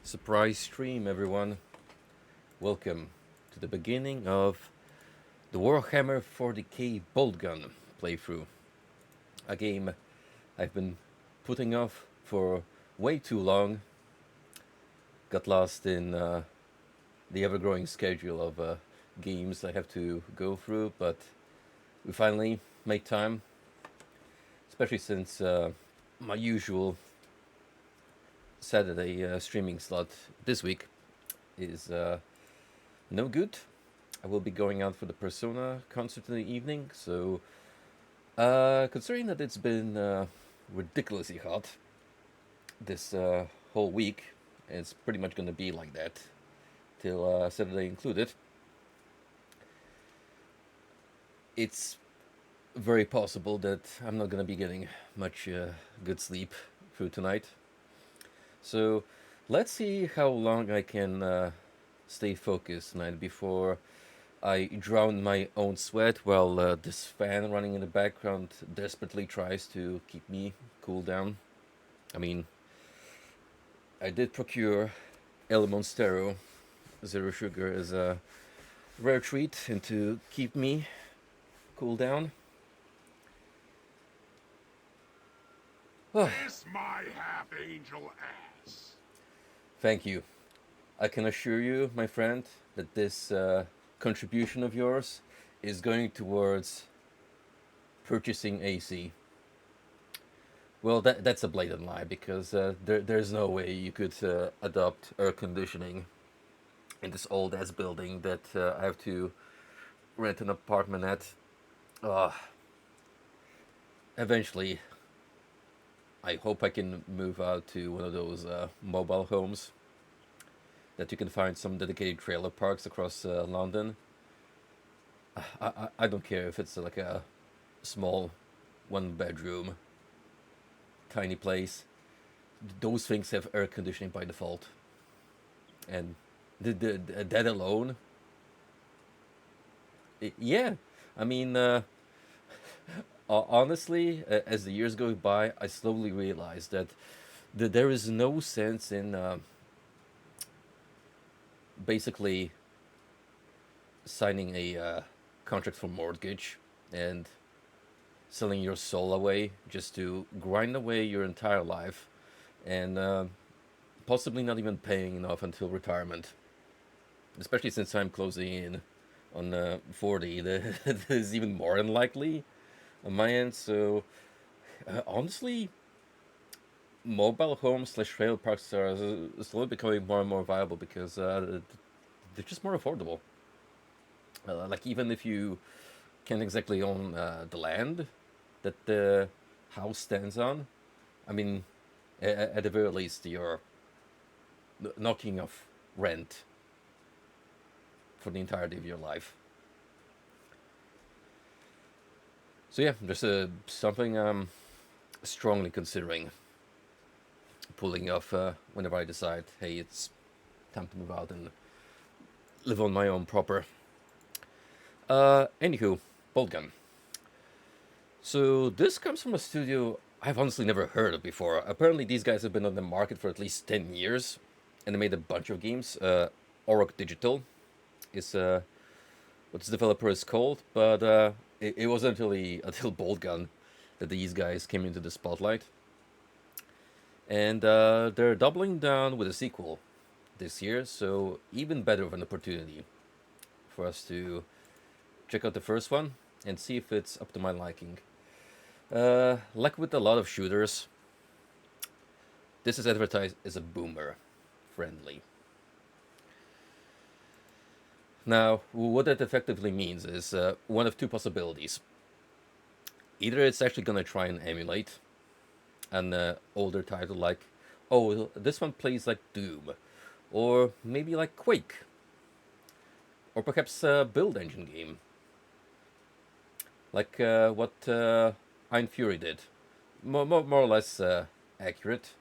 Surprise stream, everyone. Welcome to the beginning of the Warhammer 40k Boltgun playthrough. A game I've been putting off for way too long. Got lost in the ever growing schedule of games I have to go through, but we finally made time, especially since my usual Saturday streaming slot this week is no good. I will be going out for the Persona concert in the evening, so considering that it's been ridiculously hot this whole week, and it's pretty much going to be like that till Saturday included, it's very possible that I'm not going to be getting much good sleep through tonight. So let's see how long I can stay focused tonight before I drown my own sweat while this fan running in the background desperately tries to keep me cool down. I mean, I did procure El Monstero Zero Sugar as a rare treat and to keep me cool down. Kiss my half-angel ass. Thank you. I can assure you, my friend, that this contribution of yours is going towards purchasing AC. Well, that's a blatant lie because there's no way you could adopt air conditioning in this old ass building that I have to rent an apartment at. Uh, Eventually, I hope I can move out to one of those mobile homes that you can find some dedicated trailer parks across London. I don't care if it's like a small one bedroom tiny place. Those things have air conditioning by default, and that alone, yeah. I mean, honestly, as the years go by, I slowly realized that there is no sense in basically signing a contract for mortgage and selling your soul away just to grind away your entire life and possibly not even paying enough until retirement. Especially since I'm closing in on 40, that is even more unlikely on my end. So, honestly, mobile homes slash trailer parks are slowly becoming more and more viable because they're just more affordable. Like, even if you can't exactly own the land that the house stands on, I mean, at the very least, you're knocking off rent for the entirety of your life. So yeah, there's something I'm strongly considering pulling off whenever I decide, hey, it's time to move out and live on my own proper. Anywho, Boltgun. So this comes from a studio I've honestly never heard of before. Apparently, these guys have been on the market for at least 10 years, and they made a bunch of games. Orok Digital is what this developer is called, but it wasn't until Boltgun that these guys came into the spotlight. And they're doubling down with a sequel this year, so even better of an opportunity for us to check out the first one and see if it's up to my liking. Like with a lot of shooters, this is advertised as a boomer friendly. Now, what that effectively means is one of two possibilities. Either it's actually going to try and emulate an older title like, oh, this one plays like Doom, or maybe like Quake, or perhaps a build engine game, like what Iron Fury did. More or less accurate.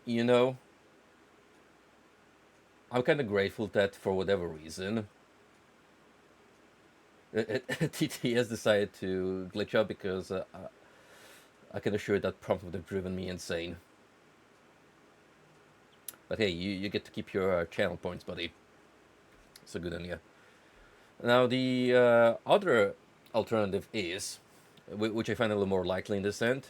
You know, I'm kind of grateful that for whatever reason, TT has decided to glitch out because I can assure that prompt would have driven me insane. But hey, you get to keep your channel points, buddy. It's a good idea. Now, the other alternative is, which I find a little more likely in this end,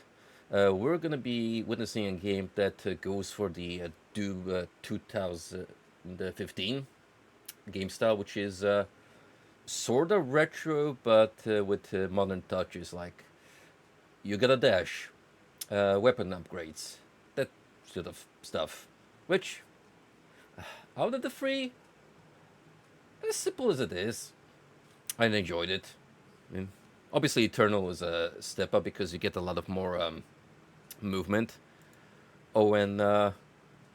we're going to be witnessing a game that goes for the Doom 2015 game style, which is sort of retro, but with modern touches, like you got a dash, weapon upgrades, that sort of stuff. Which, out of the three, as simple as it is, I enjoyed it. I mean, obviously, Eternal is a step up because you get a lot of more movement. Oh, and as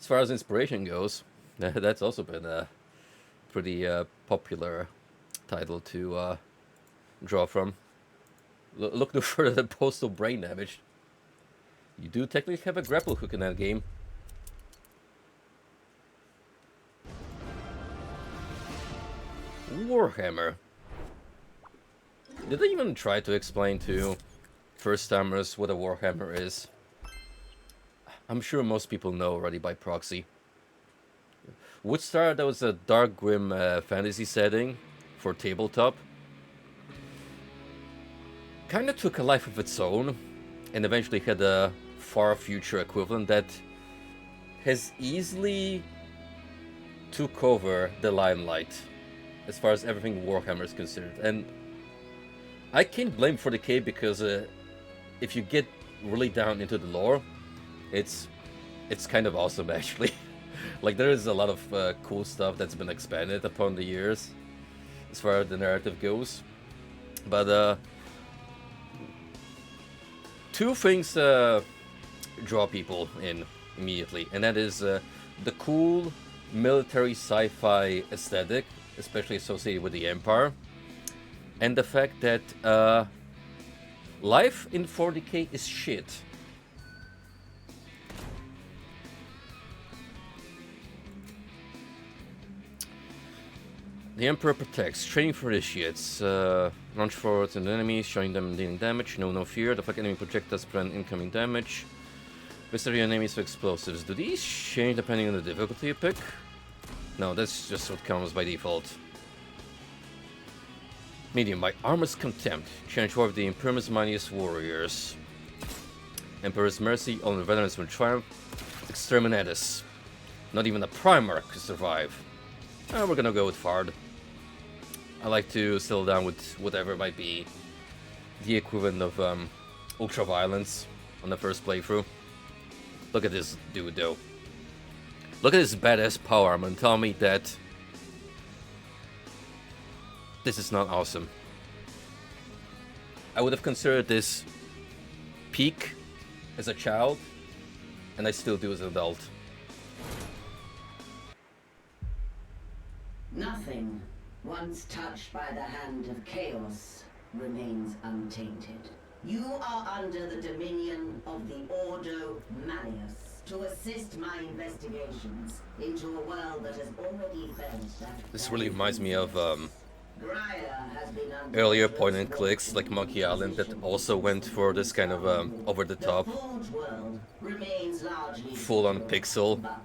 far as inspiration goes, that's also been a pretty popular title to draw from. Look no further than Postal Brain Damage. You do technically have a grapple hook in that game. Warhammer. Did I even try to explain to first-timers what a Warhammer is? I'm sure most people know already by proxy. Woodstar, that was a dark, grim fantasy setting for tabletop. Kinda took a life of its own, and eventually had a far future equivalent that has easily took over the limelight as far as everything Warhammer is considered. And I can't blame 40k because if you get really down into the lore, it's kind of awesome actually. Like there is a lot of cool stuff that's been expanded upon the years as far as the narrative goes. But two things draw people in immediately, and that is the cool military sci-fi aesthetic, especially associated with the Empire, and the fact that life in 40k is shit. The Emperor protects, training for initiates, launch forwards and enemies, showing them dealing damage, no fear, deflect enemy projectiles, prevent incoming damage. Visit your enemies with explosives. Do these change depending on the difficulty you pick? No, that's just what comes by default. Medium, by Armor's Contempt, change one of the Imperium's mightiest warriors. Emperor's Mercy, all the veterans will triumph. Exterminatus. Not even a Primarch could survive. We're gonna go with Fard. I like to settle down with whatever might be the equivalent of ultra-violence on the first playthrough. Look at this dude though. Look at his badass power armor and tell me that this is not awesome. I would have considered this peak as a child, and I still do as an adult. Nothing, once touched by the hand of chaos, remains untainted. You are under the dominion of the Ordo Malleus to assist my investigations into a world that has already felt that... This really reminds me of Graia has been under earlier point-and-clicks like Monkey Island that also went for this kind of over-the-top, The Forge world remains largely full-on secure, pixel but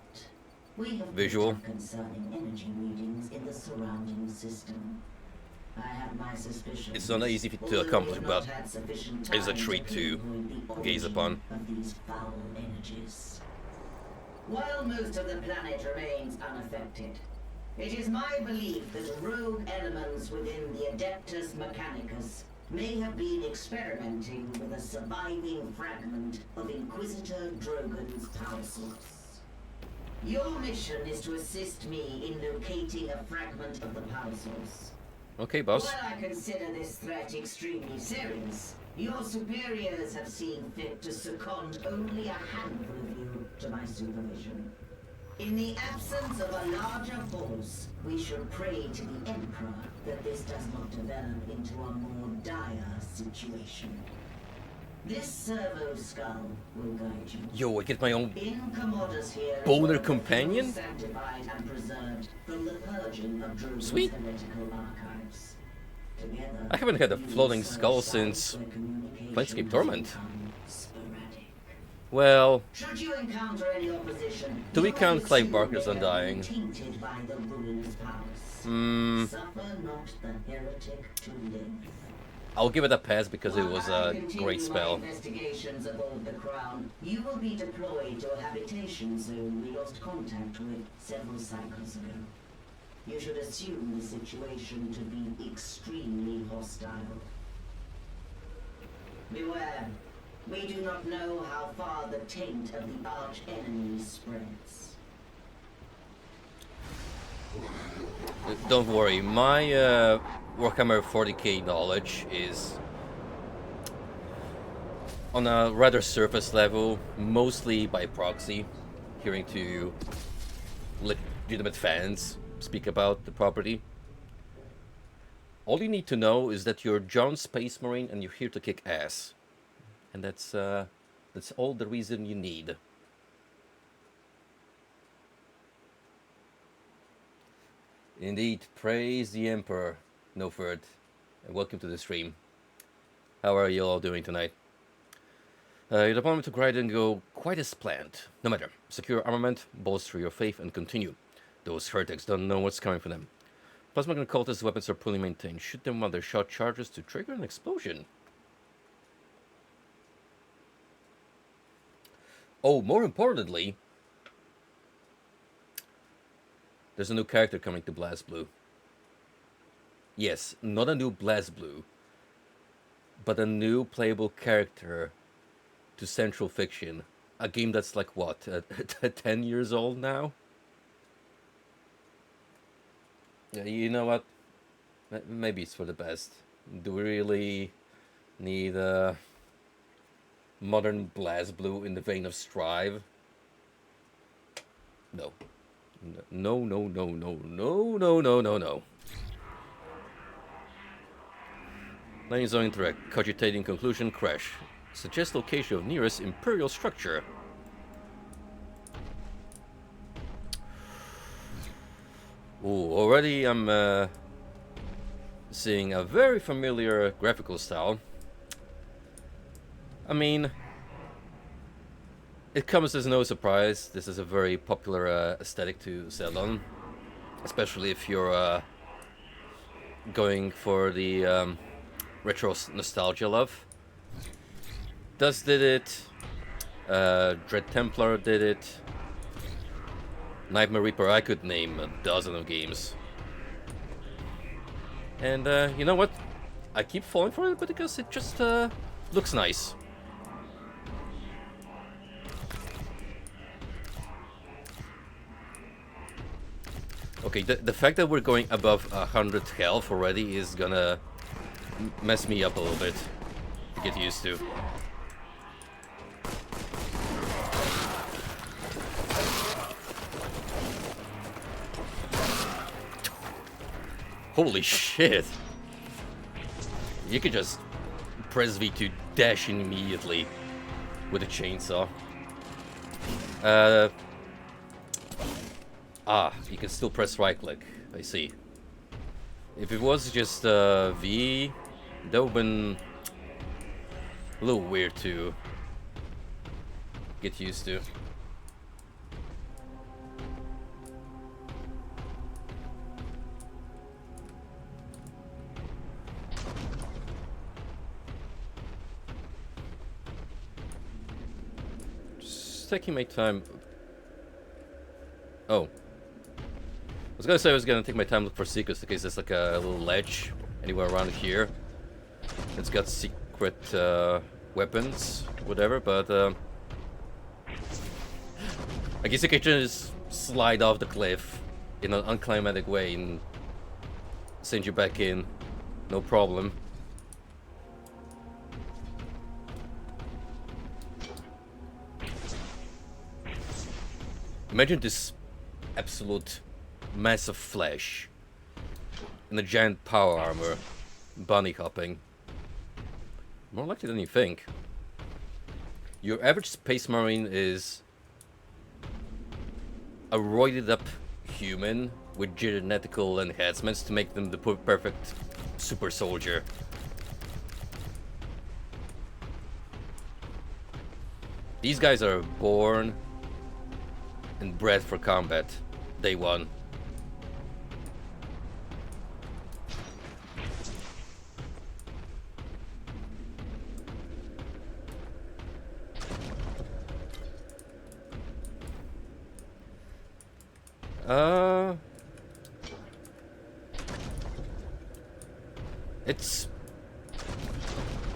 we have visual. data concerning energy readings in the surrounding system. I have my suspicions. It's not easy to accomplish, but it's a treat to gaze upon. Of these foul energies. While most of the planet remains unaffected, it is my belief that rogue elements within the Adeptus Mechanicus may have been experimenting with a surviving fragment of Inquisitor Drogon's power source. Your mission is to assist me in locating a fragment of the power source. Okay, boss. While I consider this threat extremely serious, your superiors have seen fit to second only a handful of you to my supervision. In the absence of a larger force, we should pray to the Emperor that this does not develop into a more dire situation. This servo skull will guide you. Yo, I get my own In Commodus here is boner one of the companion? few sanctified and preserved from the purging of Drogon's Sweet. heretical archives. Together, I haven't had a you floating will skull serve since where communication Planescape has Torment. become sporadic. Well, Should you encounter any opposition, do we you may count Clive assume Barker's they have been Undying? tainted by the ruinous powers. Hmm. Suffer not the heretic to live. I'll give it a pass because it While was I a continue great my spell. investigations aboard the Crown, you will be deployed to a habitation zone we lost contact with several cycles ago. You should assume the situation to be extremely hostile. Beware. We do not know how far the taint of the arch enemy spreads. Don't worry, my Warhammer 40k knowledge is on a rather surface level, mostly by proxy, hearing to legitimate fans speak about the property. All you need to know is that you're John Space Marine and you're here to kick ass. And that's all the reason you need. Indeed, praise the Emperor, Noferd, and welcome to the stream. How are you all doing tonight? Your deployment to Gryden go quite as planned. No matter, secure armament, bolster your faith, and continue. Those heretics don't know what's coming for them. Plasma and cultist weapons are poorly maintained. Shoot them while their shot charges to trigger an explosion. Oh, more importantly, there's a new character coming to BlazBlue. Yes, not a new BlazBlue, but a new playable character to Central Fiction. A game that's like, what, 10 years old now? Yeah, you know what? Maybe it's for the best. Do we really need a modern BlazBlue in the vein of Strive? No. No, no, no, no, no, no, no, no, no. Landing zone interact. Cogitating conclusion. Crash. Suggest location of nearest Imperial structure. Ooh, already I'm seeing a very familiar graphical style. I mean, it comes as no surprise. This is a very popular aesthetic to settle on, especially if you're going for the retro nostalgia love. Dust did it. Dread Templar did it. Nightmare Reaper, I could name a dozen of games. And you know what? I keep falling for it, but because it just looks nice. Okay, the fact that we're going above 100 health already is gonna mess me up a little bit to get used to. Holy shit! You could just press V to dash in immediately with a chainsaw. You can still press right click. I see. If it was just V, that would have been a little weird to get used to. Just taking my time. Oh. I was gonna say I was gonna take my time to look for secrets in case there's like a little ledge anywhere around here. It's got secret weapons, whatever, but I guess you can just slide off the cliff in an unclimatic way and send you back in, no problem. Imagine this absolute mass of flesh and a giant power armor bunny hopping. More likely than you think. Your average space marine is a roided up human with genetical enhancements to make them the perfect super soldier. These guys are born and bred for combat. Day one.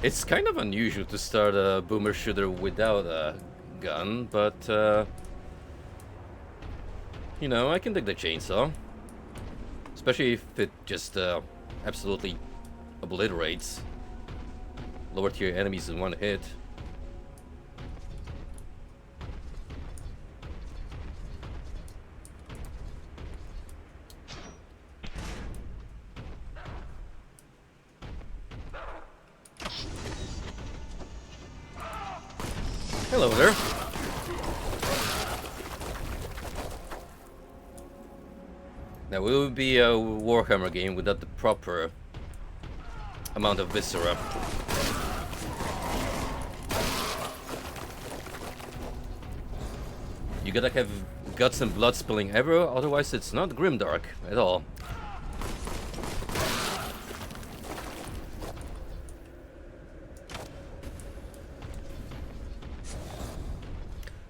It's kind of unusual to start a boomer shooter without a gun, but you know, I can dig the chainsaw, especially if it just absolutely obliterates lower tier enemies in one hit. Hello there. Now it would be a Warhammer game without the proper amount of viscera. You gotta have guts and blood spilling everywhere, otherwise it's not grimdark at all.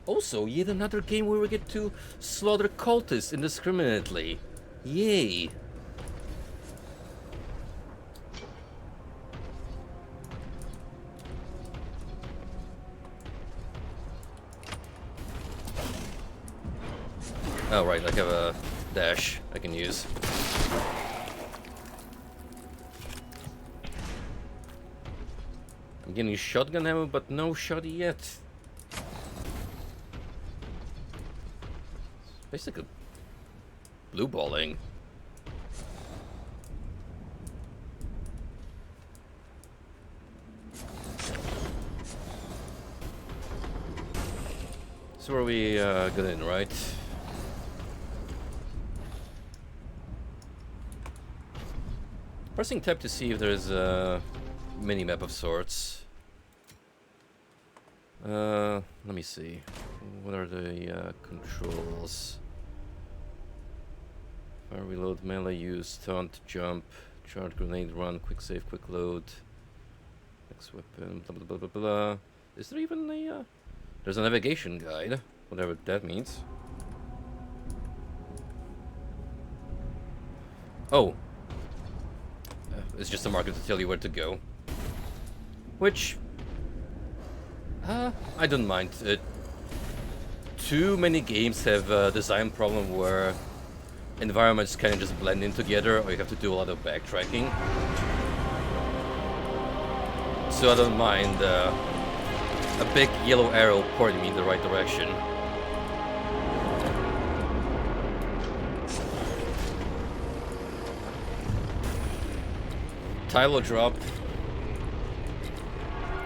Also, yet another game where we get to slaughter cultists indiscriminately. Yay! Oh right, I have a dash I can use. I'm getting shotgun ammo, but no shot yet. Basically, blue balling. So are we good in, right? Pressing tab to see if there's a mini-map of sorts. Let me see. What are the controls? Fire, reload, melee use, taunt, jump, charge, grenade, run, quick save, quick load. Next weapon, blah blah blah blah blah. Is there even a... there's a navigation guide, whatever that means. Oh. It's just a marker to tell you where to go. Which... I don't mind. Too many games have a design problem where environments kind of just blend in together, or you have to do a lot of backtracking. So I don't mind a big yellow arrow pointing me in the right direction. Title drop.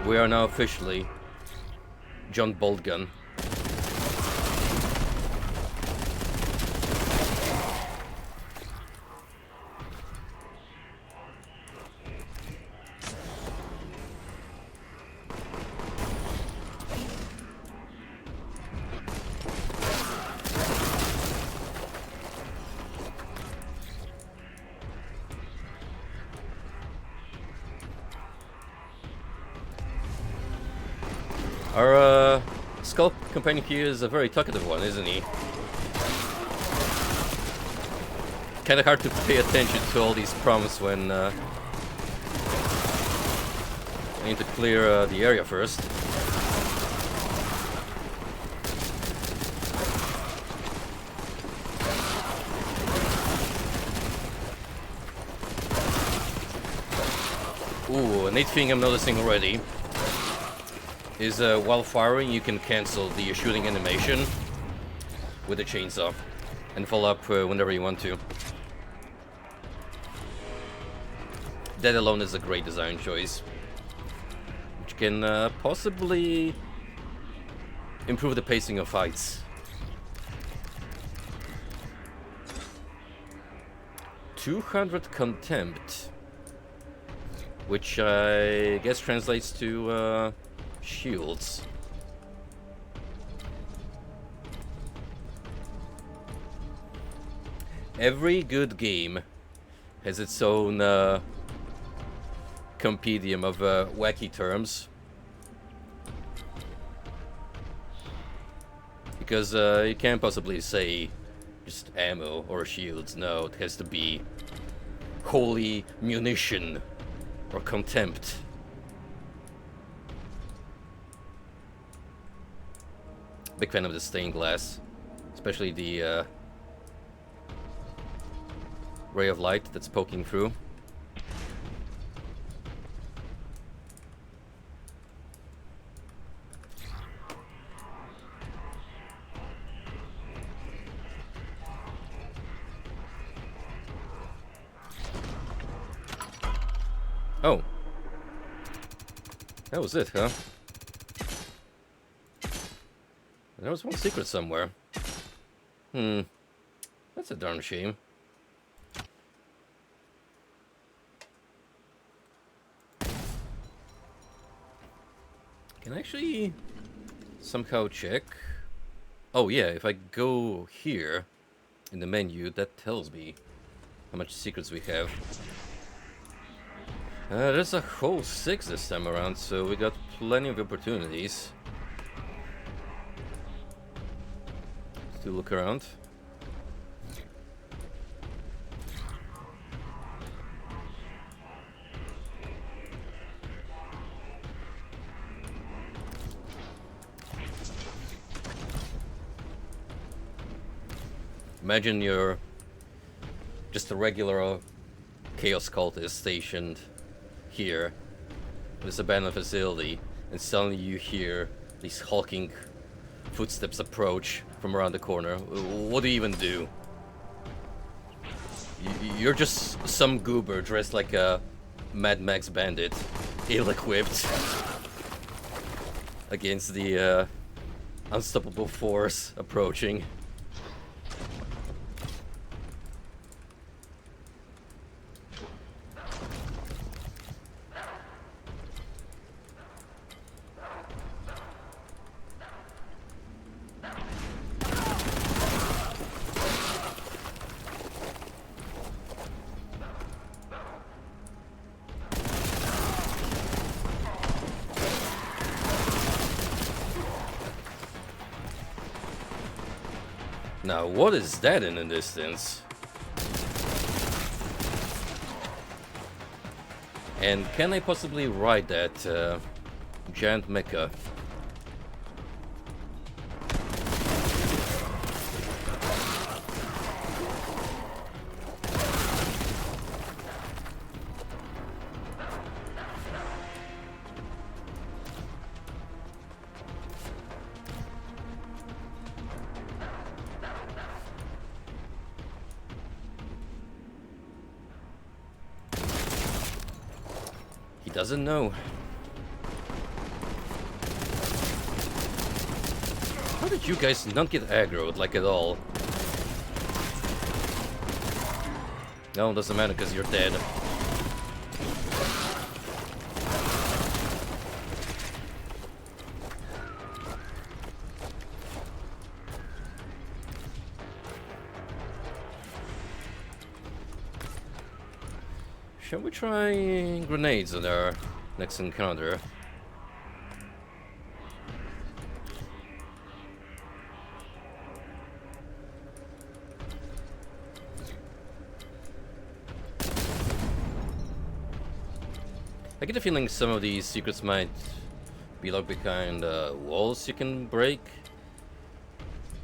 We are now officially John Boltgun. Our Skull companion here is a very talkative one, isn't he? Kinda hard to pay attention to all these prompts when I need to clear the area first. Ooh, a neat thing I'm noticing already is while firing you can cancel the shooting animation with the chainsaw and follow up whenever you want to. That alone is a great design choice, which can possibly improve the pacing of fights. 200 contempt, which I guess translates to shields. every good game has its own compendium of wacky terms. Because you can't possibly say just ammo or shields. No, it has to be holy munition or contempt. Big fan of the stained glass, especially the ray of light that's poking through. Oh. That was it, huh? There was one secret somewhere. That's a darn shame. Can I actually somehow check? Oh yeah, if I go here in the menu, that tells me how much secrets we have. There's a whole 6 this time around, so we got plenty of opportunities to look around. Imagine you're just a regular Chaos cultist stationed here in this abandoned facility, and suddenly you hear these hulking footsteps approach from around the corner. What do you even do? You're just some goober dressed like a Mad Max bandit, ill-equipped, against the unstoppable force approaching. Now, what is that in the distance? And can I possibly ride that giant mecha? Doesn't know. How did you guys not get aggroed like at all? No, it doesn't matter because you're dead. Shall we try grenades on our next encounter? I get the feeling some of these secrets might be locked behind walls you can break.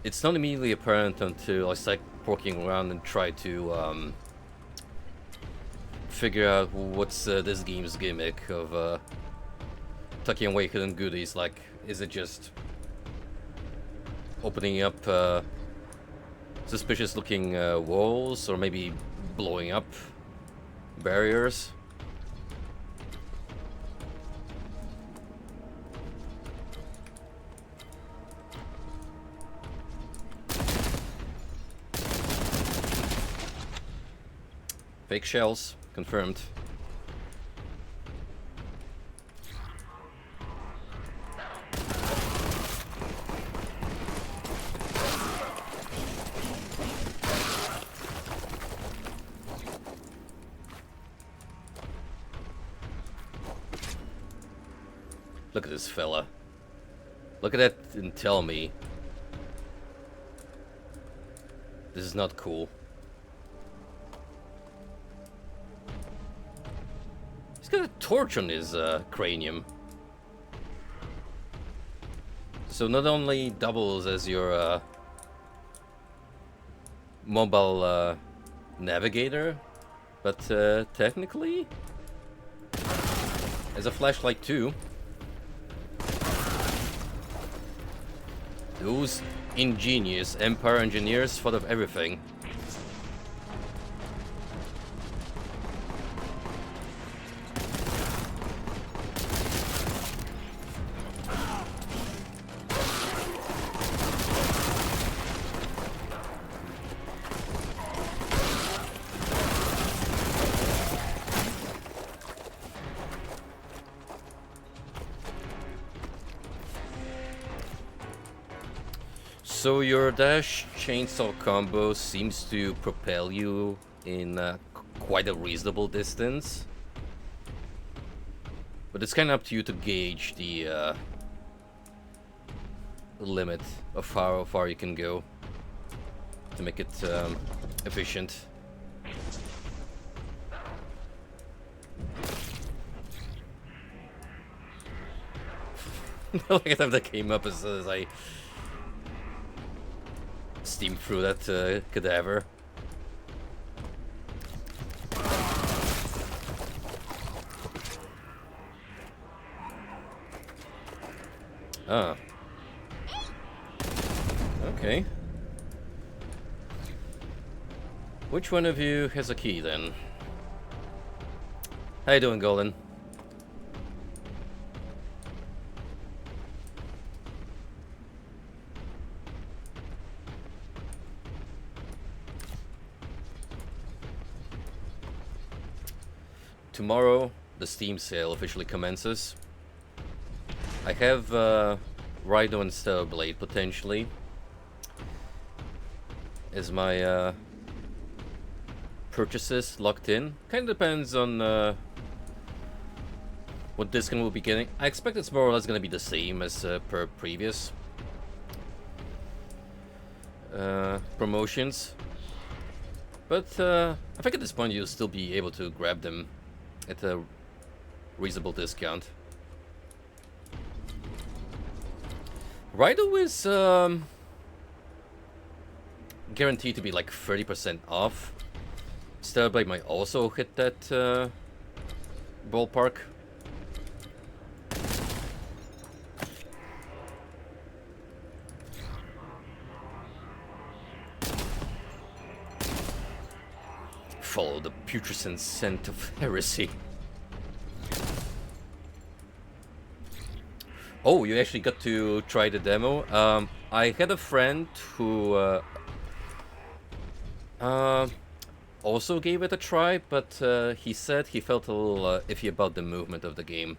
It's not immediately apparent until I start poking around and try to figure out what's this game's gimmick of tucking away hidden goodies. Like, is it just opening up suspicious looking walls, or maybe blowing up barriers? Fake shells, confirmed. Look at this fella. Look at that and tell me this is not cool. He's got a torch on his cranium. So not only doubles as your mobile navigator, but technically as a flashlight too. Those ingenious Empire engineers thought of everything. So your dash chainsaw combo seems to propel you in quite a reasonable distance, but it's kind of up to you to gauge the limit of how far you can go to make it efficient. Look at that came up as I steam through that cadaver. Ah. Okay. Which one of you has a key then? How you doing, Golden? Tomorrow, the Steam sale officially commences. I have Rhino and Stellar Blade potentially as my purchases locked in. Kind of depends on what discount we'll be getting. I expect it's more or less going to be the same as per previous promotions. But I think at this point you'll still be able to grab them at a reasonable discount. Rhino is guaranteed to be like 30% off. Stellar Blade might also hit that ballpark. Follow the putrescent scent of heresy. Oh, you actually got to try the demo. I had a friend who also gave it a try, but he said he felt a little iffy about the movement of the game.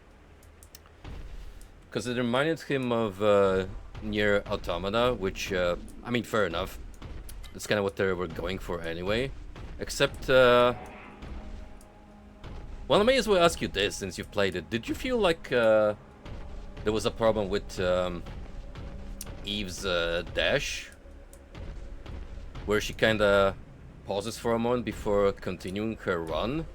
Because it reminded him of Nier Automata, which, I mean, fair enough. That's kind of what they were going for anyway. Except, well, I may as well ask you this since you've played it. Did you feel like there was a problem with Eve's dash? Where she kinda pauses for a moment before continuing her run?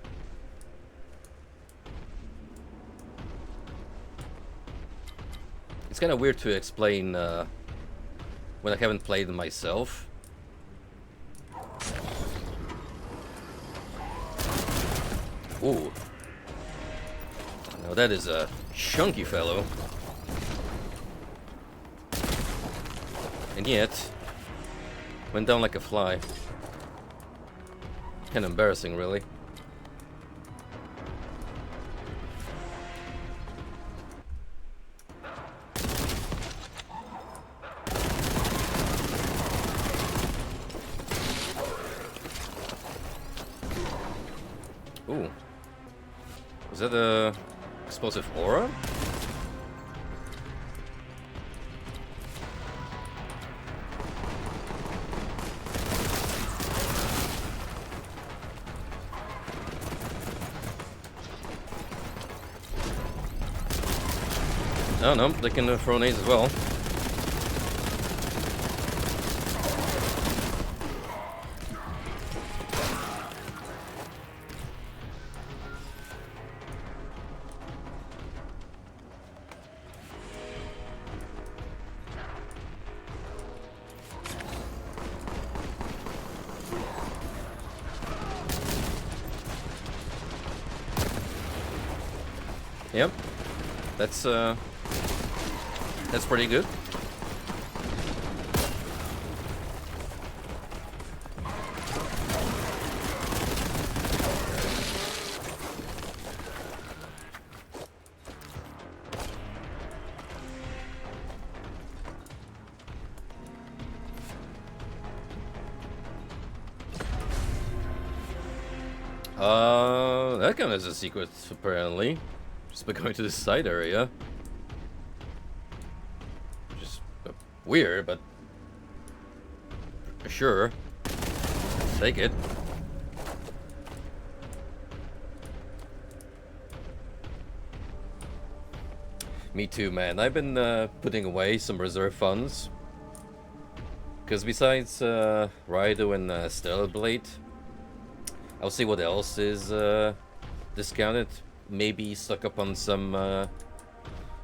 It's kinda weird to explain when I haven't played it myself. Ooh. Now that is a chunky fellow. And yet, went down like a fly. Kinda embarrassing, really. Ooh. Is that a explosive aura? Oh no, they can throw nades as well. Yep, that's pretty good. That gun has a secret, apparently. Just by going to the side area. Just weird, but sure. Take it. Me too, man. I've been putting away some reserve funds. Because besides Raido and Stellar Blade, I'll see what else is discounted. Maybe stock up on some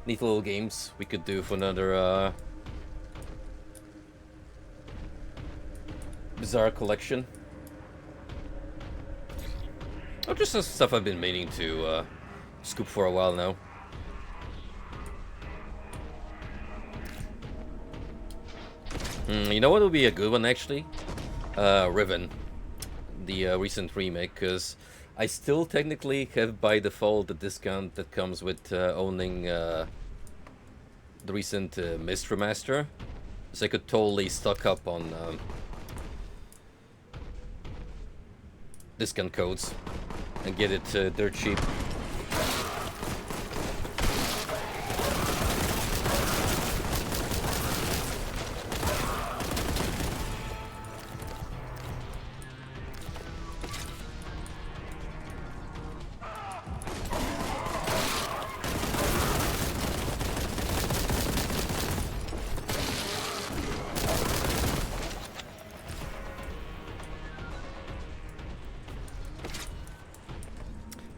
neat little games we could do for another bizarre collection. Or just some stuff I've been meaning to scoop for a while now. You know what would be a good one, actually? Riven. The recent remake, because I still technically have by default the discount that comes with owning the recent Mist remaster, so I could totally stock up on discount codes and get it dirt cheap.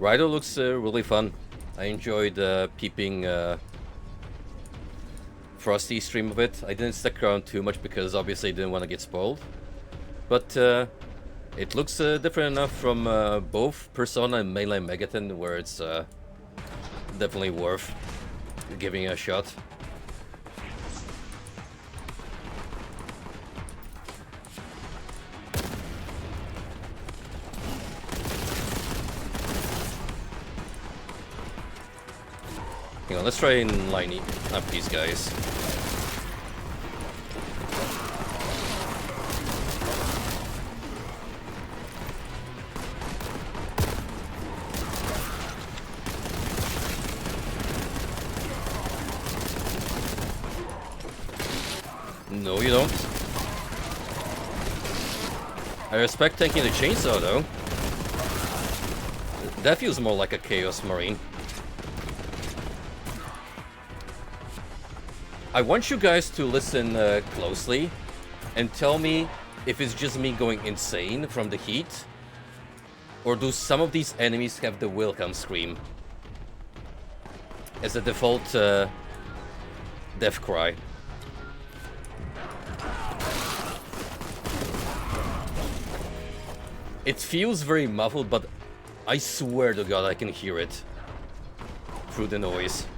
Raido looks really fun. I enjoyed peeping Frosty stream of it. I didn't stick around too much because obviously I didn't want to get spoiled. But it looks different enough from both Persona and Mainline Megaton where it's definitely worth giving it a shot. Hang on, let's try and line up these guys. No, you don't. I respect taking the chainsaw, though. That feels more like a Chaos Marine. I want you guys to listen closely and tell me if it's just me going insane from the heat, or do some of these enemies have the Wilhelm scream as a default death cry. It feels very muffled, but I swear to God I can hear it through the noise.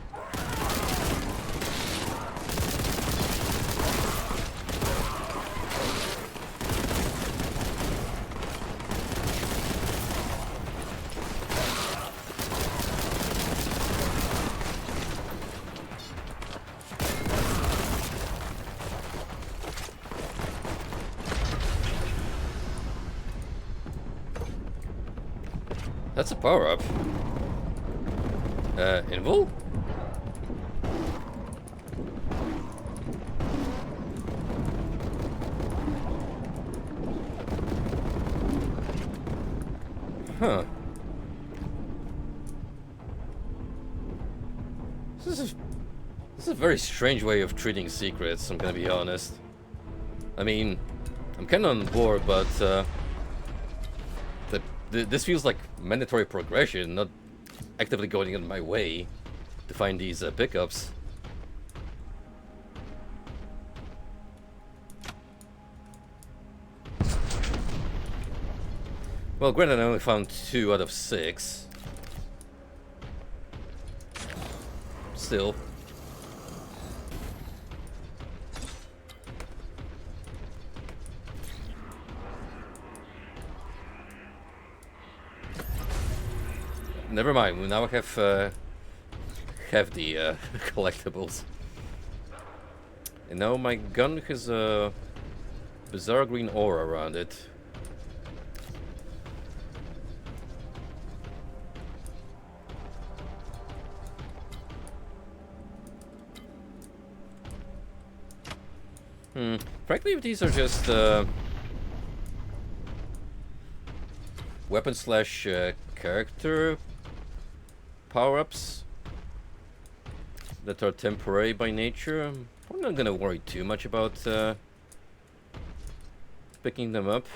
That's a power-up. Invul? Huh. This is This is a very strange way of treating secrets, I'm gonna be honest. I mean, I'm kinda on board, but this feels like mandatory progression, not actively going in my way to find these pickups. Well, granted, I only found 2 out of 6. Still. Never mind. We now have the collectibles, and now my gun has a bizarre green aura around it. Frankly, if these are just weapon slash character power-ups that are temporary by nature, I'm not gonna worry too much about picking them up.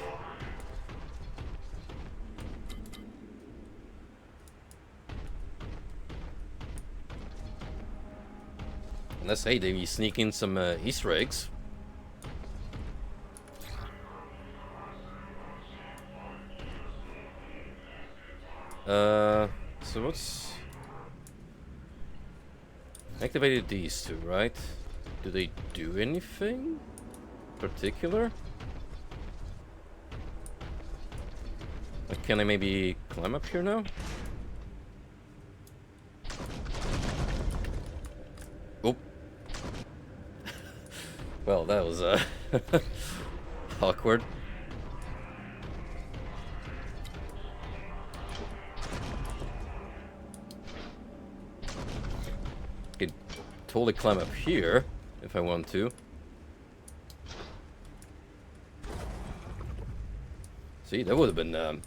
Unless, hey, they sneak in some Easter eggs. So what's... Activated these 2, right? Do they do anything particular? Like, can I maybe climb up here now? Oh. Well, that was awkward. Could totally climb up here if I want to. See, that would have been a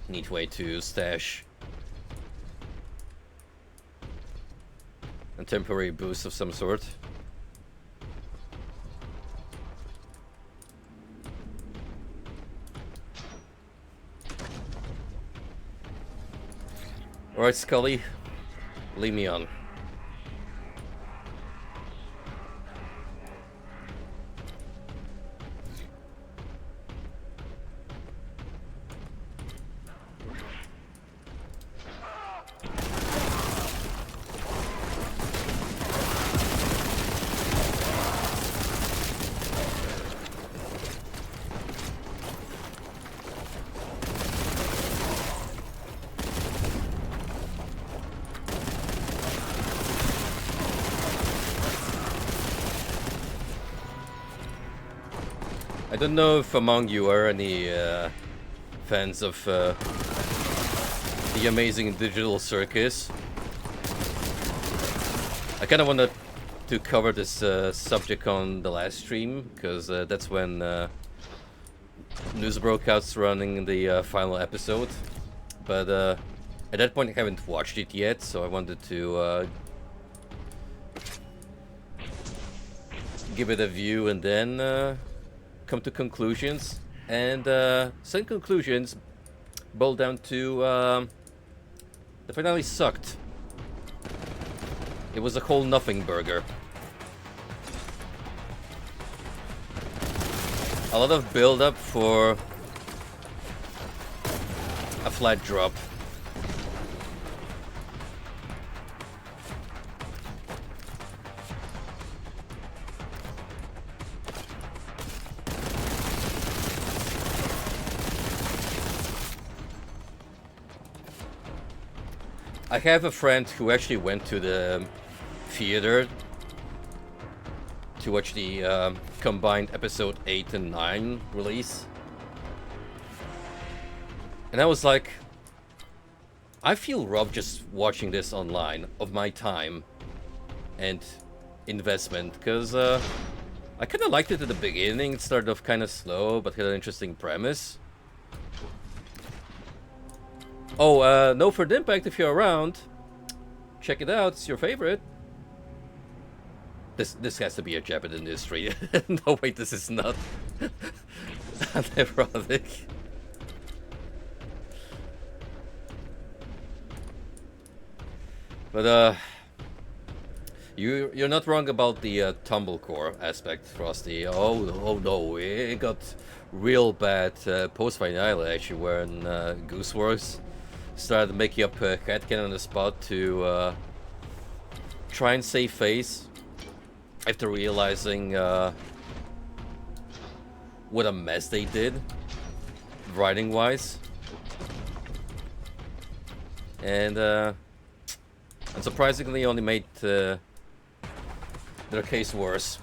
neat way to stash a temporary boost of some sort. Alright, Scully, lead me on. I don't know if among you are any fans of the amazing digital circus. I kind of wanted to cover this subject on the last stream, because that's when news broke out surrounding the final episode. But at that point I haven't watched it yet, so I wanted to give it a view and then come to conclusions, and some conclusions boil down to the finale sucked. It was a whole nothing burger. A lot of build up for a flat drop. I have a friend who actually went to the theater to watch the combined episode 8 and 9 release. And I was like, I feel robbed just watching this online of my time and investment, because I kind of liked it at the beginning. It started off kind of slow, but had an interesting premise. Oh, No Third Impact, if you're around, check it out, it's your favorite. This has to be a Japanese industry. No, wait, this is not. Ironic. But you're not wrong about the tumblecore aspect, Frosty. Oh no, it got real bad post-finale actually when Goose Wars started making up headcanon on the spot to try and save face after realizing what a mess they did writing-wise, and surprisingly only made their case worse.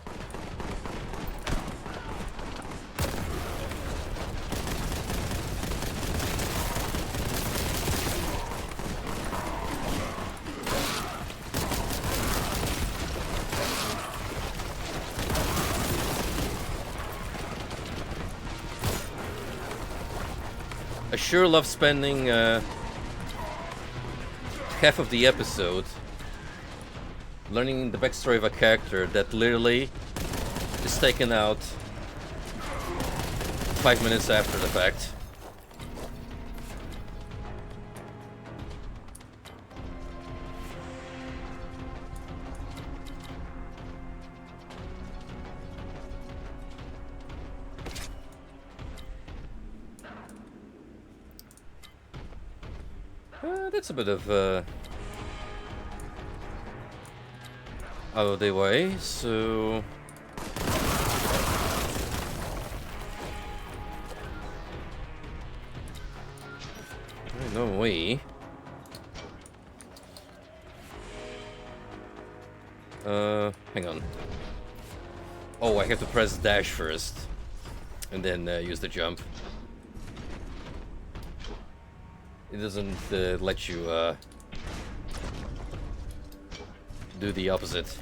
I sure love spending half of the episode learning the backstory of a character that literally is taken out 5 minutes after the fact. That's a bit of out of the way, so no way. Hang on. Oh, I have to press dash first, and then use the jump. It doesn't let you do the opposite.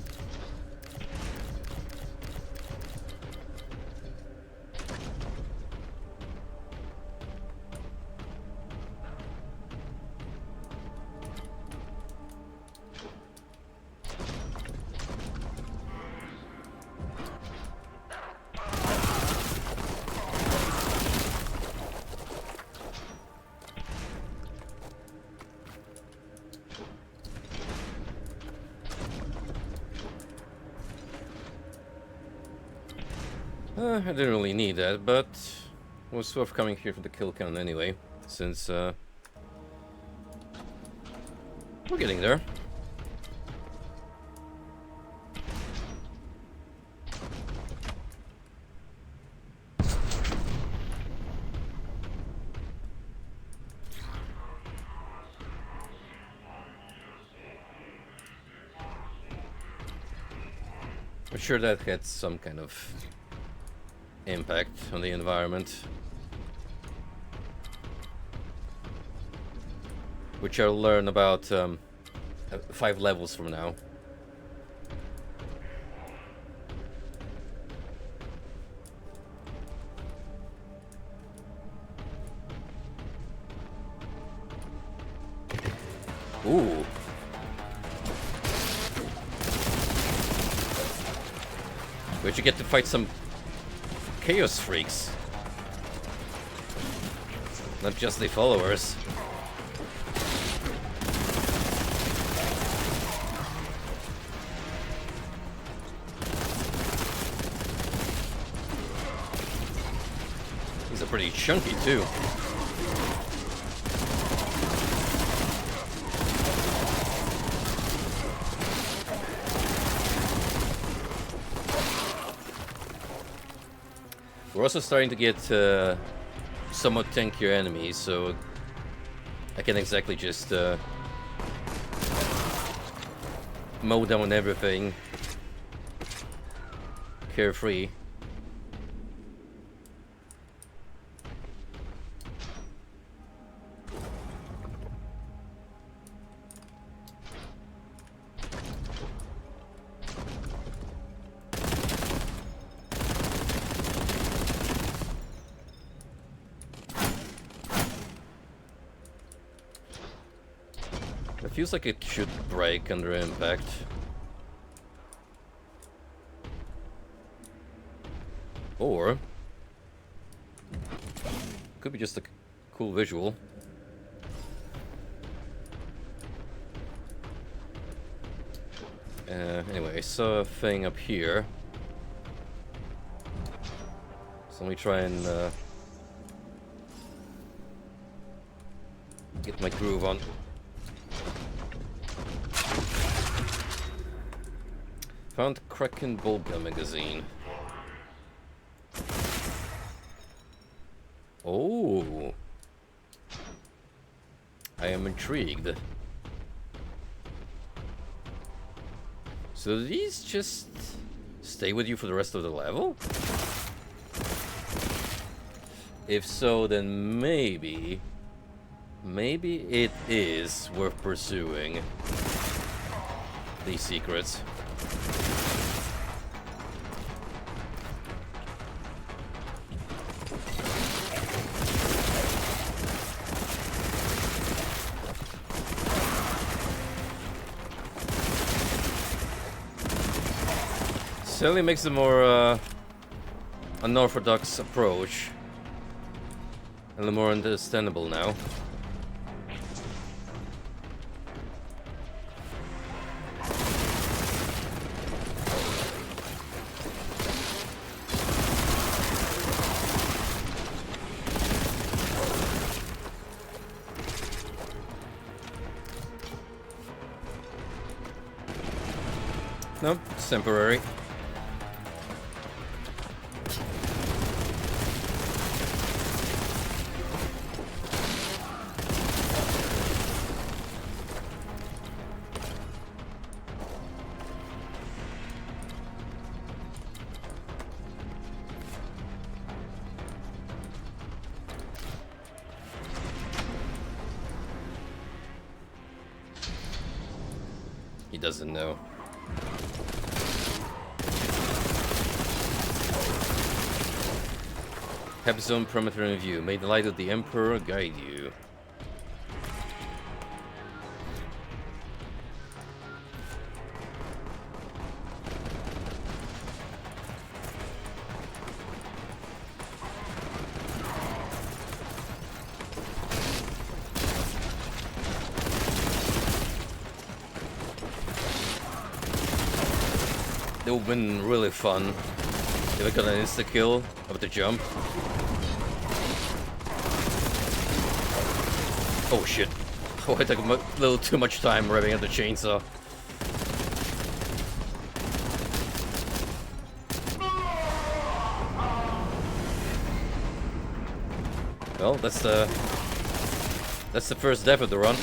I didn't really need that, but it was worth coming here for the kill count anyway, since we're getting there. I'm sure that had some kind of impact on the environment, which I'll learn about 5 levels from now. Ooh. But you get to fight some Chaos Freaks, not just the followers. These are pretty chunky too. We're also starting to get somewhat tankier enemies, so I can exactly just mow down everything carefree. It feels like it should break under impact. Or could be just a cool visual. Anyway, saw a thing up here. So let me try and get my groove on. Found Kraken Boltgun magazine. Oh, I am intrigued. So do these just stay with you for the rest of the level? If so, then maybe it is worth pursuing these secrets. Certainly makes a more unorthodox approach a little more understandable now. No, it's temporary. He doesn't know. Have zone perimeter in view. May the light of the Emperor guide you. It would have been really fun if I got an insta-kill of the jump. Oh shit. Oh, I took a little too much time revving up the chainsaw. Well, that's the first death of the run.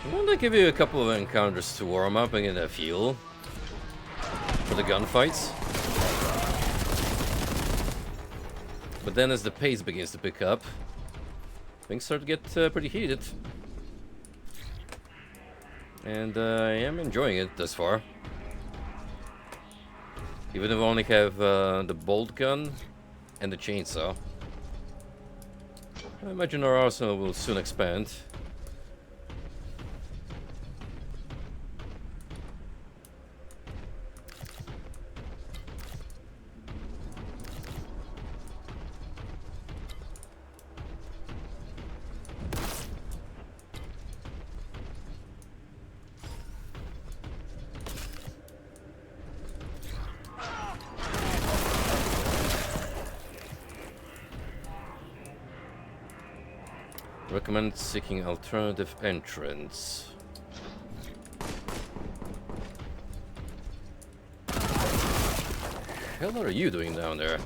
I'm gonna give you a couple of encounters to warm up and get a feel for the gunfights. But then as the pace begins to pick up, things start to get pretty heated. And I am enjoying it thus far. Even if I only have the Boltgun and the chainsaw. I imagine our arsenal will soon expand. Recommend seeking alternative entrance. What the hell are you doing down there?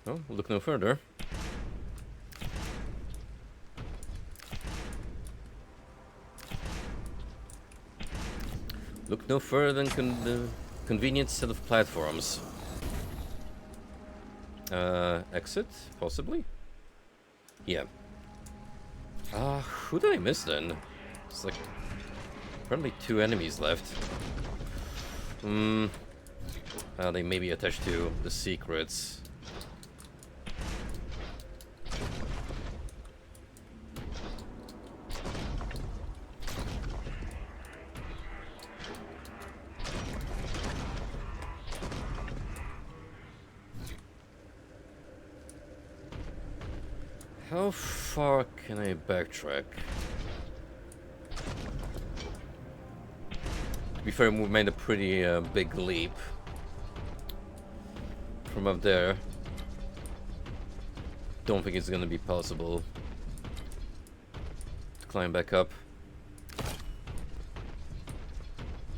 Well, look no further. Look no further than the convenient set of platforms. Exit? Possibly? Yeah. Who did I miss then? It's like... apparently 2 enemies left. They may be attached to the secrets. How far can I backtrack? To be fair, we made a pretty big leap from up there. Don't think it's gonna be possible to climb back up.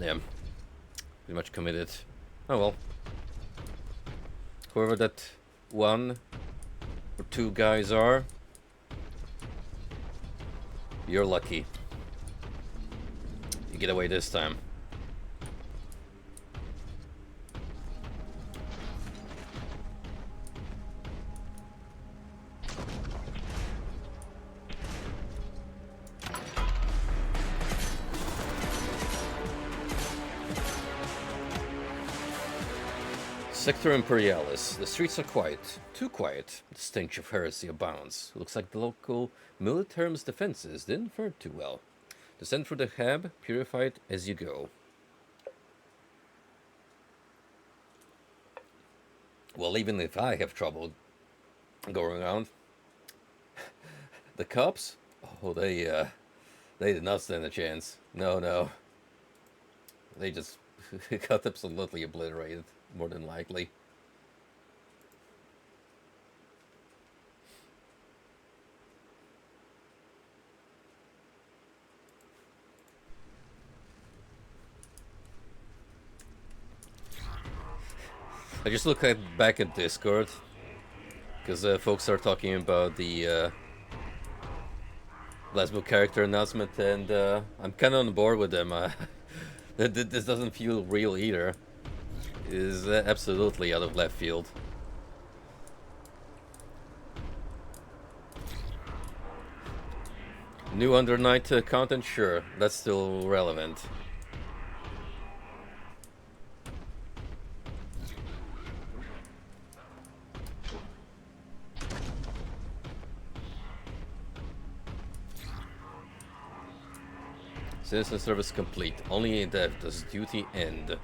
Yeah, pretty much committed. Oh well. Whoever that 1 or 2 guys are, you're lucky. You get away this time. Sector Imperialis. The streets are quiet. Too quiet. The stench of heresy abounds. Looks like the local military's defenses didn't fare too well. Descend through the hab, purified as you go. Well, even if I have trouble going around, the cops, oh, they did not stand a chance. No. They just got absolutely obliterated. More than likely. I just look back at Discord because folks are talking about the last book character announcement, and I'm kind of on board with them. This doesn't feel real either. Is absolutely out of left field. New Under Night content? Sure, that's still relevant. Citizen service complete. Only in death does duty end.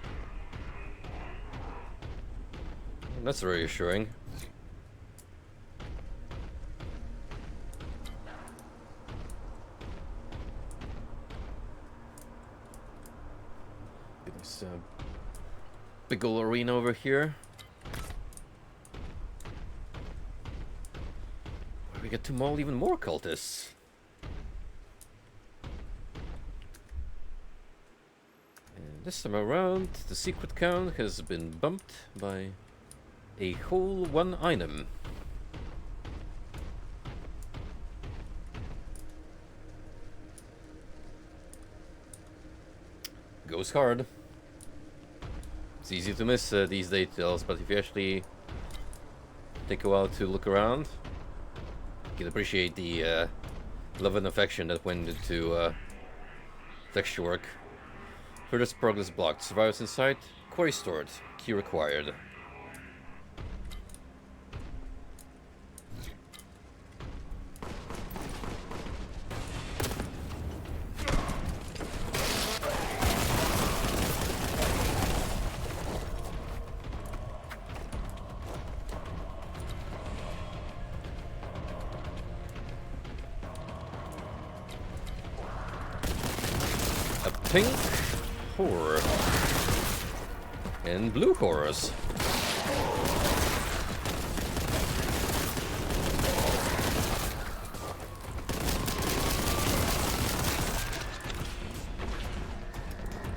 That's reassuring. There's a big ol' arena over here. Where we get to maul even more cultists. And this time around, the secret count has been bumped by a whole 1 item. Goes hard. It's easy to miss these details, but if you actually take a while to look around, you can appreciate the love and affection that went into texture work. Further progress blocked. Survivors in sight. Quarry stored. Key required. Pink horror and blue horrors.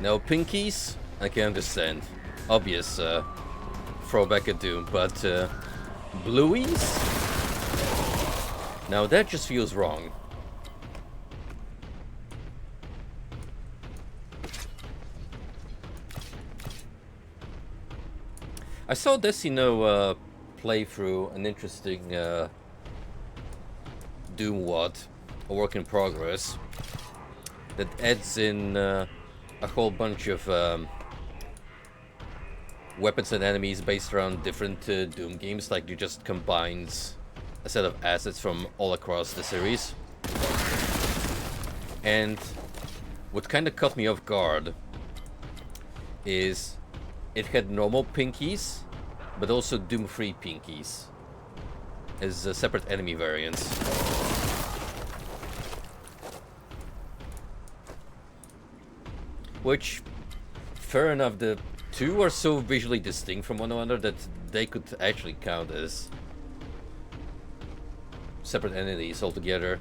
Now pinkies, I can understand. Obvious throwback at Doom, but Blueies? Now that just feels wrong. I saw Destino play through an interesting Doom WOD, a work in progress, that adds in a whole bunch of weapons and enemies based around different Doom games. Like, it just combines a set of assets from all across the series. And what kind of caught me off guard is it had normal pinkies, but also Doom 3 pinkies as separate enemy variants. Which, fair enough, the two are so visually distinct from one another that they could actually count as separate entities altogether.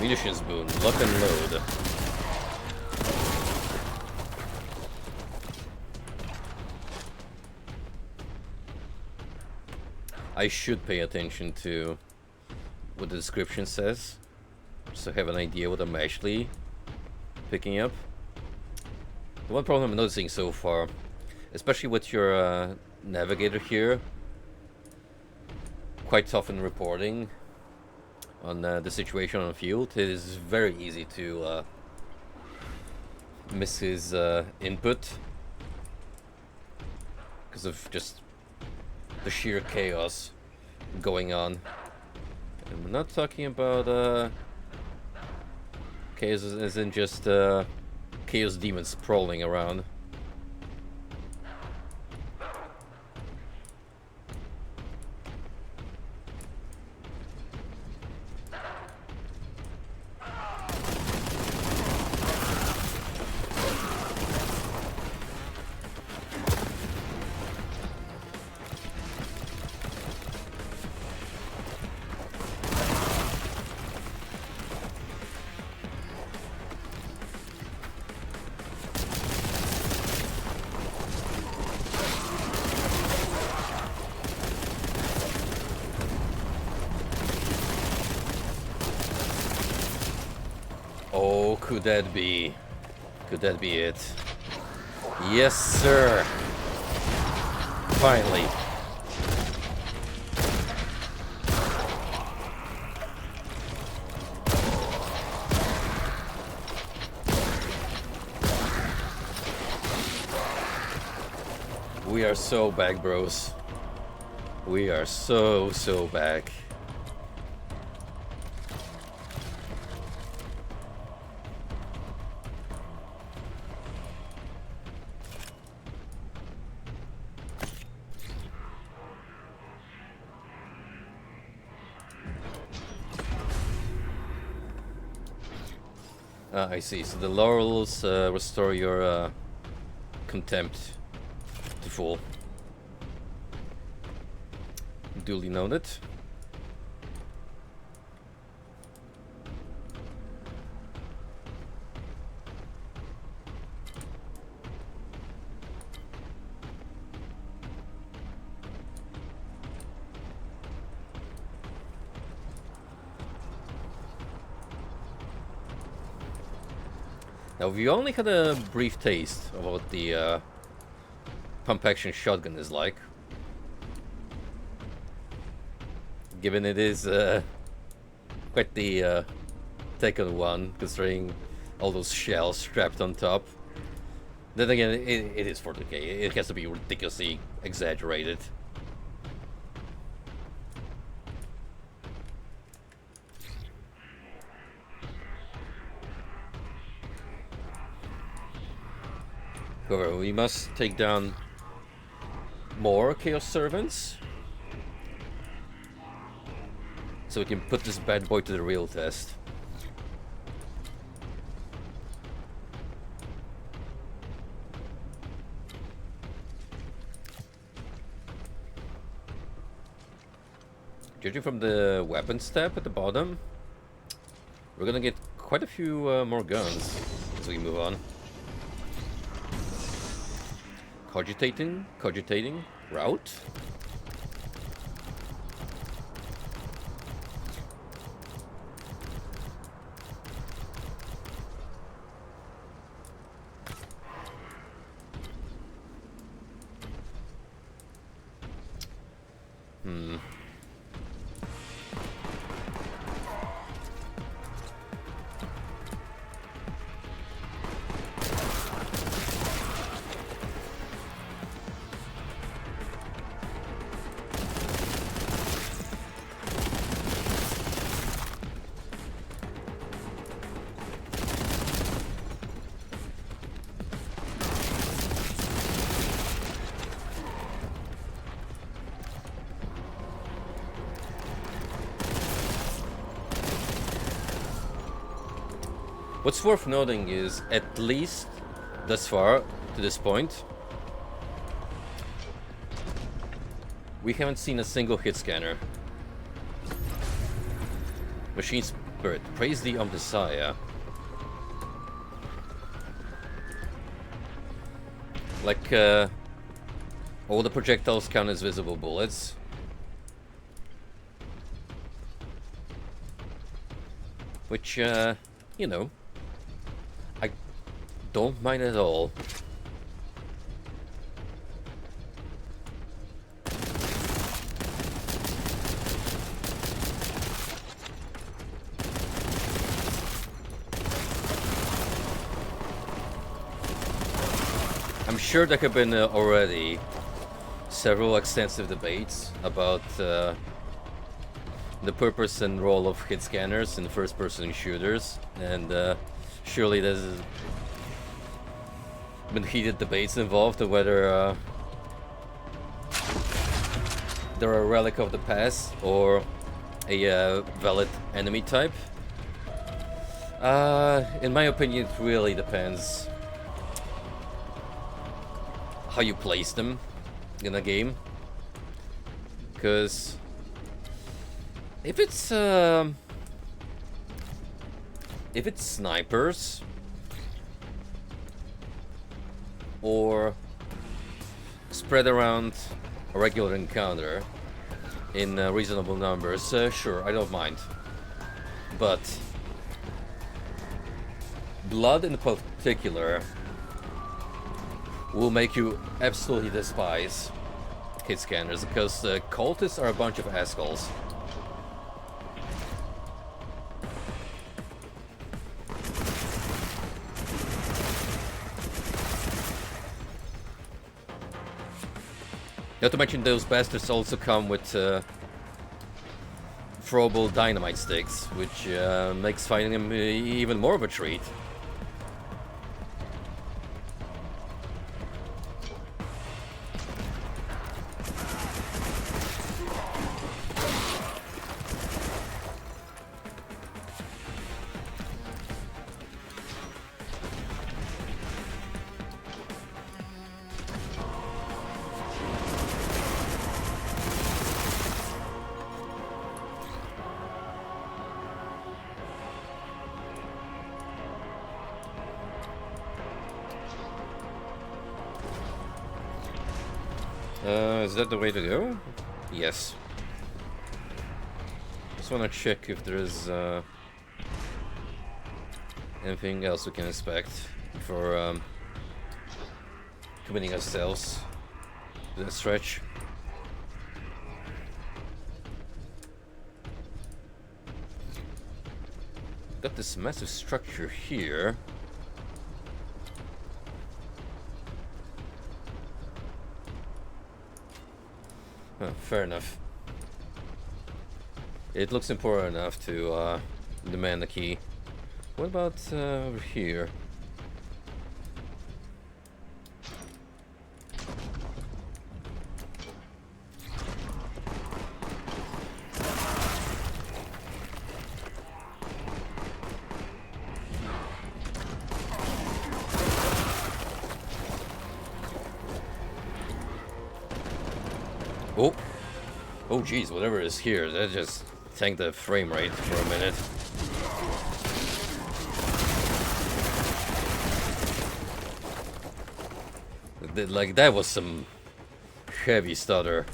Munitions boon, lock and load. I should pay attention to what the description says, so I have an idea what I'm actually picking up. The one problem I'm noticing so far, especially with your navigator here, quite often reporting on the situation on the field, it is very easy to miss his input because of just the sheer chaos going on. And we're not talking about chaos as in just chaos demons sprawling around. Oh, could that be? Could that be it? Yes, sir. Finally. We are so back, bros. We are so back. I see. So the laurels restore your contempt to full. Duly noted. Now, we only had a brief taste of what the pump-action shotgun is like. Given it is quite the taken one, considering all those shells strapped on top. Then again, it is 40k. It has to be ridiculously exaggerated. However, we must take down more Chaos Servants, so we can put this bad boy to the real test. Judging from the weapons tab at the bottom, we're gonna get quite a few more guns as we move on. Cogitating, route. What's worth noting is, at least thus far, to this point, we haven't seen a single hit scanner. Machine Spirit, praise the Messiah. Like, all the projectiles count as visible bullets. Which, you know, I don't mind at all. I'm sure there have been already several extensive debates about the purpose and role of hit scanners in first-person shooters, and surely there's been heated debates involved on whether they're a relic of the past or a valid enemy type. In my opinion, it really depends how you place them in a game, because if it's snipers or spread around a regular encounter in reasonable numbers, sure, I don't mind. But blood in particular will make you absolutely despise hit scanners, because cultists are a bunch of assholes. Not to mention, those bastards also come with throwable dynamite sticks, which makes fighting them even more of a treat. Is that the way to go? Yes. Just want to check if there's anything else we can expect before committing ourselves to that stretch. Got this massive structure here. Oh, fair enough. It looks important enough to demand the key. What about over here? Oh geez, whatever is here, that just tanked the frame rate for a minute. Like, that was some heavy stutter.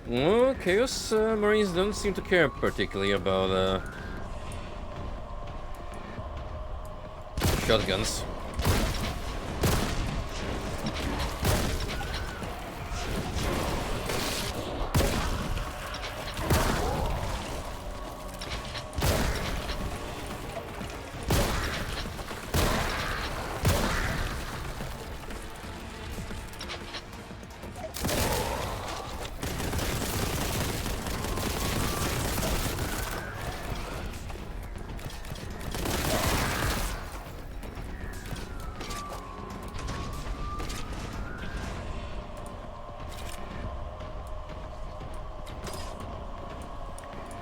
Well, Chaos Marines don't seem to care particularly about shotguns.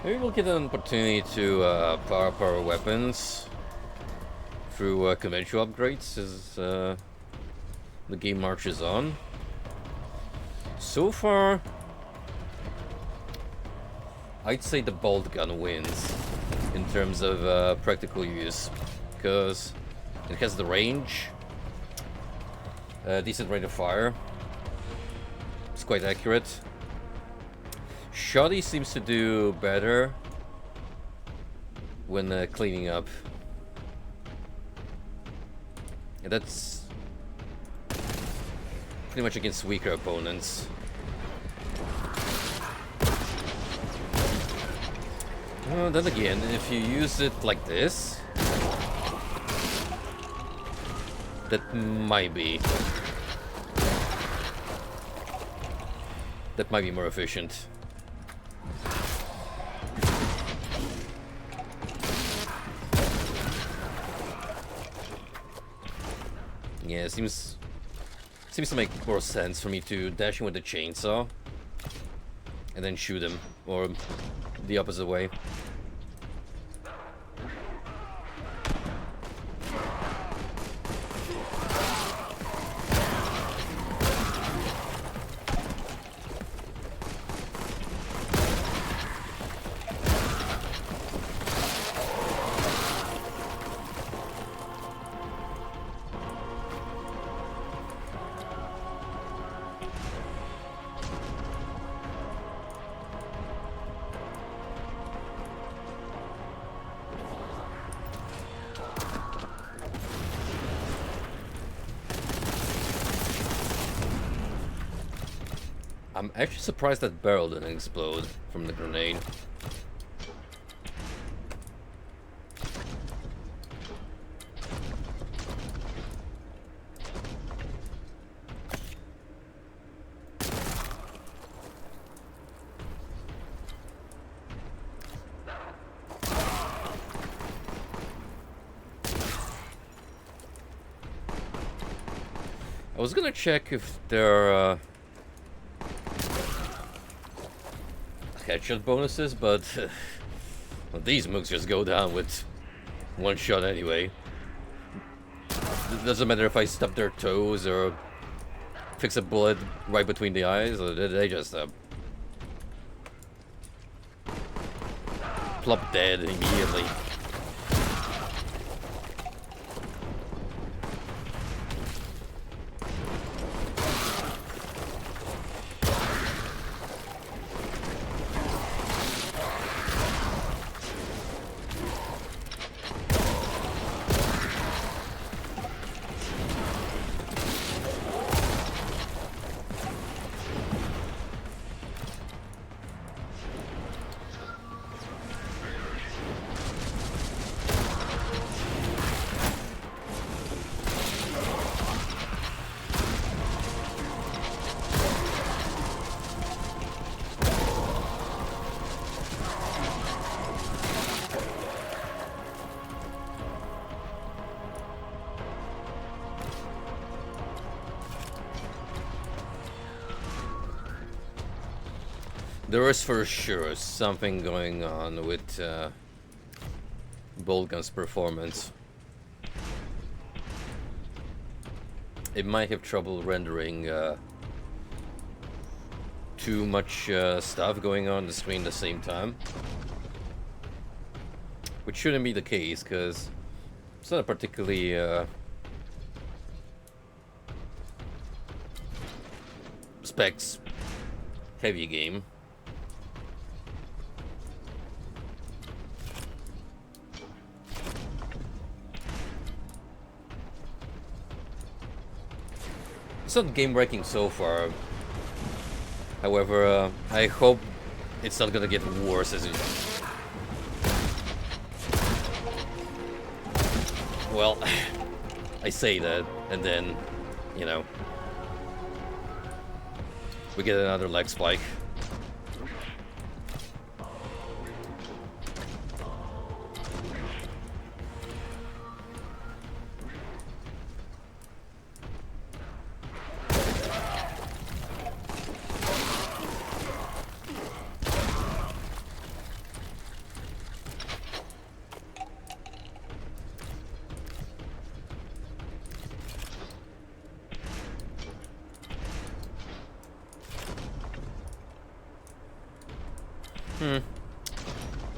Maybe we'll get an opportunity to power up our weapons through conventional upgrades as the game marches on. So far, I'd say the Boltgun wins in terms of practical use, because it has the range, decent rate of fire, it's quite accurate. Shoddy seems to do better when cleaning up. And that's pretty much against weaker opponents. Then again, if you use it like this, that might be more efficient. Yeah, it seems to make more sense for me to dash in with the chainsaw and then shoot him, or the opposite way. I'm actually surprised that barrel didn't explode from the grenade. I was gonna check if there are headshot bonuses, but well, these mooks just go down with one shot anyway. It doesn't matter if I stub their toes or fix a bullet right between the eyes, or they just plop dead immediately. There is for sure something going on with Boltgun's performance. It might have trouble rendering too much stuff going on the screen at the same time. Which shouldn't be the case, because it's not a particularly specs heavy game. It's not game breaking so far. However, I hope it's not gonna get worse as it. Well, I say that, and then, you know, we get another leg spike.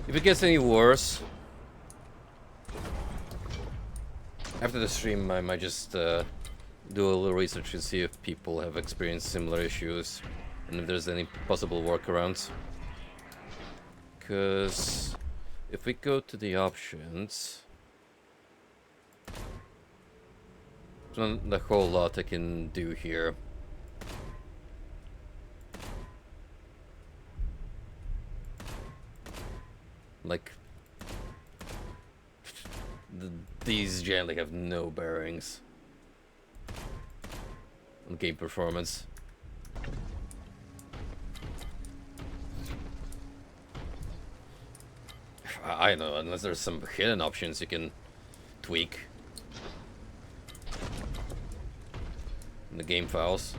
If it gets any worse, after the stream I might just do a little research and see if people have experienced similar issues and if there's any possible workarounds. Because if we go to the options, there's not a whole lot I can do here. Like, these generally have no bearings on game performance. I don't know, unless there's some hidden options you can tweak in the game files.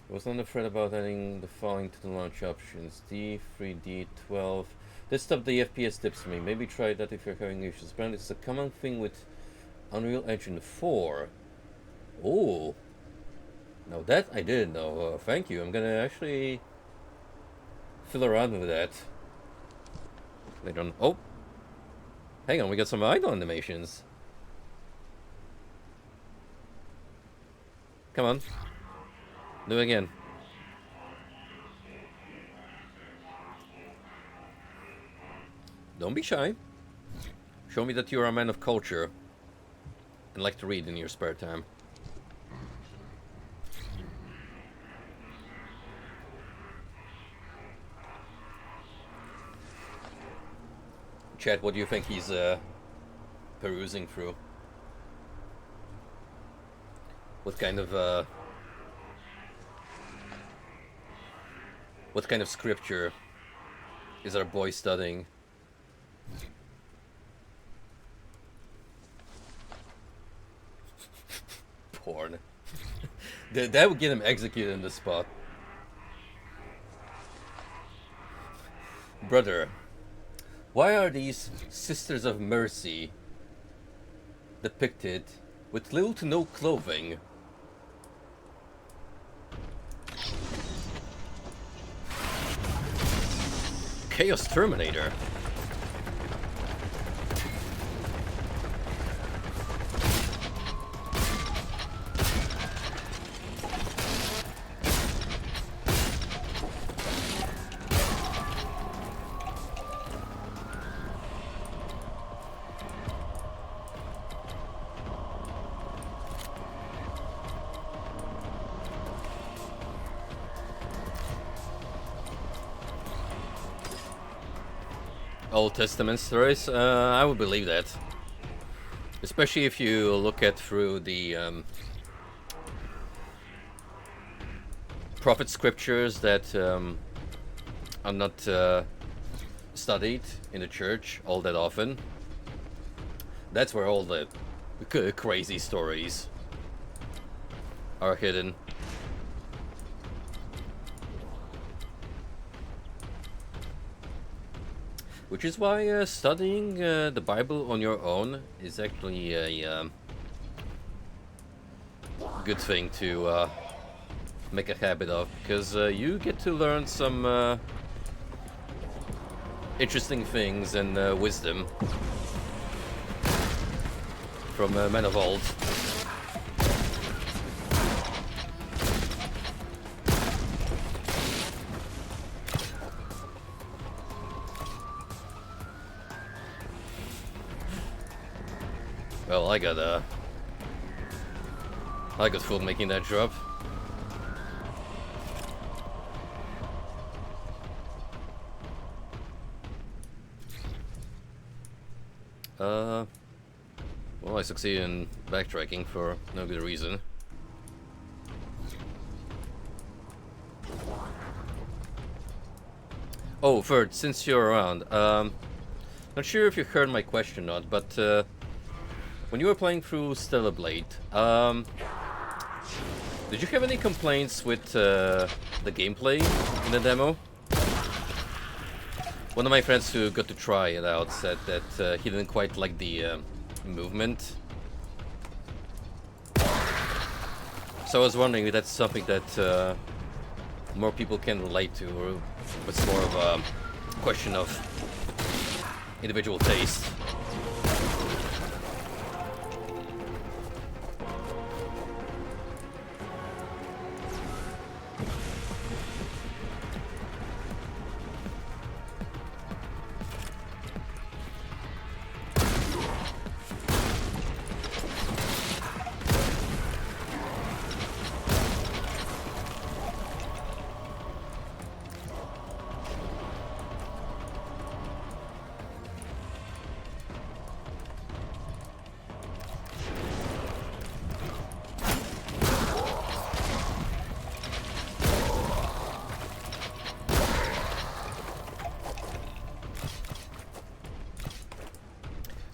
I was not afraid about adding the following to the launch options: D3, D12. This stopped the FPS dips for me. Maybe try that if you're having issues. Apparently it's a common thing with Unreal Engine 4. Oh, now that I didn't know. Thank you. I'm gonna actually fiddle around with that later on. Oh, hang on, we got some idle animations. Come on. Do it again. Don't be shy. Show me that you're a man of culture and like to read in your spare time. Chat, what do you think he's perusing through? What kind of scripture is our boy studying? Porn. That would get him executed in the spot. Brother, why are these Sisters of Mercy depicted with little to no clothing? Chaos Terminator. Old Testament stories? I would believe that. Especially if you look at through the prophet scriptures that are not studied in the church all that often. That's where all the crazy stories are hidden. Which is why studying the Bible on your own is actually a good thing to make a habit of, because you get to learn some interesting things and wisdom from men of old. Well, I got fooled making that drop. Well, I succeeded in backtracking for no good reason. Oh, Ferd, since you're around, not sure if you heard my question or not, but when you were playing through Stellar Blade, did you have any complaints with the gameplay in the demo? One of my friends who got to try it out said that he didn't quite like the movement. So I was wondering if that's something that more people can relate to, or if it's more of a question of individual taste.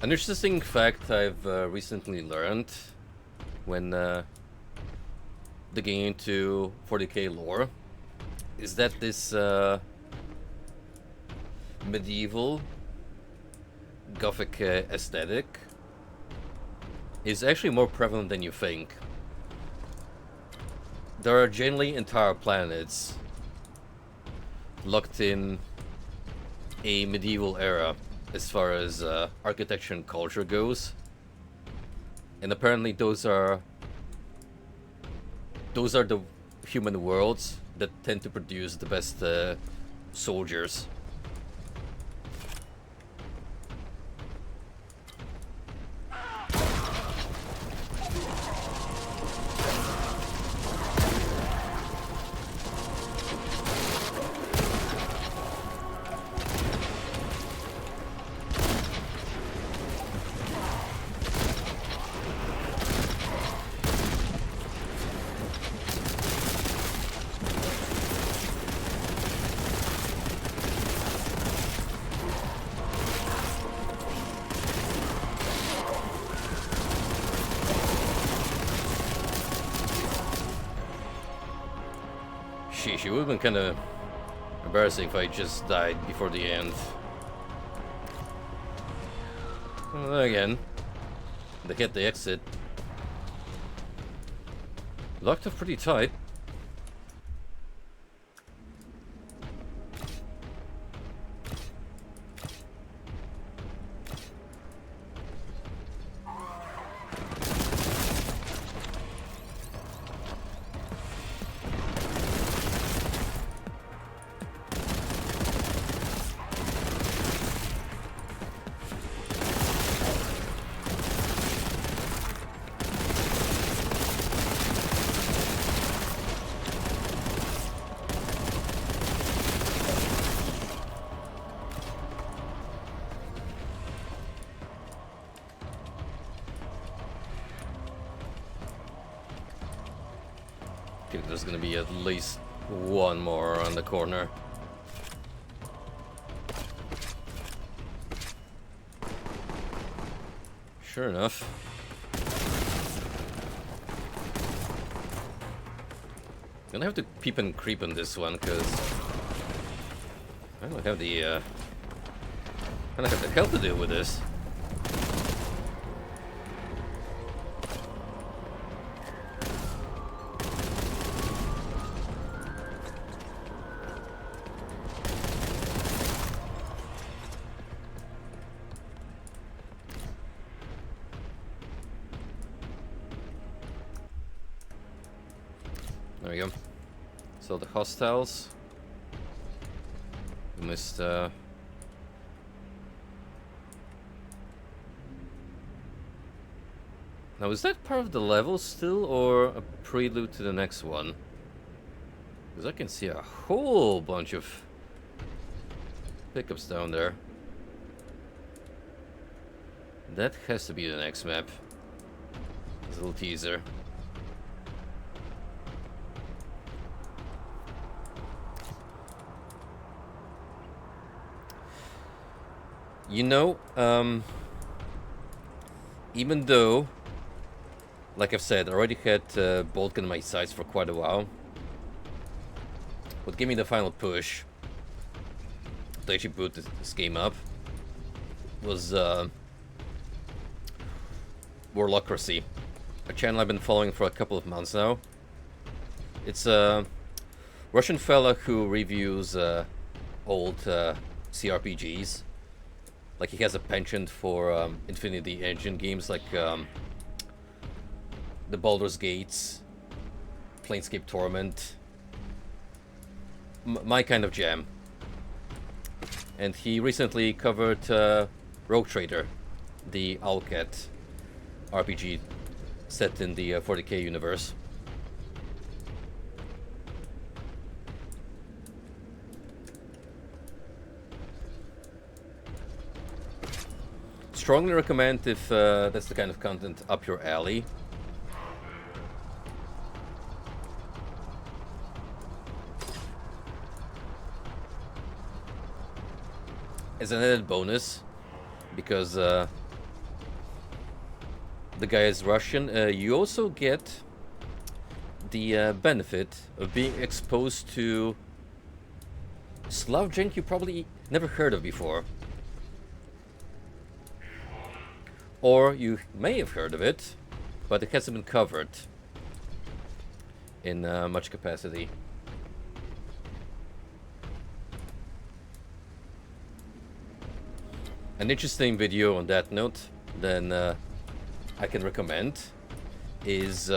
An interesting fact I've recently learned when digging into 40k lore is that this medieval Gothic aesthetic is actually more prevalent than you think. There are generally entire planets locked in a medieval era as far as architecture and culture goes, and apparently those are the human worlds that tend to produce the best soldiers. Sheesh, it would have been kind of embarrassing if I just died before the end. Well, then again, they hit the exit. Locked up pretty tight. Okay, there's gonna be at least one more around the corner. Sure enough. Gonna have to peep and creep on this one, because I don't have the I don't have the hell to deal with this. There we go. So the hostiles. We missed now is that part of the level still, or a prelude to the next one? Because I can see a whole bunch of pickups down there. That has to be the next map. This little teaser. You know, even though, like I've said, I already had Boltgun in my sights for quite a while, what gave me the final push to actually boot this game up was Warlocracy, a channel I've been following for a couple of months now. It's a Russian fella who reviews old CRPGs. Like, he has a penchant for Infinity Engine games like the Baldur's Gates, Planescape Torment. My kind of jam. And he recently covered Rogue Trader, the Owlcat RPG set in the 40k universe. Strongly recommend if that's the kind of content up your alley. As an added bonus, because the guy is Russian, you also get the benefit of being exposed to Slav drink you probably never heard of before. Or you may have heard of it, but it hasn't been covered in much capacity. An interesting video on that note, then I can recommend, is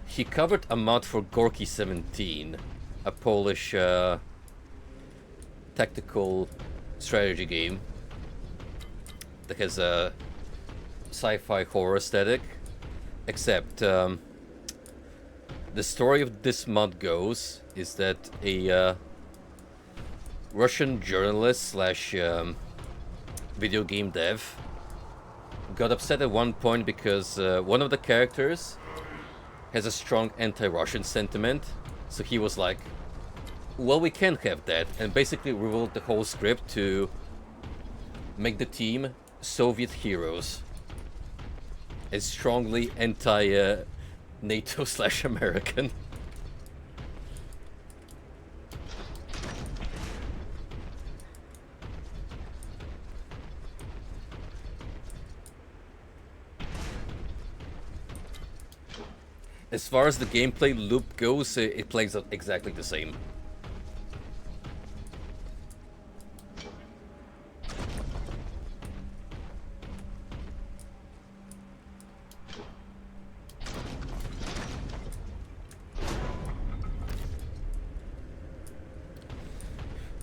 he covered a mod for Gorky 17, a Polish tactical strategy game that has a sci-fi horror aesthetic, except the story of this mod goes is that a Russian journalist slash video game dev got upset at one point because one of the characters has a strong anti-Russian sentiment, so he was like, well, we can't have that, and basically rewrote the whole script to make the team Soviet heroes, as strongly anti-NATO slash American. As far as the gameplay loop goes, it plays out exactly the same.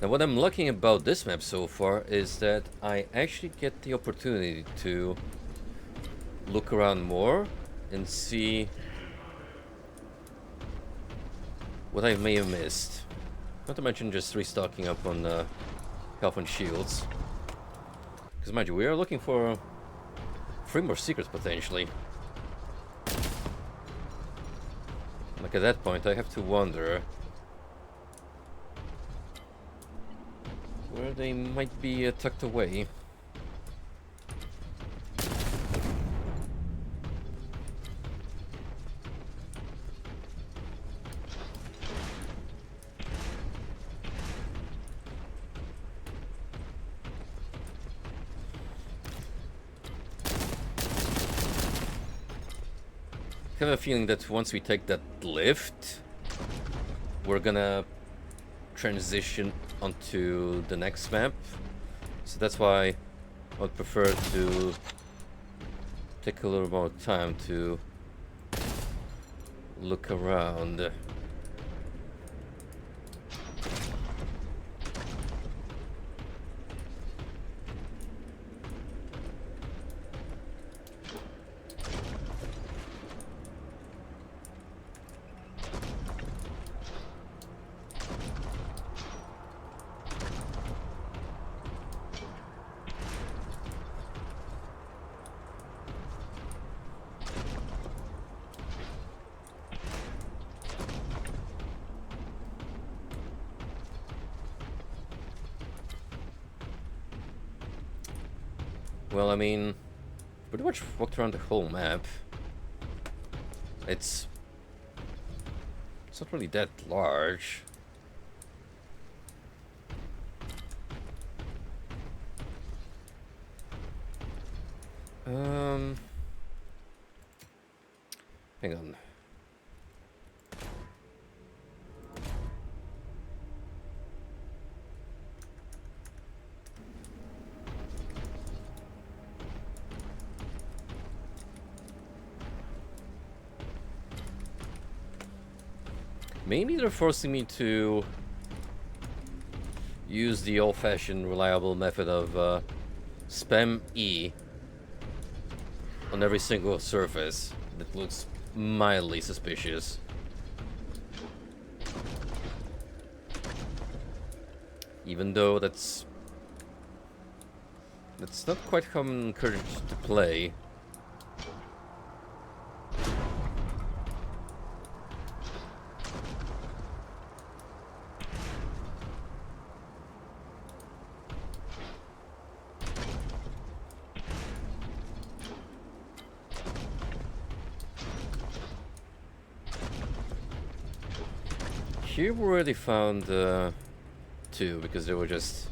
Now, what I'm liking about this map so far is that I actually get the opportunity to look around more and see what I may have missed. Not to mention just restocking up on health and shields. Because mind you, we are looking for 3 more secrets potentially. Like at that point, I have to wonder where they might be tucked away. I have a feeling that once we take that lift, we're gonna transition onto the next map. So that's why I would prefer to take a little more time to look around. Well, I mean, pretty much walked around the whole map. It's not really that large. Hang on. Maybe they're forcing me to use the old-fashioned reliable method of spam E on every single surface that looks mildly suspicious. Even though that's not quite how I'm encouraged to play. Here we already found two, because they were just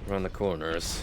around the corners.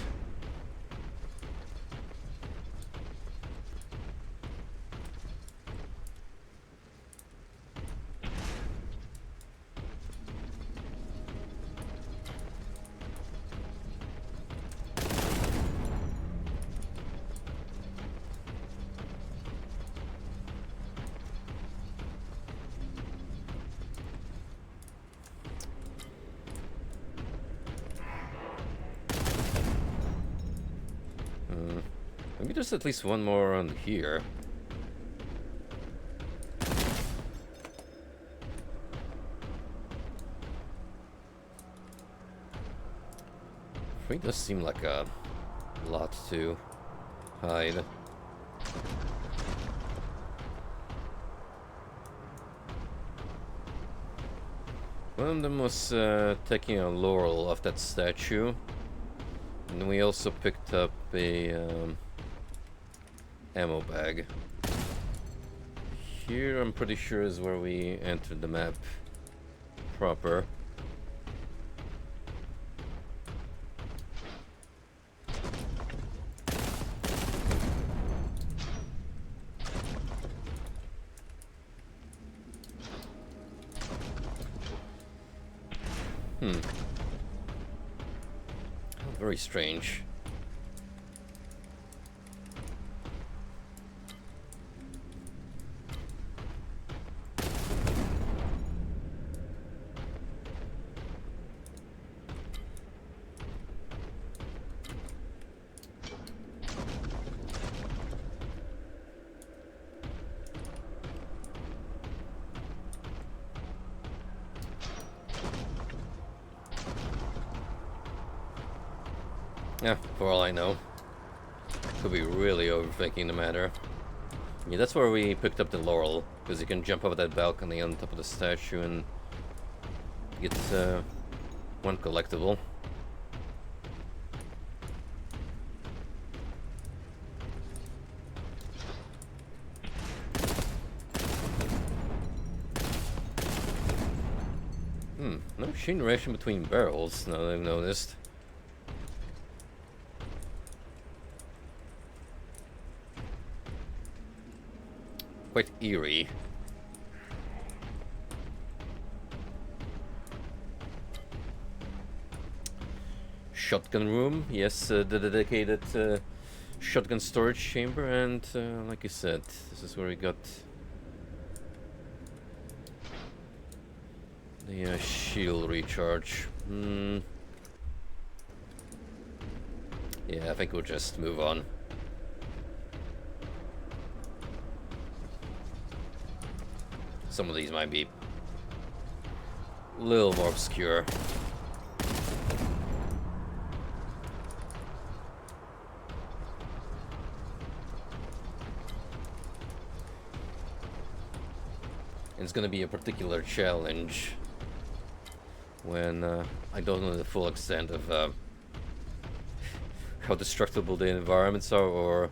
Maybe there's at least one more around here. Three does seem like a lot to hide. One of them was taking a laurel off that statue. And we also picked up a ammo bag. Here I'm pretty sure is where we entered the map proper. Very strange. Yeah, for all I know. Could be really overthinking the matter. Yeah, that's where we picked up the laurel, because you can jump over that balcony on top of the statue and get one collectible. No chain reaction between barrels, now that I've noticed. Quite eerie. Shotgun room, yes, the dedicated shotgun storage chamber, and like you said, this is where we got the shield recharge. Yeah, I think we'll just move on. Some of these might be a little more obscure. It's gonna be a particular challenge when I don't know the full extent of how destructible the environments are, or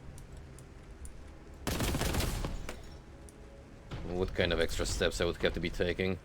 what kind of extra steps I would have to be taking.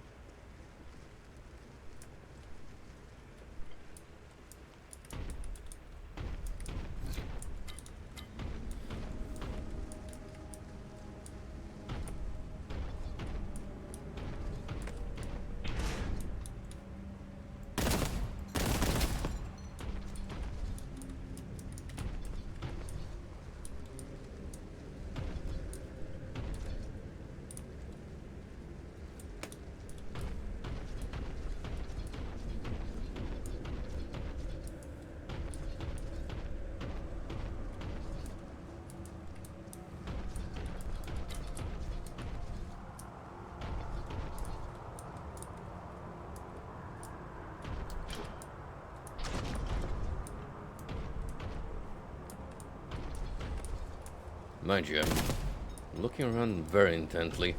Mind you, I'm looking around very intently.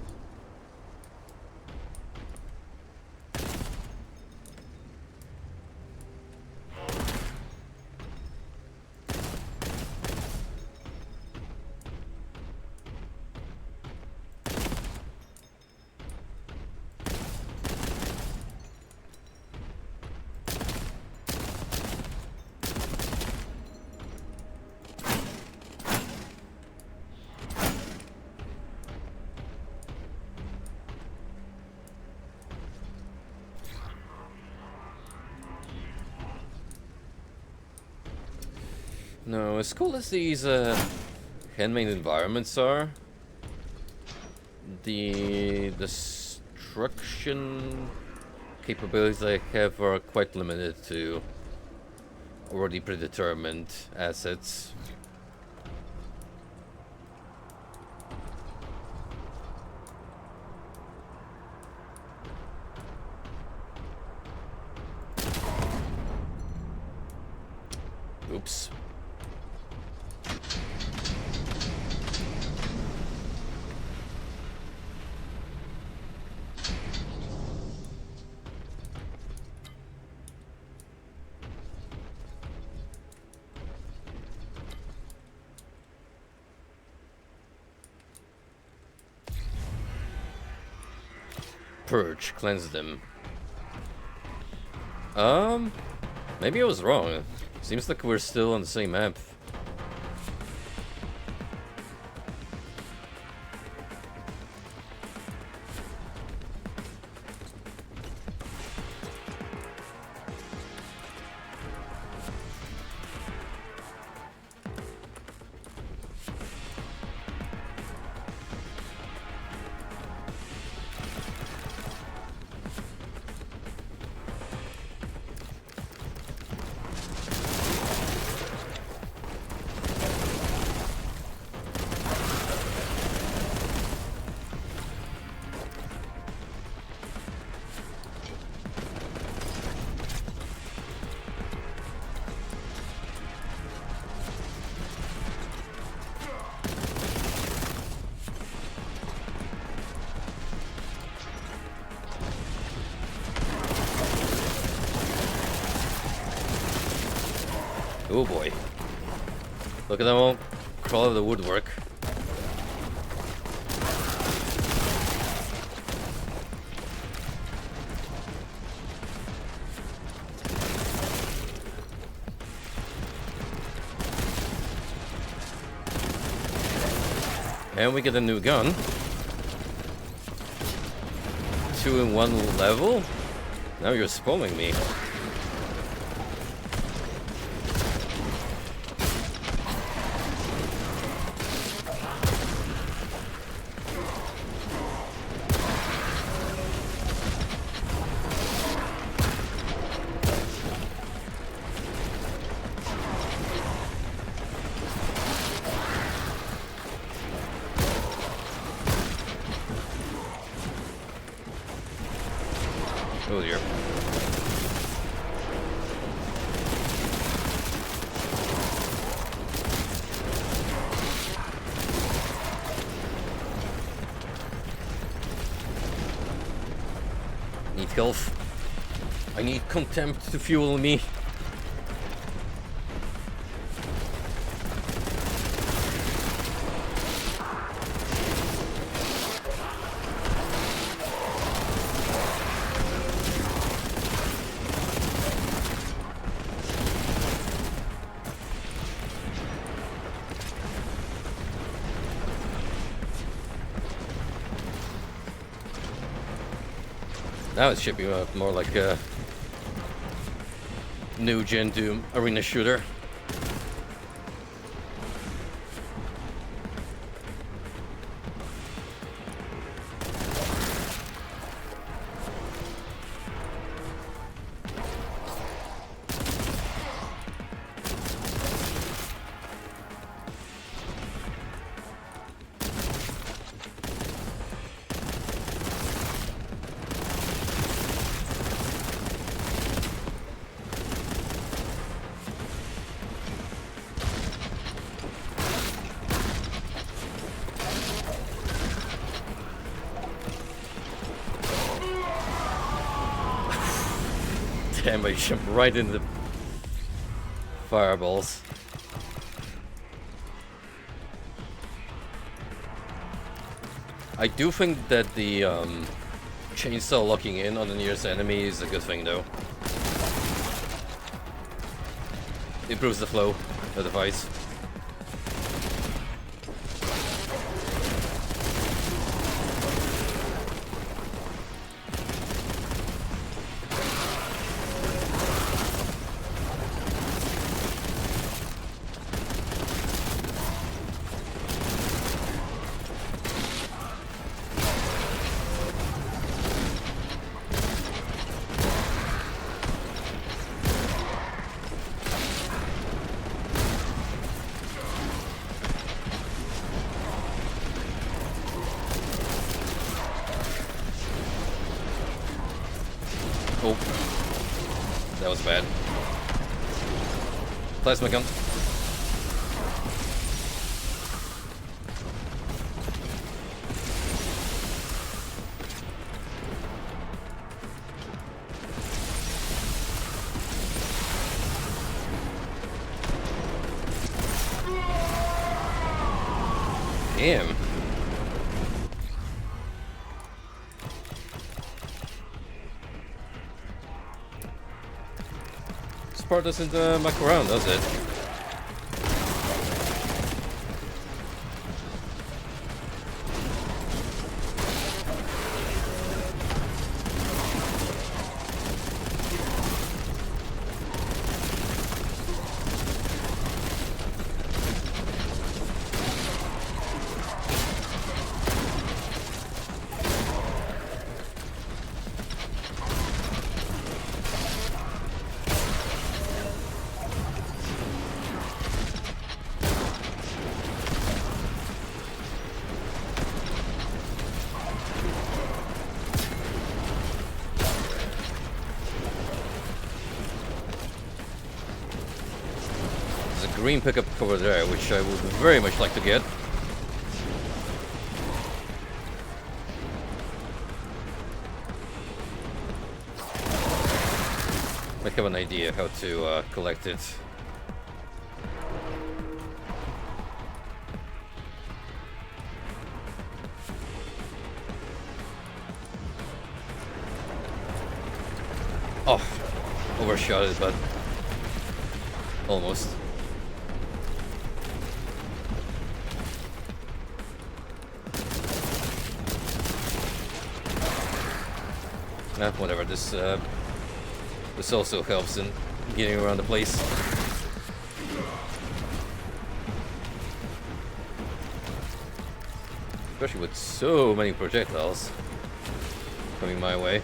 No, as cool as these handmade environments are, the destruction capabilities I have are quite limited to already predetermined assets. Oops. Purge, cleanse them. Maybe I was wrong. Seems like we're still on the same map. Oh boy. Look at them all crawl out of the woodwork. And we get a new gun. 2 in 1 level? Now you're spoiling me. Oh dear. Need health. I need contempt to fuel me. Now it's shaping up more like a new gen Doom arena shooter. Damn, I jumped right into the fireballs. I do think that the chainsaw locking in on the nearest enemy is a good thing, though. Improves the flow of the fights. Oh, that was bad. Plasma gun. Damn. This part doesn't muck around, does it? Green pickup over there, which I would very much like to get. Might have an idea how to collect it. Oh, overshot it, but almost. Nah, whatever. This also helps in getting around the place. Especially with so many projectiles coming my way.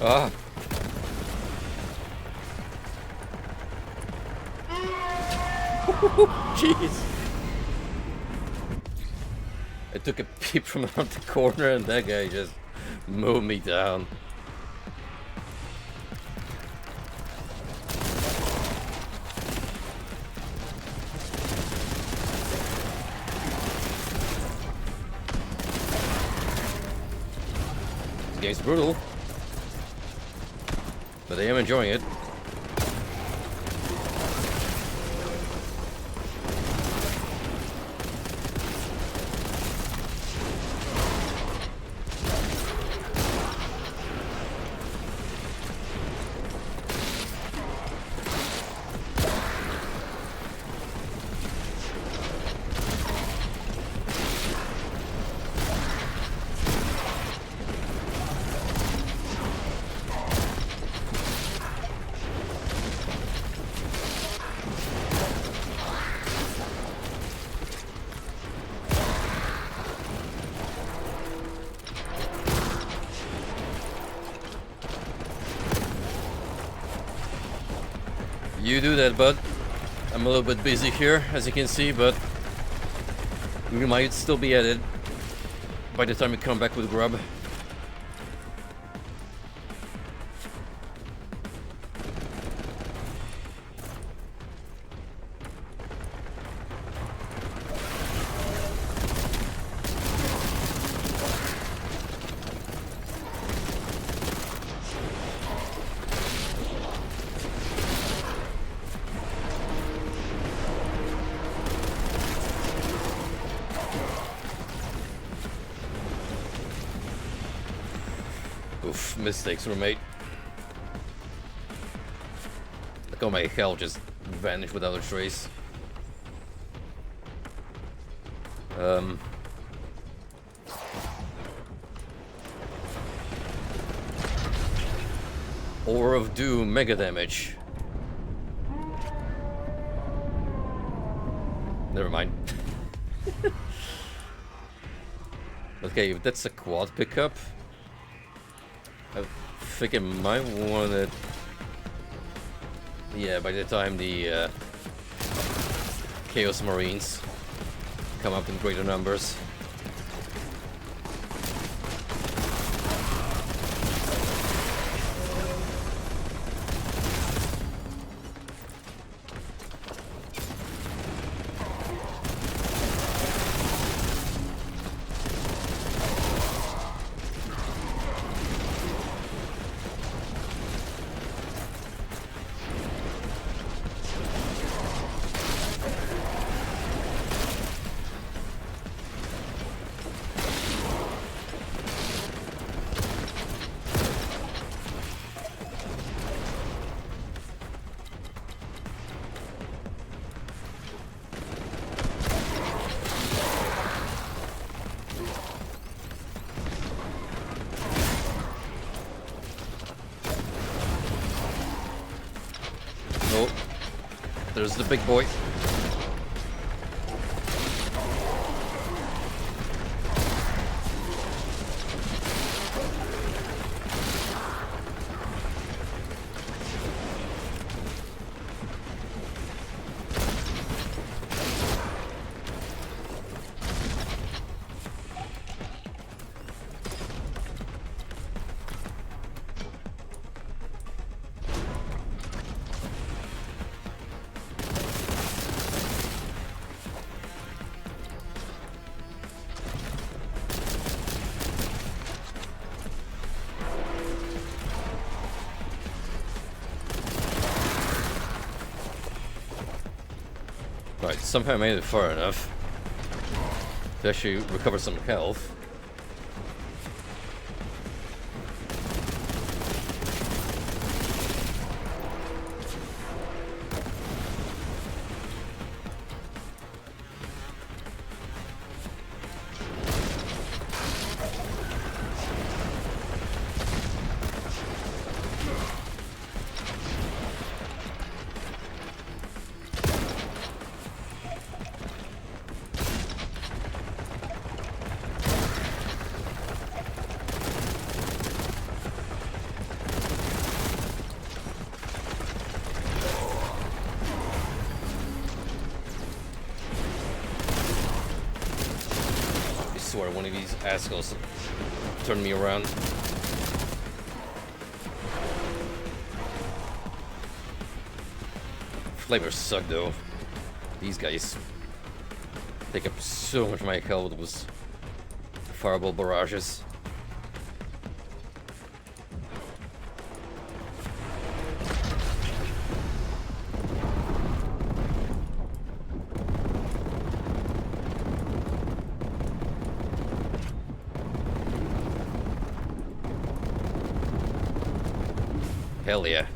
Ah. Jeez. I took a peep from around the corner and that guy just mowed me down. This game's brutal, but I am enjoying it. You do that, bud. I'm a little bit busy here, as you can see, but we might still be at it by the time we come back with grub. Oof, mistakes were made. Look how my health just vanished without a trace. Ore of Doom, mega damage. Never mind. Okay, if that's a quad pickup, I think I might want it. Yeah, by the time the Chaos Marines come up in greater numbers. There's the big boy. Right, somehow I made it far enough to actually recover some health. I swear one of these assholes turned me around. Flavors suck though. These guys take up so much of my health with fireball barrages. Hell yeah.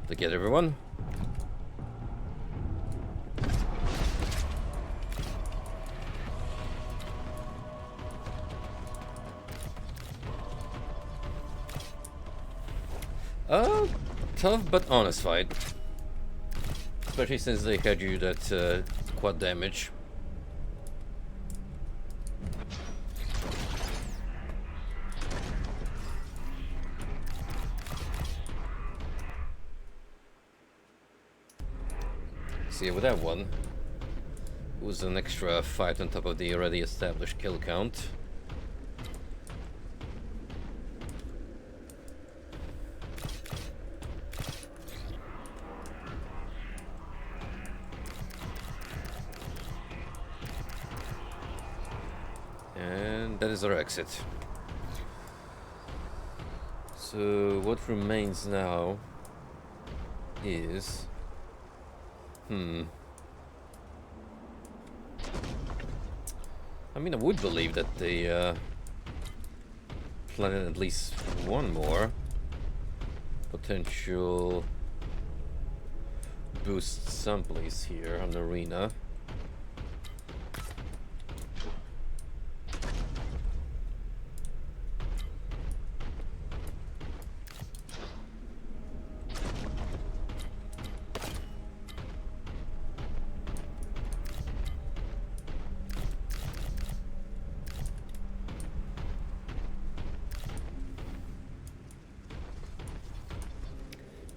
To get everyone. Tough but honest fight. Especially since they had you that quad damage. See, with that one, it was an extra fight on top of the already established kill count. And that is our exit. So what remains now is... I mean, I would believe that they planted at least one more potential boost someplace here on the arena.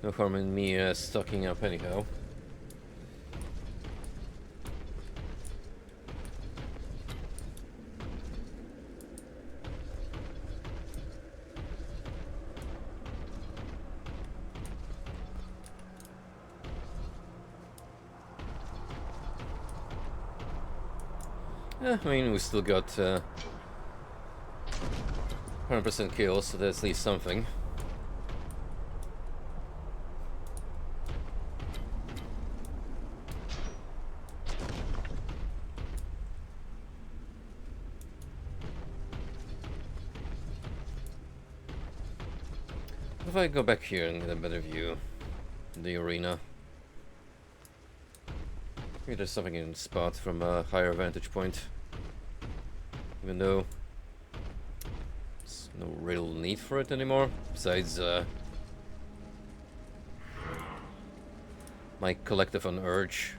No harm in me stocking up anyhow. I mean, we still got 100% kills, so that's at least something. If I go back here and get a better view of the arena. Maybe there's something in the spot from a higher vantage point. Even though there's no real need for it anymore, besides my collective on urge.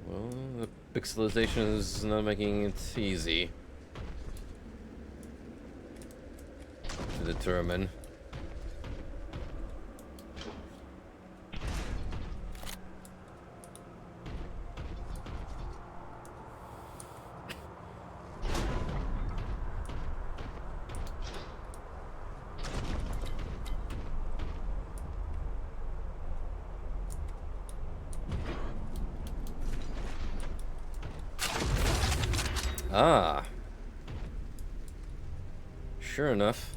Well, the pixelization is not making it easy to determine. Ah. Sure enough.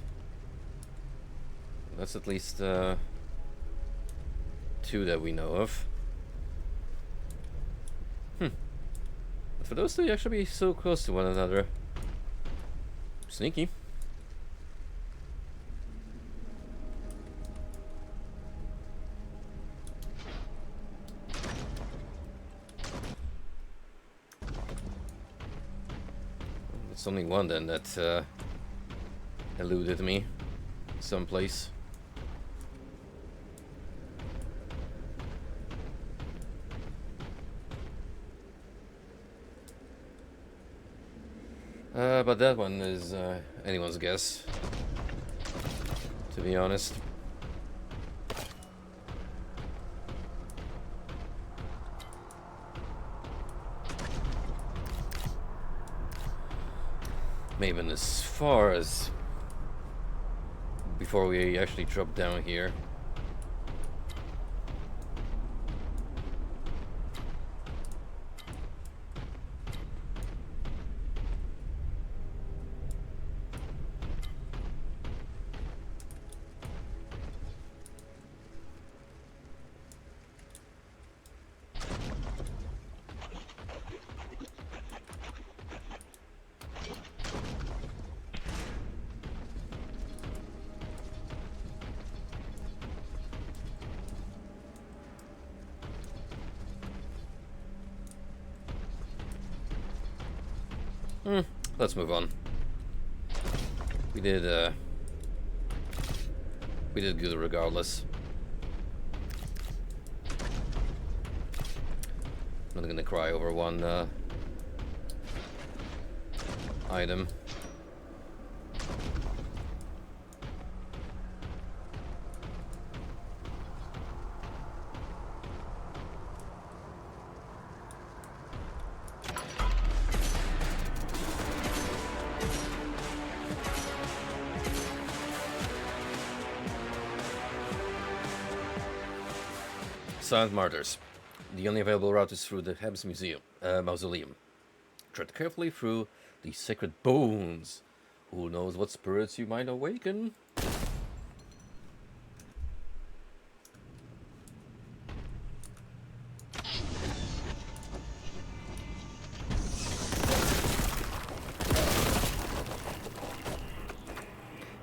That's at least 2 that we know of. But for those to actually be so close to one another. Sneaky. It's only one then that eluded me someplace. But that one is anyone's guess, to be honest. Maybe as far as before we actually drop down here. Let's move on. We did good regardless. I'm not gonna cry over one item. Silent Martyrs. The only available route is through the Hebs Mausoleum. Tread carefully through the sacred bones. Who knows what spirits you might awaken?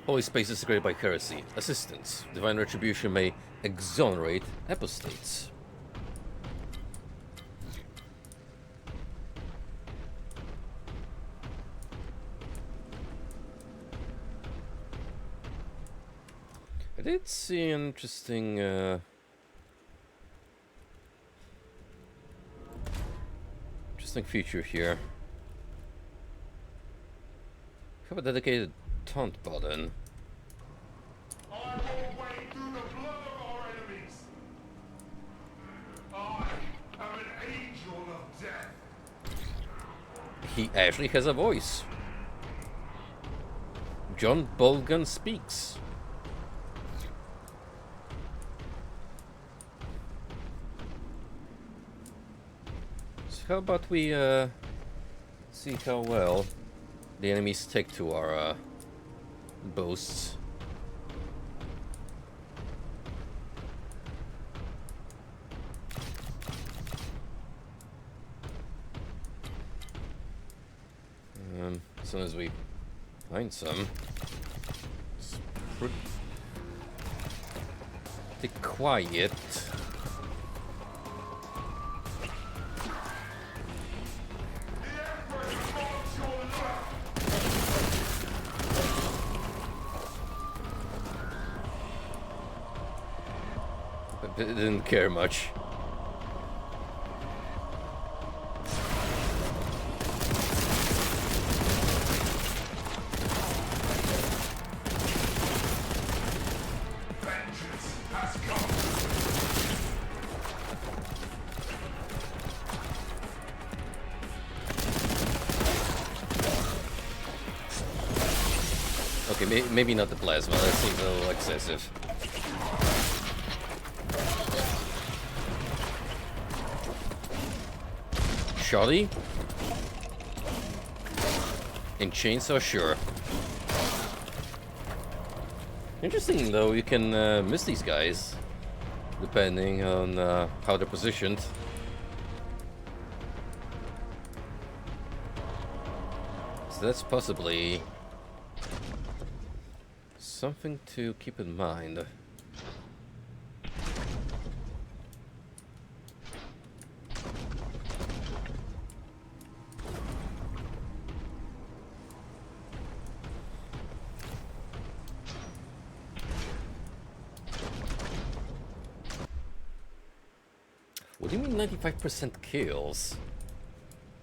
Holy space is secreted by heresy. Assistance. Divine retribution may exonerate apostates. I did see an interesting feature here. Have a dedicated taunt button. I will wade through the blood of our enemies. I am an angel of death. He actually has a voice. John Boltgun speaks. So how about we see how well the enemies take to our boasts. As soon as we find some, it's pretty quiet. But it didn't care much. Okay, maybe not the plasma, that seems a little excessive. Shoddy? In chainsaw, sure. Interesting though, you can miss these guys depending on how they're positioned. So that's possibly something to keep in mind. What do you mean 95% kills?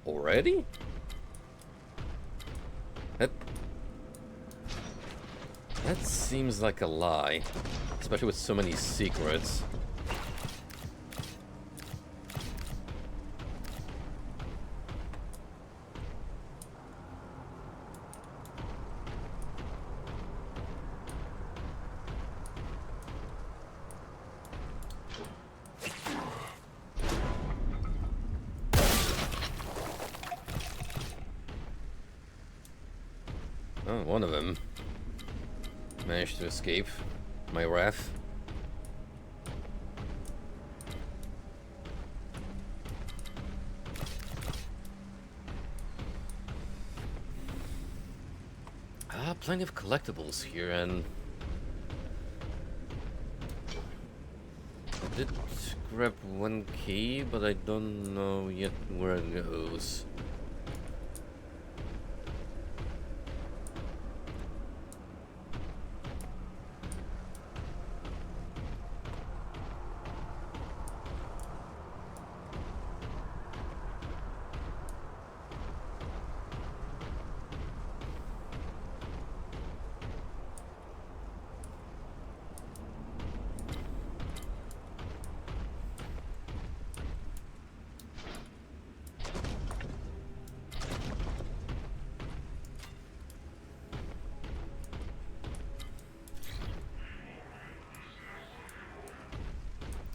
Already? That seems like a lie. Especially with so many secrets. Oh, one of them managed to escape my wrath. Ah, plenty of collectibles here, and I did grab one key, but I don't know yet where it goes.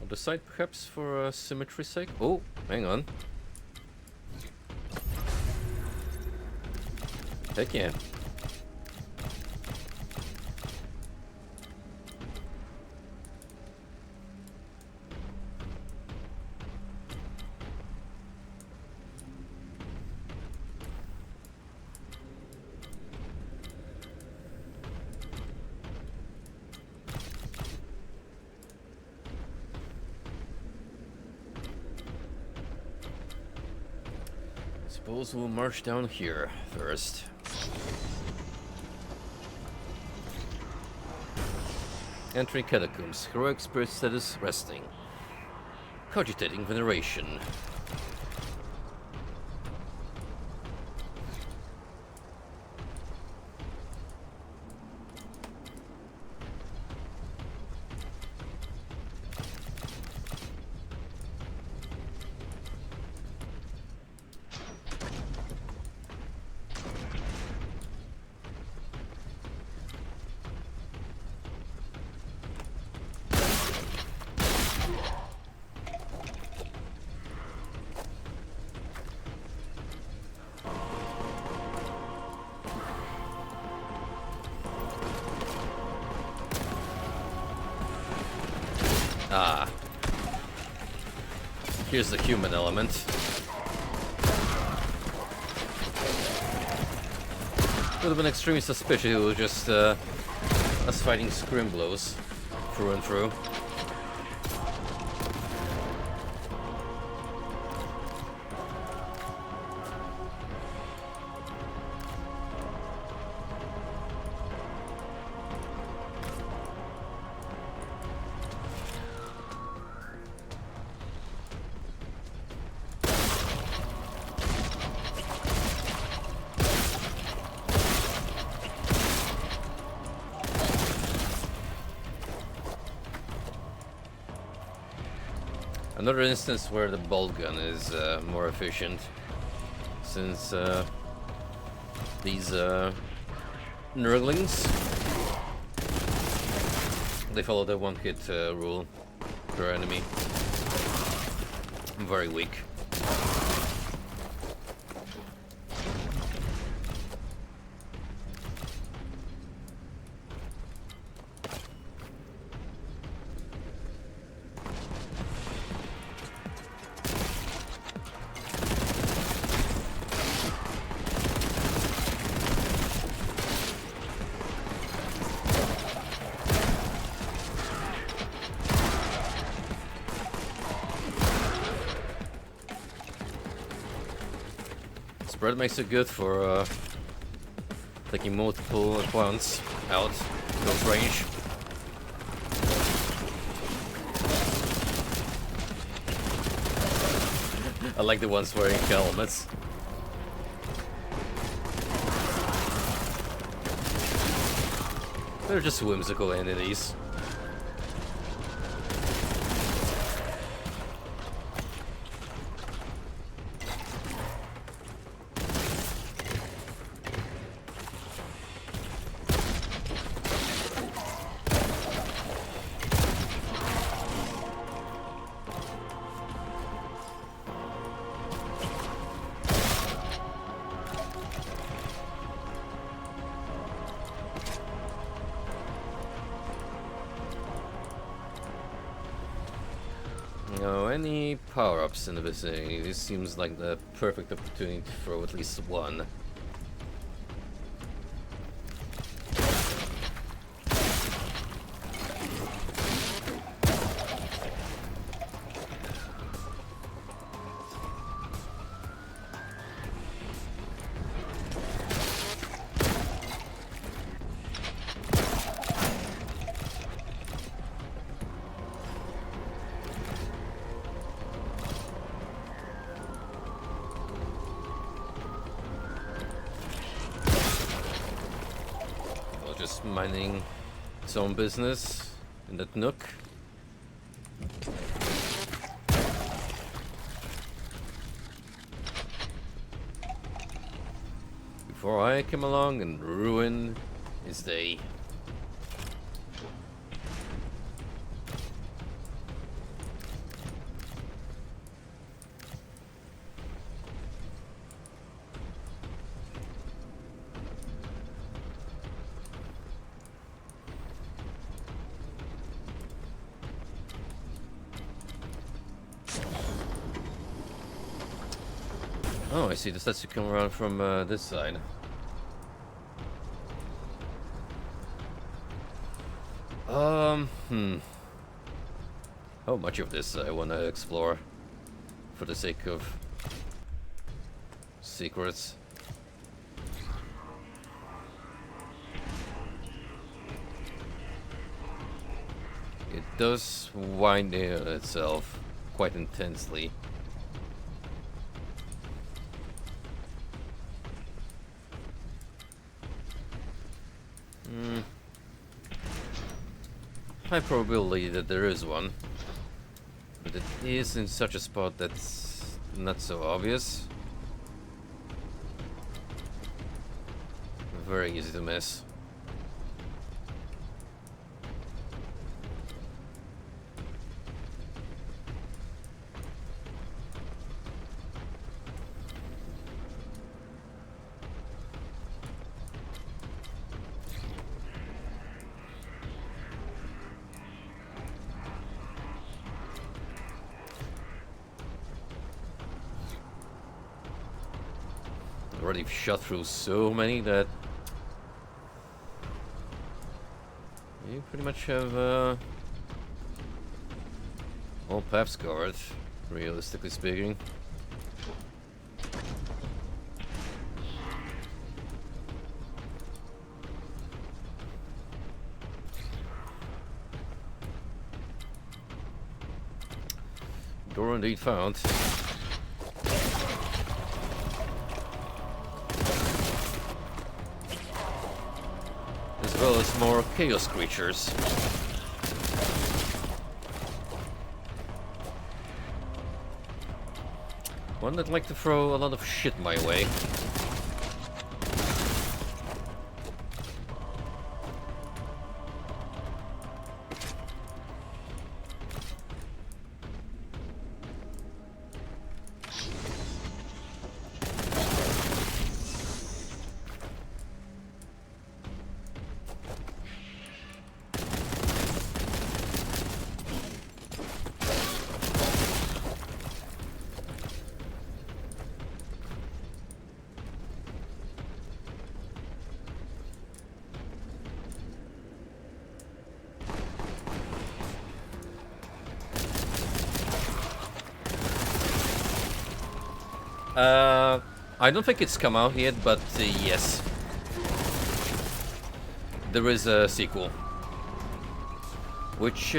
The side perhaps for symmetry's sake? Oh, hang on. Heck yeah. Suppose we'll march down here first. Entering catacombs. Heroic spirit status resting. Cogitating veneration. Ah. Here's the human element. Would have been extremely suspicious it was just us fighting scrimblows through and through. Another instance where the Boltgun is more efficient, since these Nurglings, they follow the one-hit rule per enemy. I'm very weak. Spread makes it good for taking multiple at once out close range. I like the ones wearing helmets. They're just whimsical entities. No, any power-ups in the vicinity. This seems like the perfect opportunity to throw at least one. Just minding its own business in that nook. Before I come along and ruin his day. Oh, I see the statue come around from this side. How much of this I want to explore for the sake of secrets? It does wind in itself quite intensely. High probability that there is one, but it is in such a spot that's not so obvious. Very easy to miss. Already shot through so many that you pretty much have all paths covered, realistically speaking. Door indeed found. As well as more chaos creatures. One that'd like to throw a lot of shit my way. I don't think it's come out yet, but yes. There is a sequel. Which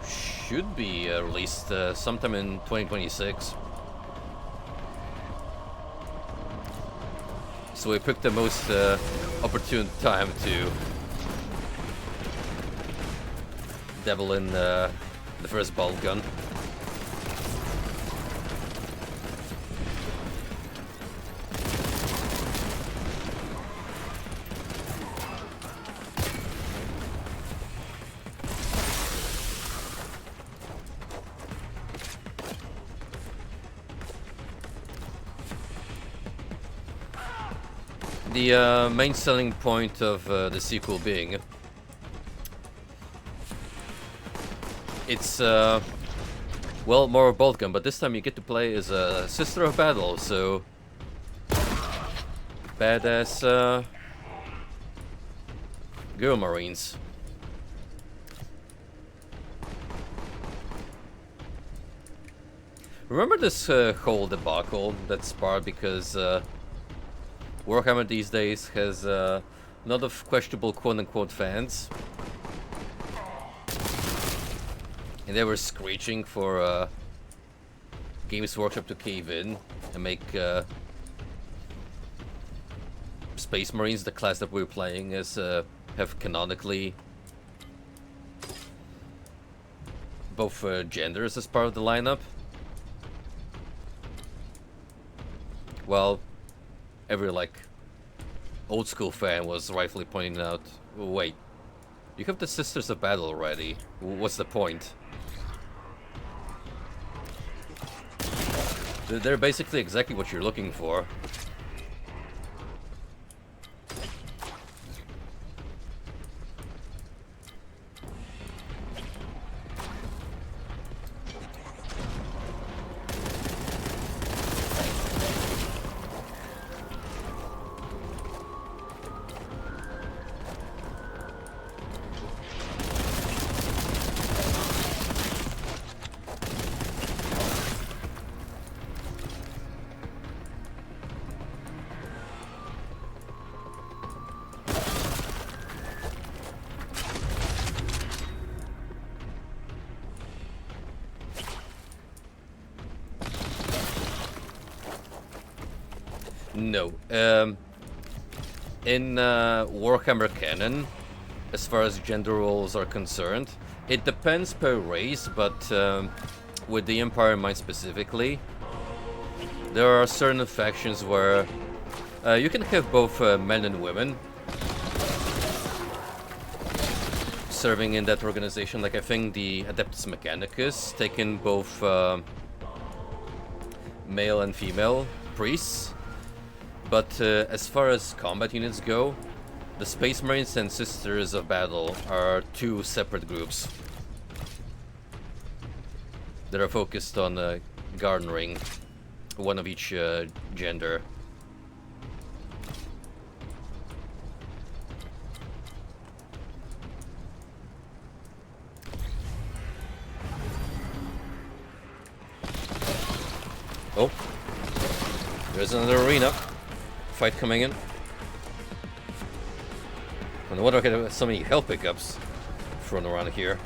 should be released sometime in 2026. So we picked the most opportune time to dabble in the first Boltgun. The main selling point of the sequel being it's well, more Boltgun, but this time you get to play as a Sister of Battle, so badass girl marines. Remember this whole debacle that sparked because Warhammer these days has a lot of questionable quote-unquote fans. And they were screeching for Games Workshop to cave in and make Space Marines, the class that we were playing as, have canonically both genders as part of the lineup. Well, every like old school fan was rightfully pointing out, wait, you have the Sisters of Battle already. What's the point? They're basically exactly what you're looking for. No. In Warhammer canon, as far as gender roles are concerned, it depends per race, but with the Empire in mind specifically, there are certain factions where you can have both men and women serving in that organization. Like I think the Adeptus Mechanicus take in both male and female priests. But as far as combat units go, the Space Marines and Sisters of Battle are two separate groups that are focused on garnering one of each gender. Oh, there's another arena. Fight coming in. And what do I get so many health pickups thrown around here?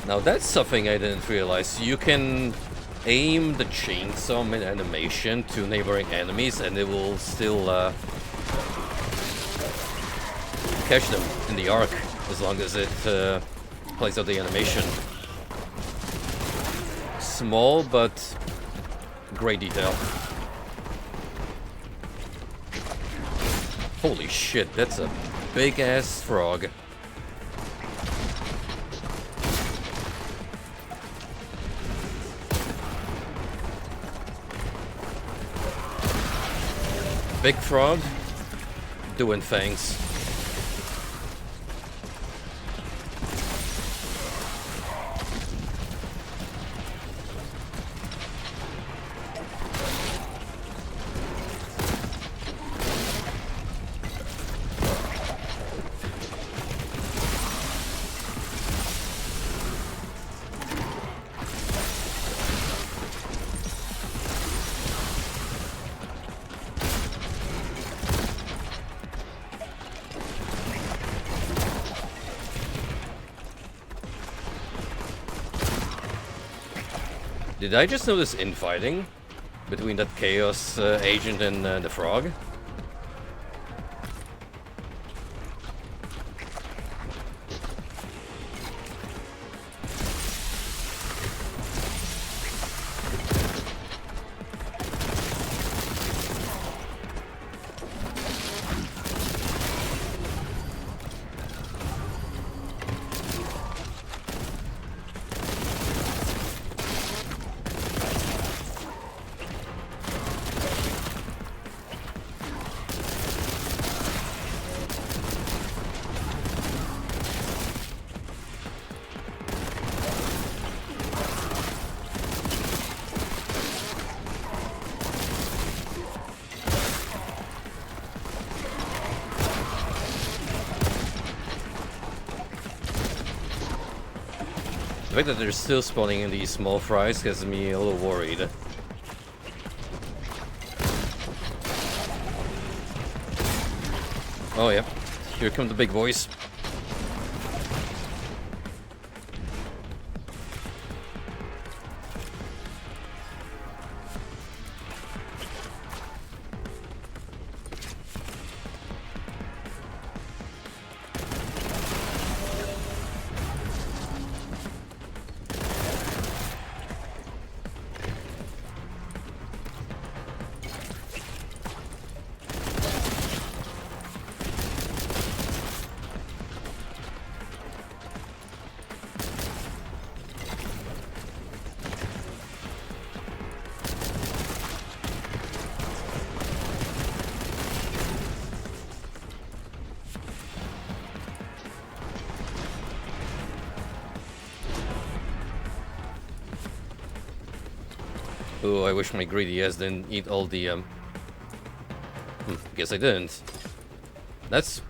Now that's something I didn't realize. You can aim the chainsaw mid-animation to neighboring enemies and it will still catch them in the arc as long as it plays out the animation. Small but great detail. Holy shit, that's a big ass frog. Big frog, doing things. Did I just notice infighting between that Chaos agent and the frog? The fact that they're still spawning in these small fries gets me a little worried. Oh yeah, here come the big boys. Oh, I wish my greedy ass didn't eat all the, guess I didn't. That's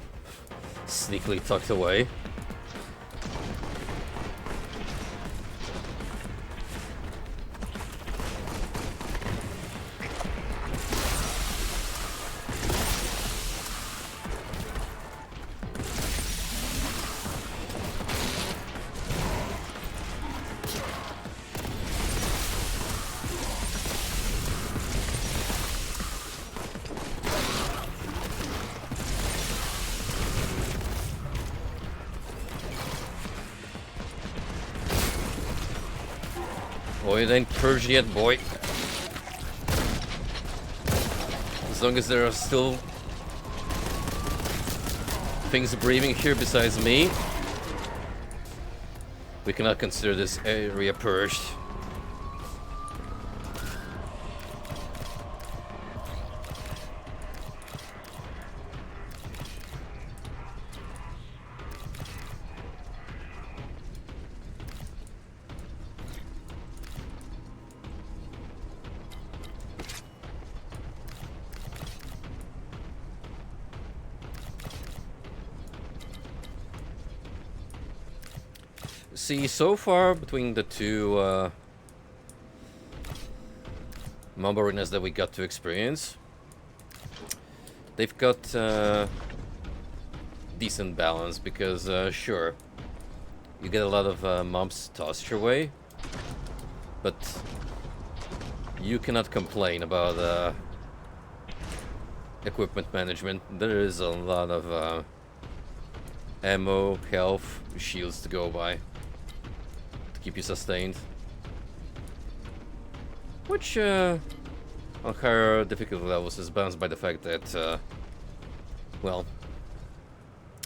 sneakily tucked away. Oh, it ain't purged yet, boy. As long as there are still things breathing here besides me, we cannot consider this area purged. See, so far between the two mob arenas that we got to experience, they've got decent balance because, sure, you get a lot of mobs tossed your way, but you cannot complain about equipment management. There is a lot of ammo, health, shields to go by. Keep you sustained, which on higher difficulty levels is balanced by the fact that well,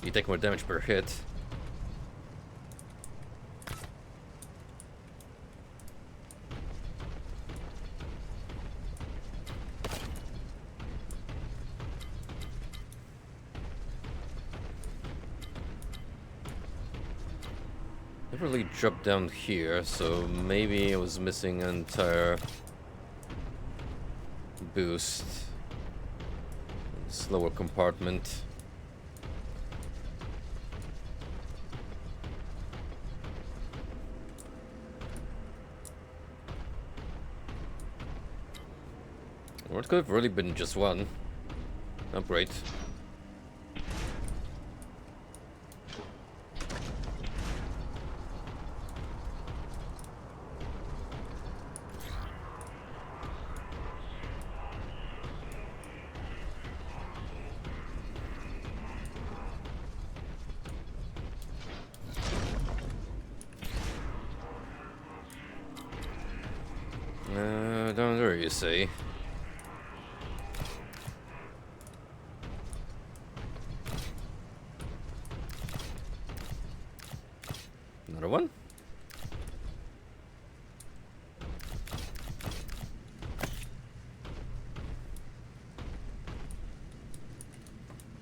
you take more damage per hit. Never really dropped down here, so maybe I was missing an entire boost. Slower compartment. Or it could have really been just one upgrade. Down there, you say? Another one?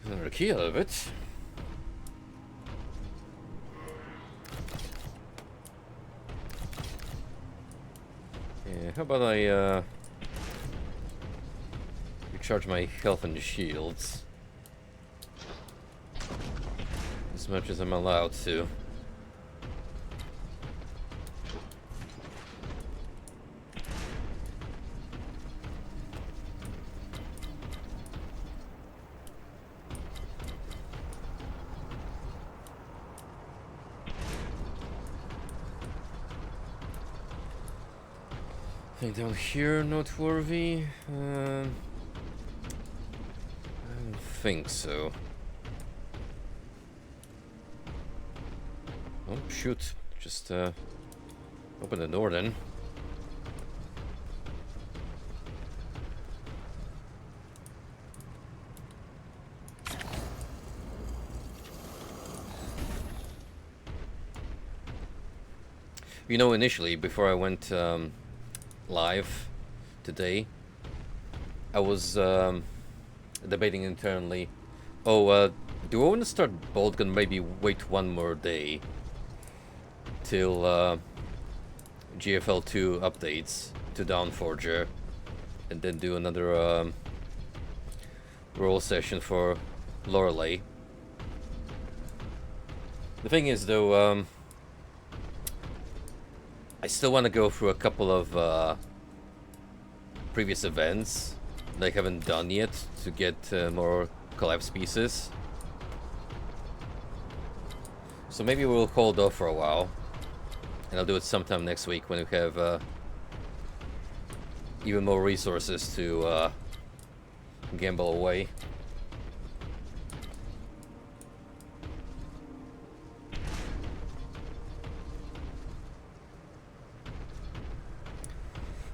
Another key out of it. Yeah, how about I recharge my health and shields as much as I'm allowed to. Anything down here noteworthy? I don't think so. Oh, shoot. Just open the door then. You know, initially, before I went live today, I was debating internally, oh, do I want to start Boltgun, maybe wait one more day till GFL 2 updates to Downforger, and then do another roll session for Lorelei. The thing is, though, I still want to go through a couple of previous events that I haven't done yet to get more collapse pieces. So maybe we'll hold off for a while, and I'll do it sometime next week when we have even more resources to gamble away.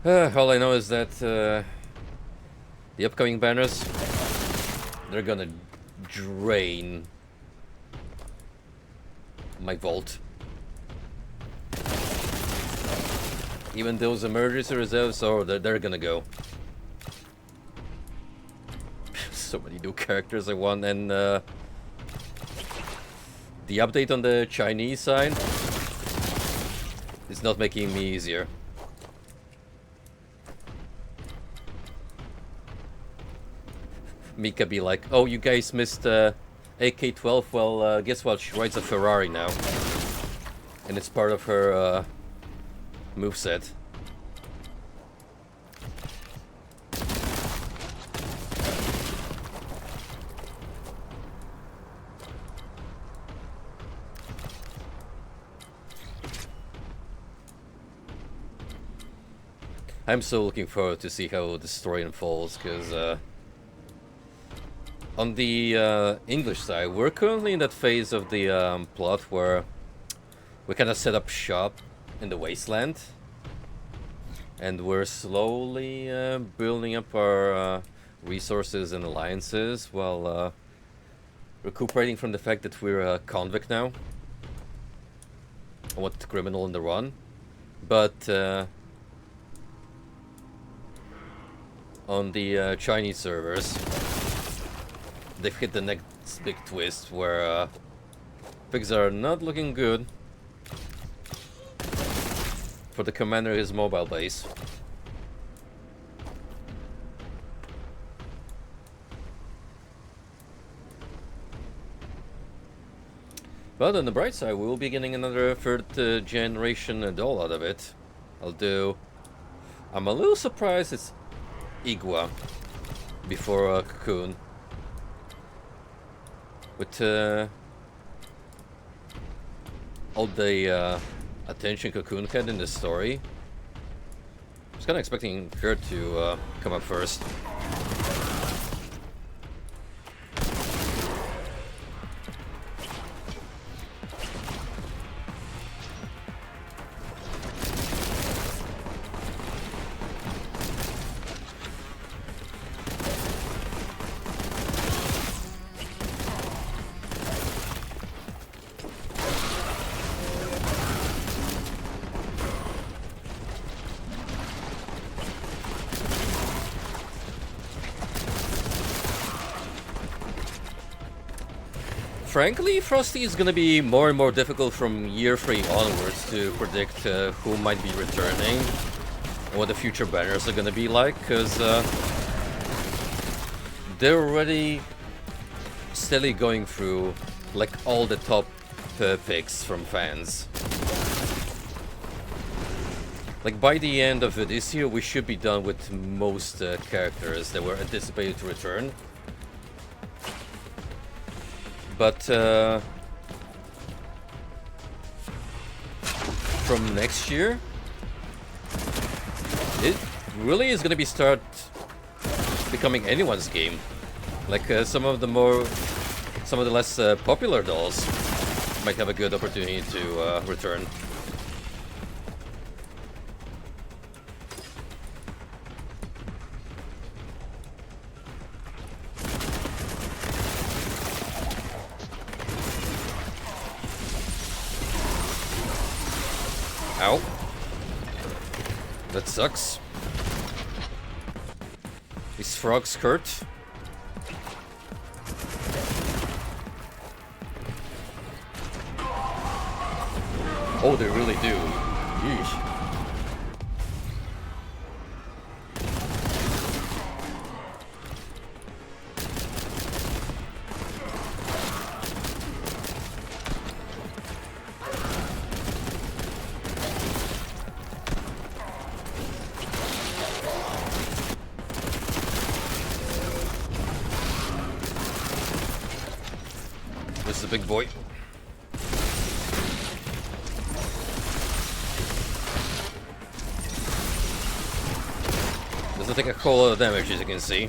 All I know is that the upcoming banners, they're gonna drain my vault. Even those emergency reserves, or they're gonna go. So many new characters I want, and the update on the Chinese side is not making me easier. Mika be like, oh, you guys missed AK-12, well, guess what, she rides a Ferrari now. And it's part of her moveset. I'm so looking forward to see how the story unfolds, because on the English side, we're currently in that phase of the plot where we kind of set up shop in the wasteland, and we're slowly building up our resources and alliances while recuperating from the fact that we're a convict now, a wanted criminal on the run. But on the Chinese servers, they've hit the next big twist where things are not looking good. for the commander his mobile base. But on the bright side, we will be getting another third generation doll out of it. Although, I'm a little surprised it's Igua before Cocoon. With all the attention Cocoon had in the story, I was kind of expecting her to come up first. Frankly, Frosty is gonna be more and more difficult from year 3 onwards to predict who might be returning and what the future banners are gonna be like, because they're already steadily going through like all the top picks from fans. Like by the end of this year, we should be done with most characters that were anticipated to return. But from next year, it really is going to be start becoming anyone's game. Like some of the less popular dolls might have a good opportunity to return. Ow. That sucks. These frogs hurt. Oh, they really do. Yeesh. This is a big boy. Doesn't take a whole lot of damage, as you can see.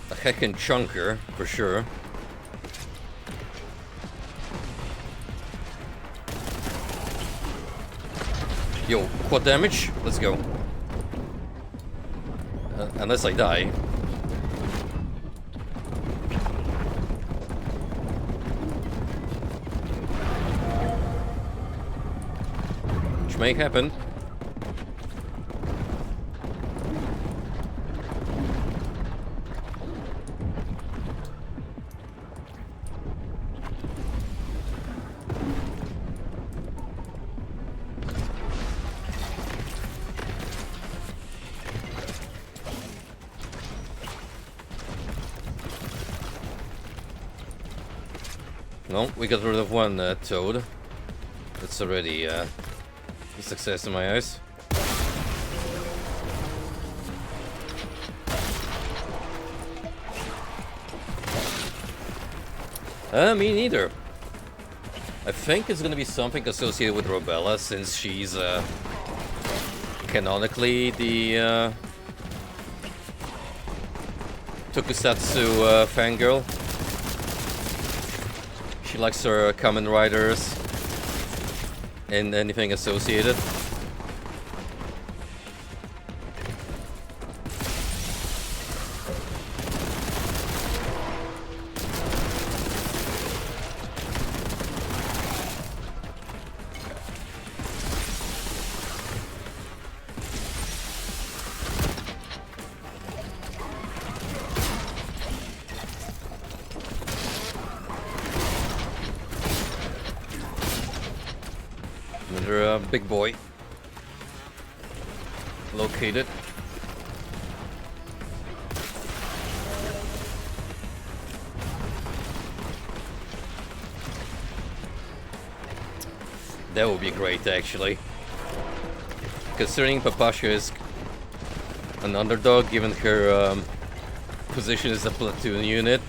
A heckin' chunker, for sure. Yo, quad damage? Let's go. Unless I die. Which may happen. No, we got rid of one toad. That's already a success in my eyes. Me neither. I think it's gonna be something associated with Robella, since she's canonically the Tokusatsu fangirl. She likes her Kamen Riders and anything associated. another big boy located. That would be great, actually. Considering Papasha is an underdog, given her position as a platoon unit,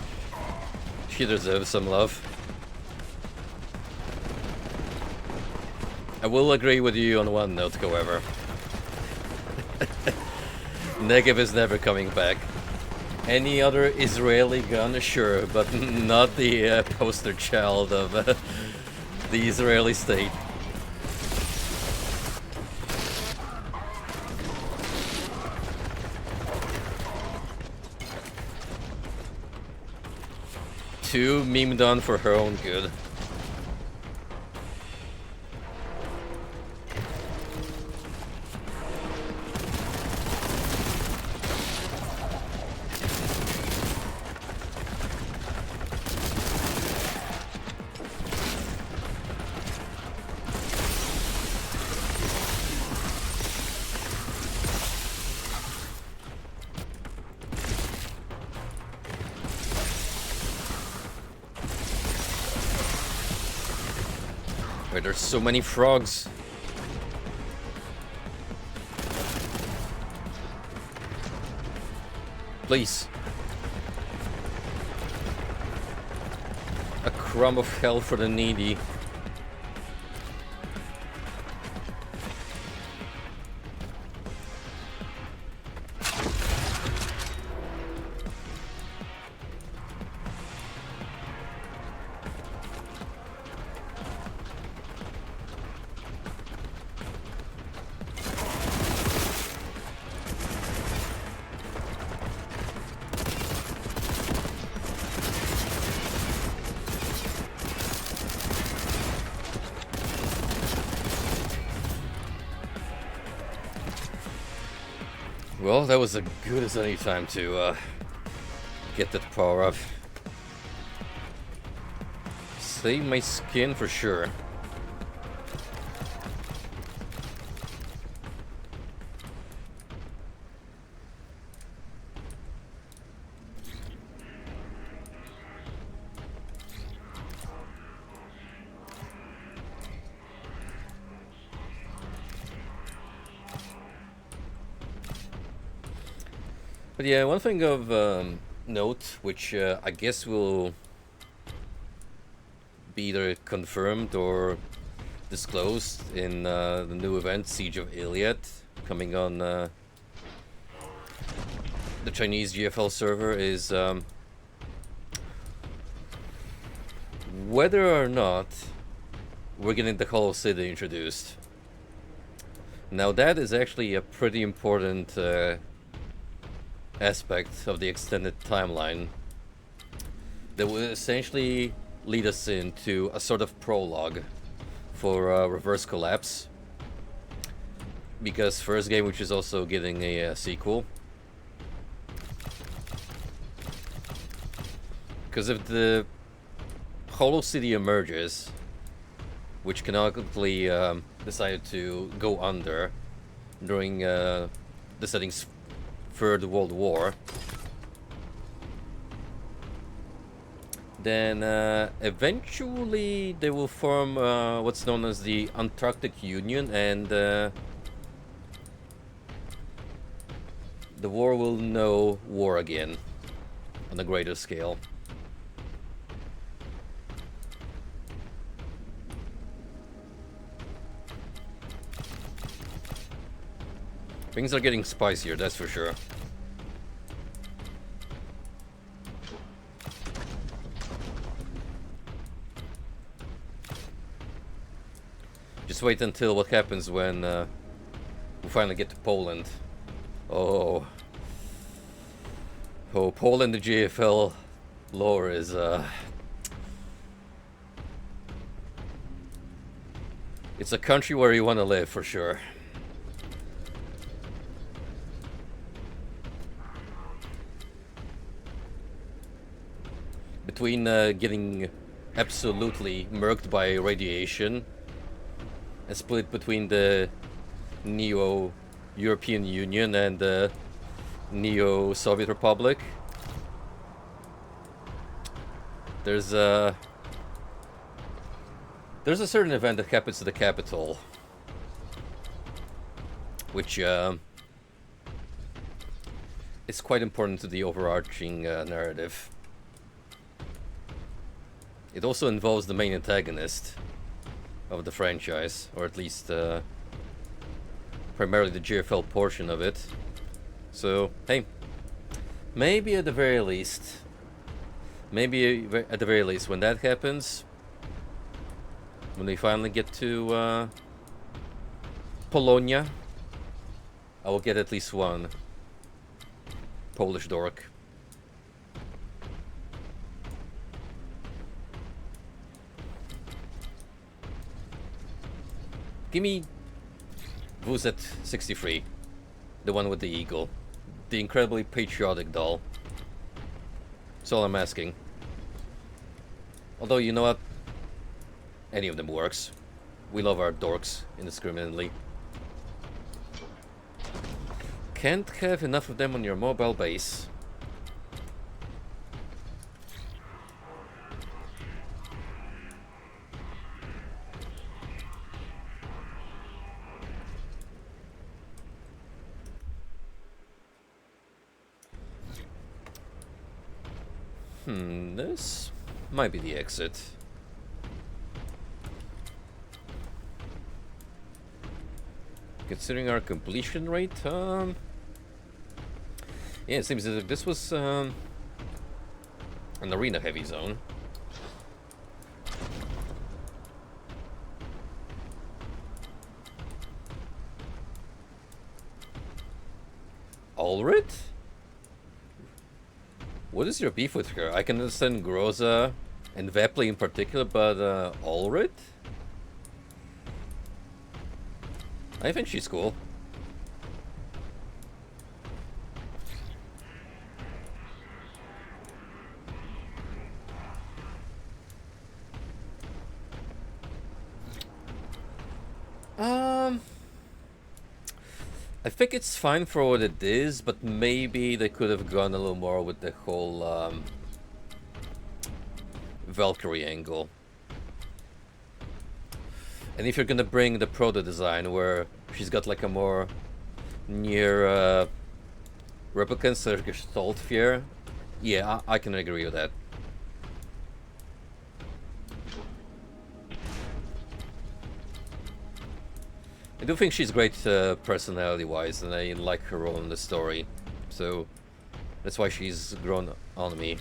she deserves some love. I will agree with you on one note, however. Negev is never coming back. Any other Israeli gun, sure, but not the poster child of the Israeli state. Too meme done for her own good. Wait, there's so many frogs. Please. A crumb of hell for the needy. Well, that was as good as any time to get that power up. Save my skin for sure. But yeah, one thing of note, which I guess will be either confirmed or disclosed in the new event, Siege of Iliad, coming on the Chinese GFL server, is whether or not we're getting the Hollow City introduced. Now that is actually a pretty important aspect of the extended timeline that will essentially lead us into a sort of prologue for Reverse Collapse, because first game, which is also getting a sequel. Because if the Hollow City emerges, which canonically decided to go under during the settings Third World War, then eventually they will form what's known as the Antarctic Union, and the war will know war again on a greater scale. Things are getting spicier, that's for sure. Just wait until what happens when we finally get to Poland. Oh, Poland, the GFL lore is it's a country where you want to live for sure. Between getting absolutely murked by radiation and split between the Neo-European Union and the Neo-Soviet Republic. There's a certain event that happens at the capital, which is quite important to the overarching narrative. It also involves the main antagonist of the franchise, or at least primarily the GFL portion of it. So, hey, maybe at the very least, when that happens, when we finally get to Polonia, I will get at least one Polish dork. Give me WZ63, the one with the eagle, the incredibly patriotic doll. That's all I'm asking. Although, you know what? Any of them works. We love our dorks indiscriminately. Can't have enough of them on your mobile base. This might be the exit. Considering our completion rate, yeah, it seems as if this was an arena-heavy zone. Ulrit? What is your beef with her? I can understand Groza and Vepley in particular, but Ulrit? I think she's cool. I think it's fine for what it is, but maybe they could have gone a little more with the whole Valkyrie angle. And if you're gonna bring the proto design where she's got like a more near replicant Gestalt fear, yeah, I can agree with that. I do think she's great personality-wise, and I like her role in the story, so that's why she's grown on me.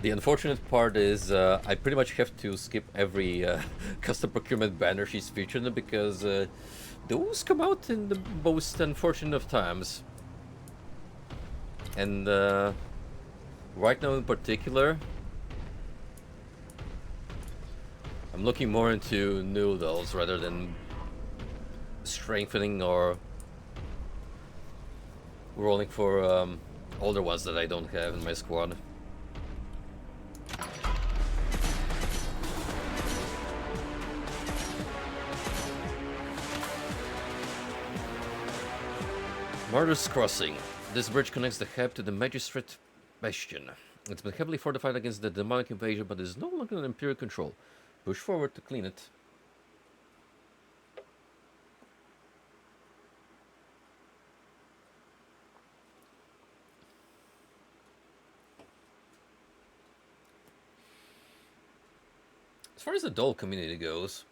The unfortunate part is I pretty much have to skip every custom procurement banner she's featured in because those come out in the most unfortunate of times. And right now in particular, I'm looking more into noodles rather than strengthening or rolling for older ones that I don't have in my squad. Martyr's Crossing. This bridge connects the Heb to the Magistrate Bastion. It's been heavily fortified against the demonic invasion, but is no longer in Imperial control. Push forward to clean it. As far as the doll community goes,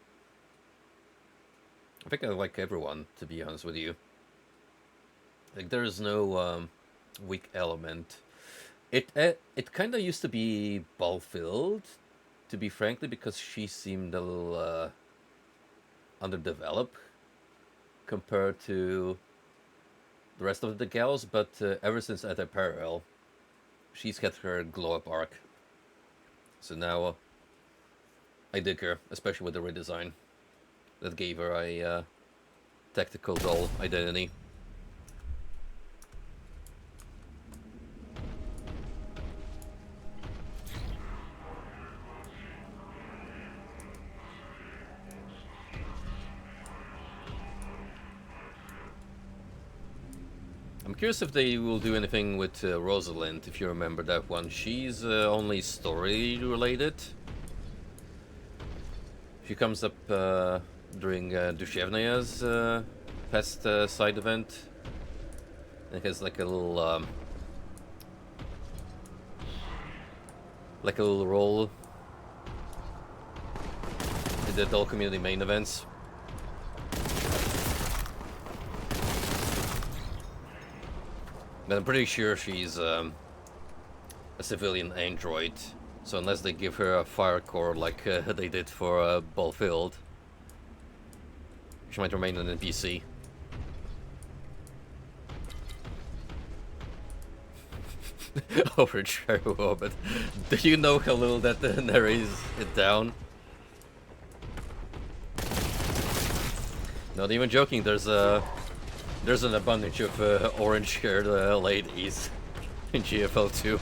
I think I like everyone, to be honest with you. Like, there is no weak element. It kind of used to be ball-filled, to be frankly, because she seemed a little underdeveloped compared to the rest of the gals, but ever since Anti-Parallel, she's had her glow-up arc. So now I dig her, especially with the redesign that gave her a tactical doll identity. I'm curious if they will do anything with Rosalind, if you remember that one. She's only story related. She comes up during Dushevnaya's past side event. It has like a little role in the adult community main events. But I'm pretty sure she's a civilian android, so unless they give her a fire core like they did for Ballfield, she might remain an NPC. Over Cherry but do you know how little that narrates it down? Not even joking, there's an abundance of orange-haired ladies in GFL 2.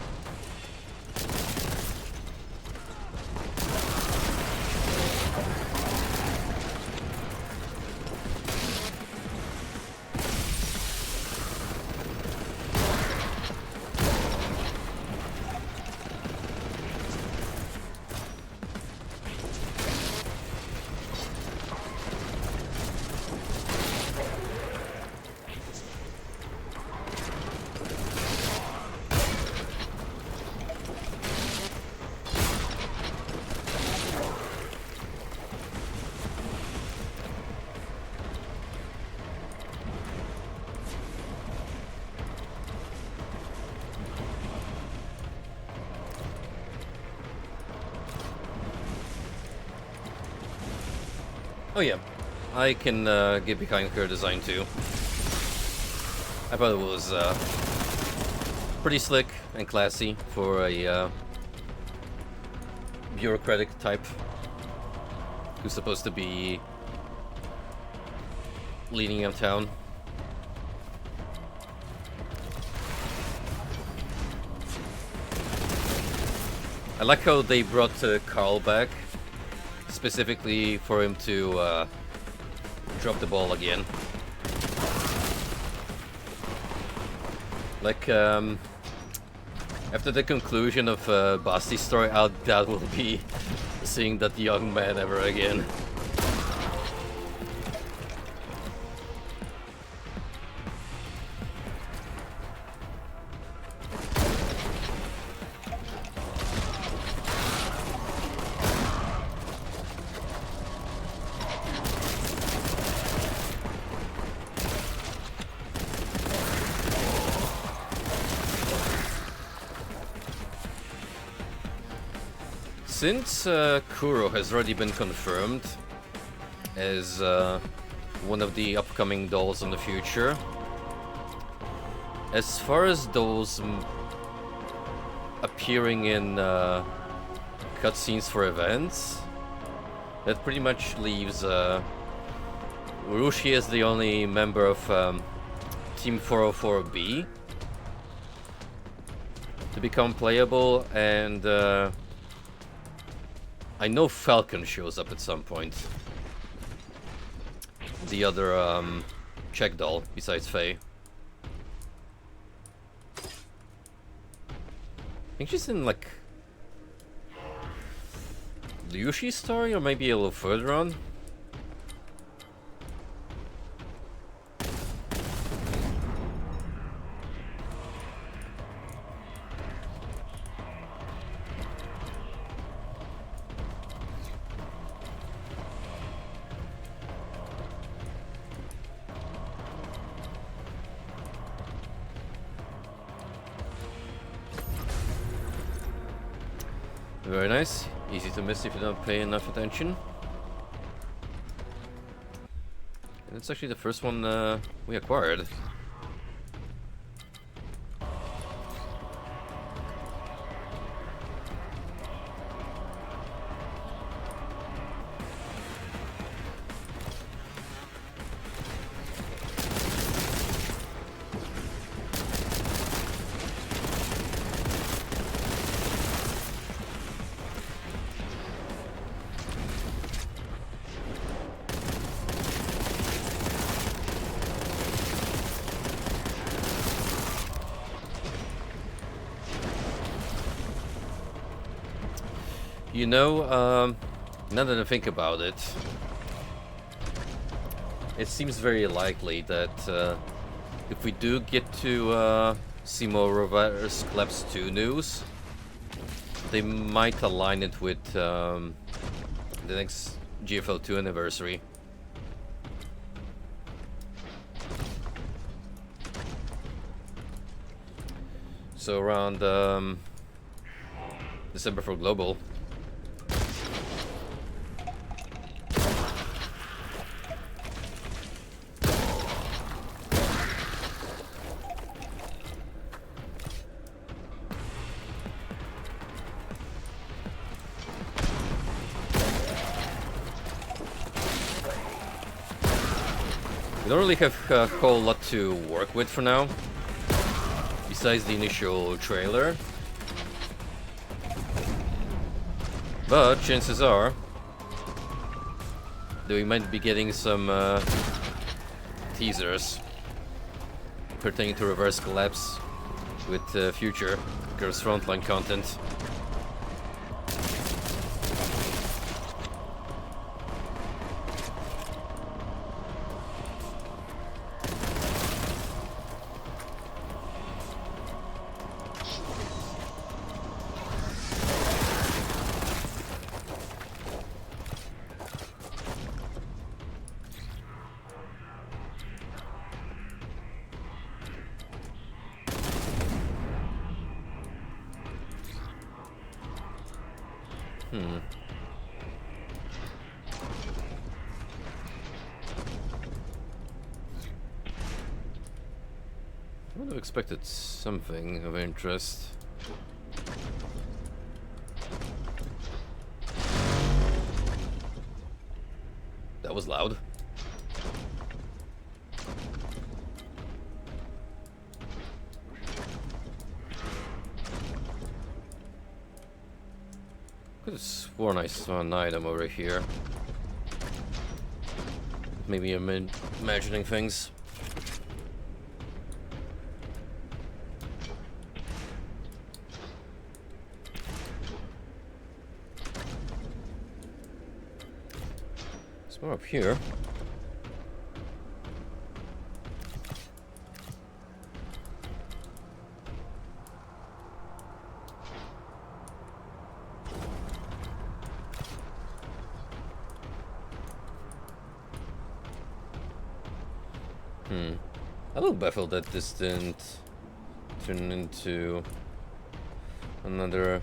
Oh yeah, I can get behind her design too. I thought it was pretty slick and classy for a bureaucratic type who's supposed to be leading up town. I like how they brought Carl back specifically for him to drop the ball again. Like, after the conclusion of Basti's story, I doubt we'll be seeing that young man ever again. Since Kuro has already been confirmed as one of the upcoming dolls in the future, as far as those appearing in cutscenes for events, that pretty much leaves Urushi as the only member of Team 404B to become playable, and I know Falcon shows up at some point. The other Czech doll, besides Faye. I think she's in, like, Ryushi's story, or maybe a little further on. Very nice. Easy to miss if you don't pay enough attention. And it's actually the first one we acquired. You know, now that I think about it, it seems very likely that if we do get to see more Reverse Collapse 2 news, they might align it with the next GFL 2 anniversary. So around December for Global. We don't really have a whole lot to work with for now, besides the initial trailer. But chances are that we might be getting some teasers pertaining to Reverse Collapse with future Curse Frontline content. I would have expected something of interest. That was loud. Could have sworn I saw an item over here. Maybe I'm imagining things. It's more up here. A little baffled that this didn't turn into another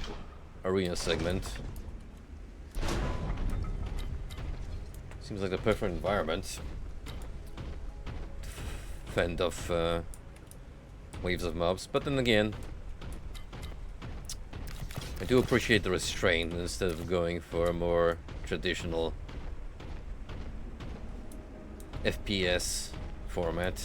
arena segment. Seems like a perfect environment to fend off waves of mobs, but then again, I do appreciate the restraint instead of going for a more traditional FPS format.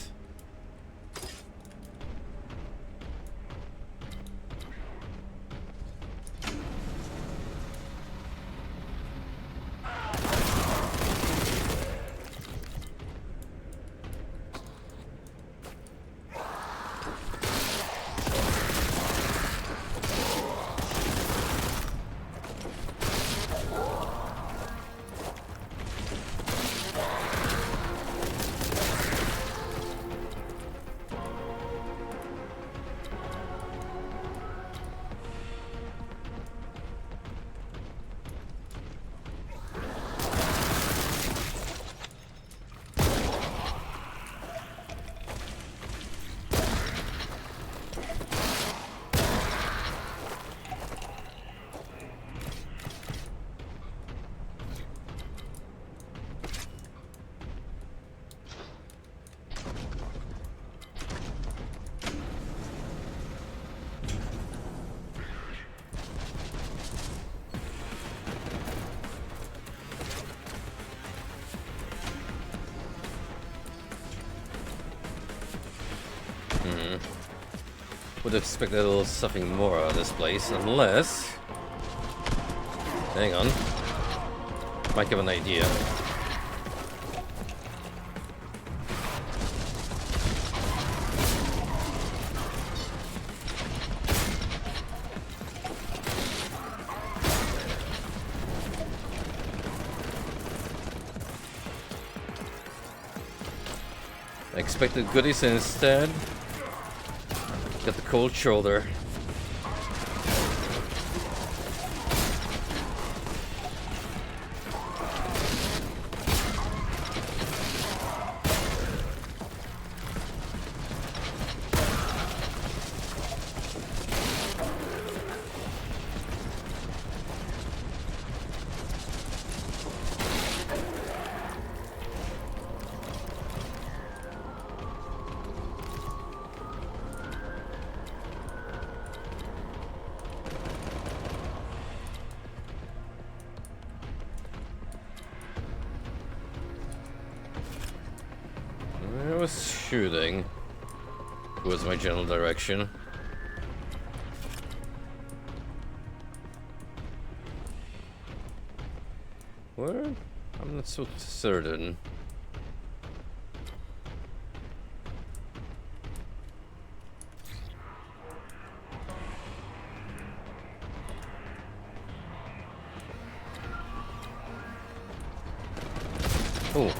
Would have expected a little something more out of this place, unless... Hang on. Might have an idea. Expected goodies instead. Got the cold shoulder. I was shooting. Was my general direction. Where? I'm not so certain. Oh.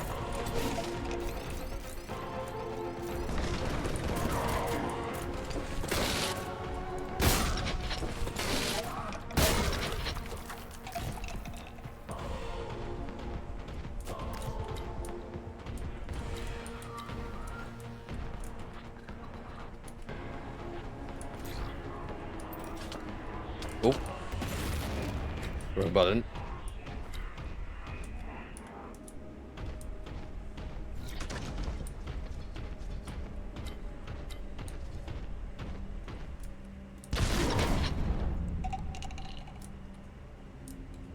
Oh. Wrong button.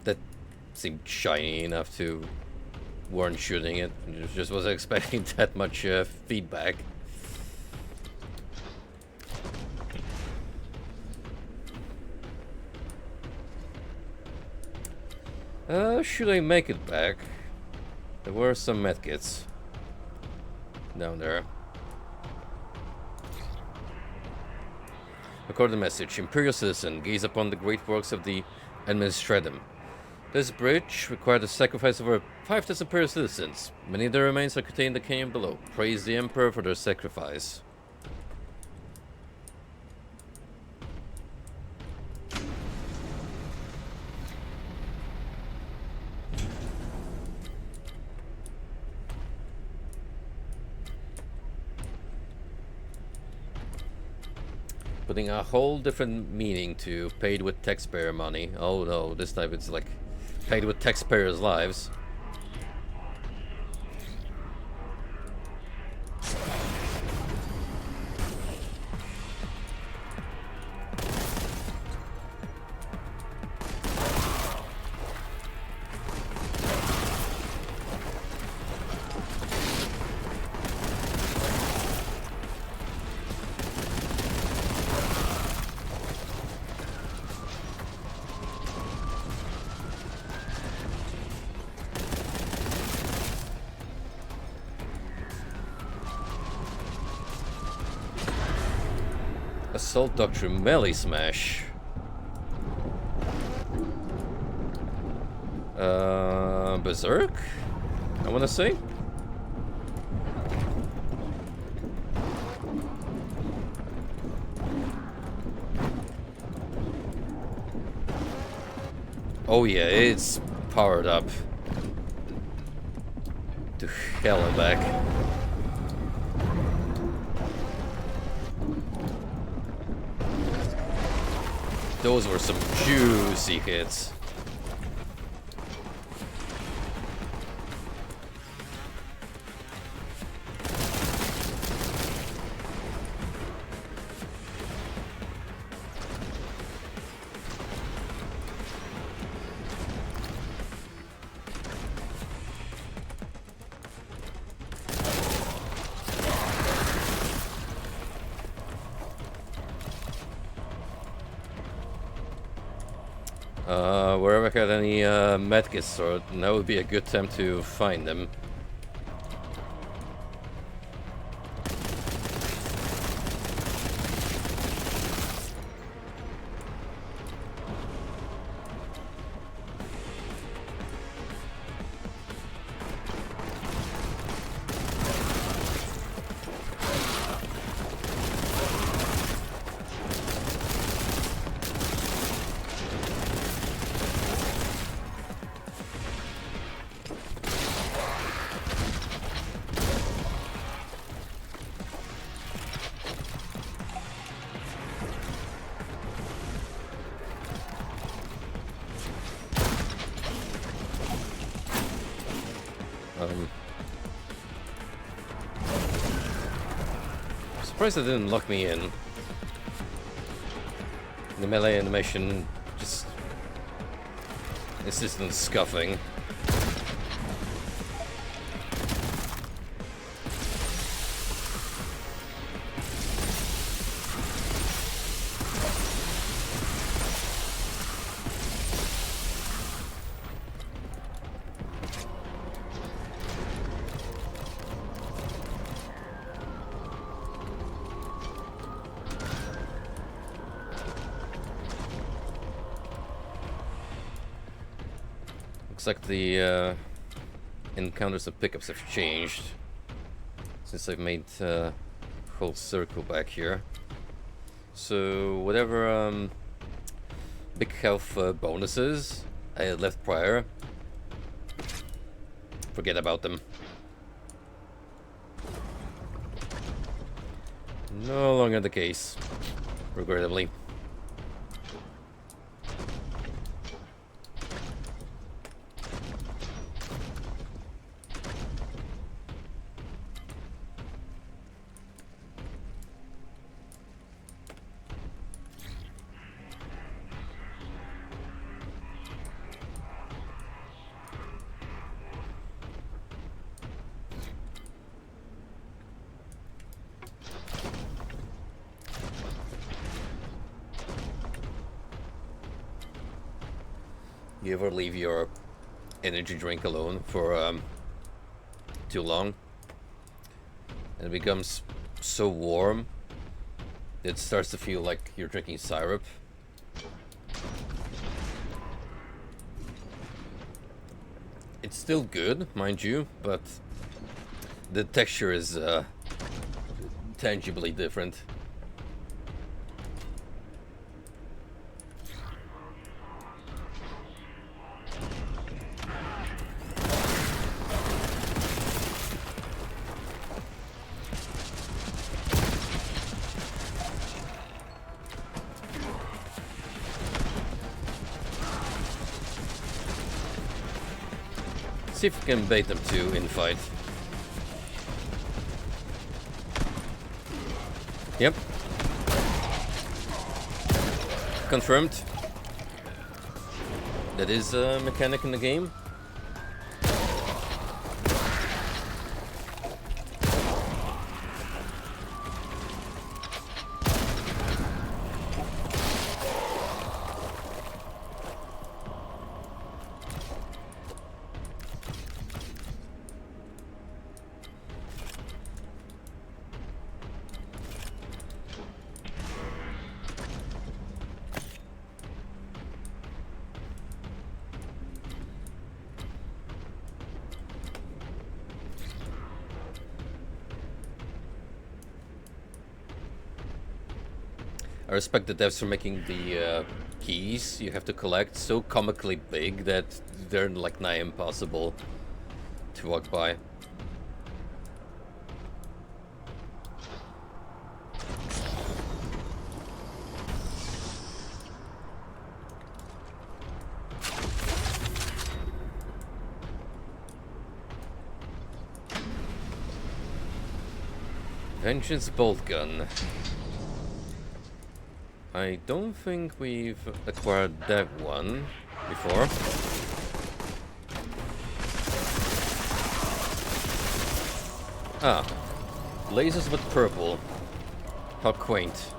That seemed shiny enough to warrant shooting it. Just wasn't expecting that much feedback. Should I make it back? There were some medkits down there. Record the message. Imperial citizen, gaze upon the great works of the Administratum. This bridge required the sacrifice of over 5,000 Imperial citizens. Many of their remains are contained in the canyon below. Praise the Emperor for their sacrifice. Putting a whole different meaning to paid with taxpayer money. Oh no, this time it's like paid with taxpayers' lives. Assault Doctrine Melee Smash. Berserk? I wanna say? Oh yeah, it's powered up. To hell and back. Those were some juicy hits. Wherever I had any medkits, or that would be a good time to find them. surprised it didn't lock me in. The melee animation just insistent scuffing. Looks like the encounters and pickups have changed since I've made a whole circle back here. So whatever big health bonuses I had left prior, forget about them. No longer the case, regrettably. You ever leave your energy drink alone for too long and it becomes so warm it starts to feel like you're drinking syrup? It's still good, mind you, but the texture is tangibly different. See if we can bait them to infight. Yep. Confirmed. That is a mechanic in the game. I respect the devs for making the keys you have to collect so comically big that they're like nigh impossible to walk by. Vengeance Boltgun. I don't think we've acquired that one before. Ah, lasers with purple. How quaint.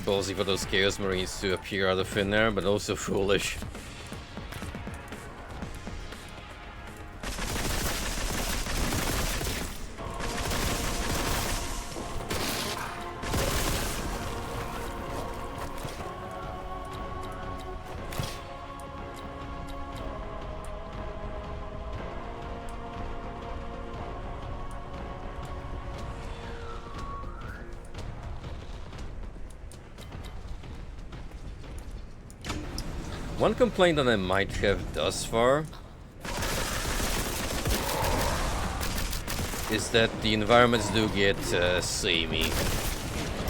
Ballsy for those Chaos Marines to appear out of thin air, but also foolish. One complaint that I might have thus far is that the environments do get samey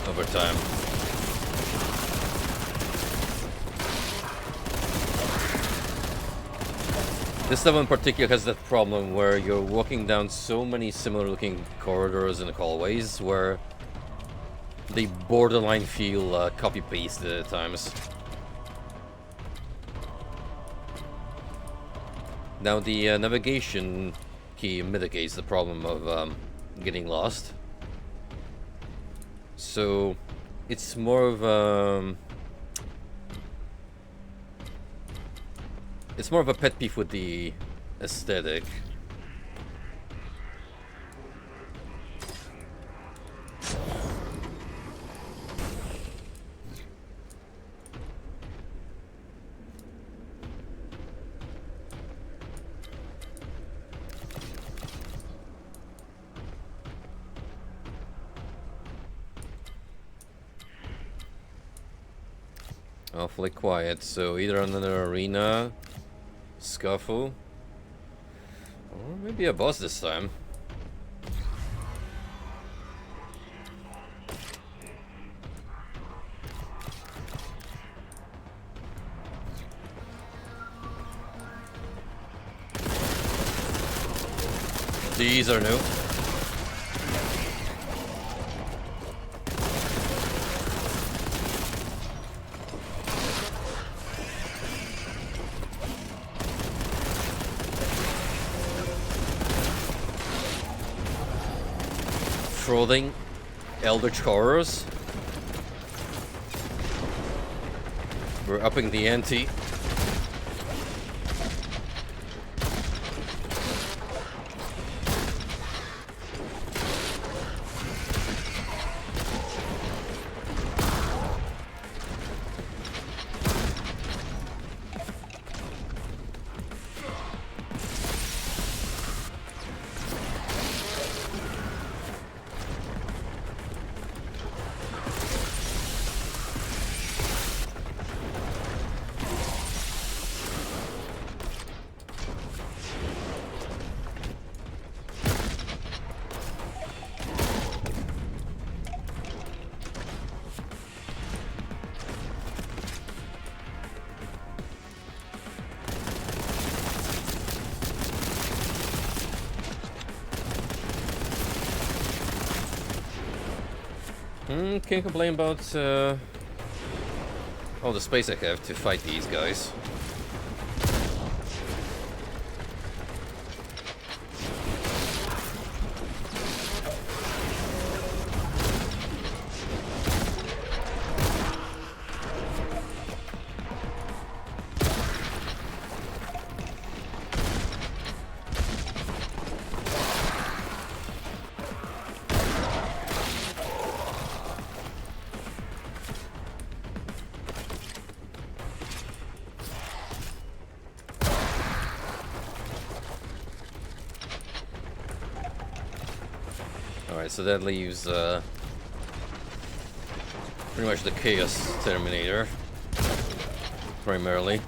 over time. This level in particular has that problem where you're walking down so many similar looking corridors and hallways where they borderline feel copy-pasted at times. Now the navigation key mitigates the problem of getting lost. So it's more of it's more of a pet peeve with the aesthetic. Awfully quiet, so either another arena scuffle, or maybe a boss this time. These are new. Frothing Eldritch Horrors. We're upping the ante. Can't complain about all the space I have to fight these guys. Alright, so that leaves pretty much the Chaos Terminator, primarily.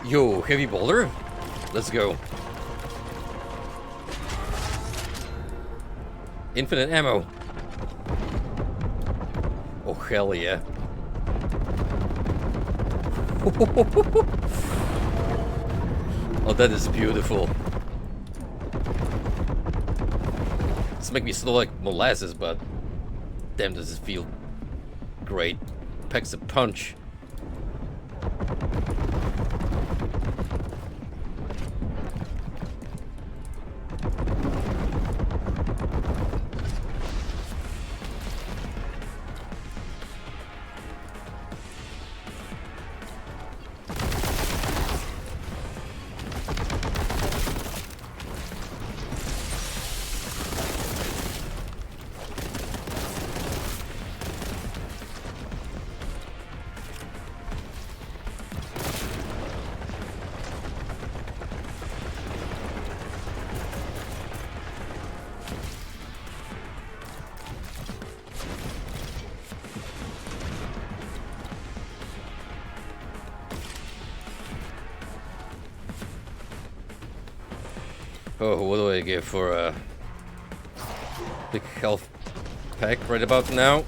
Yo, heavy boulder? Let's go. Infinite ammo. Oh, hell yeah. Oh, that is beautiful. This makes me slow like molasses, but damn, does it feel great. Packs a punch. Oh, what do I get for a big health pack right about now?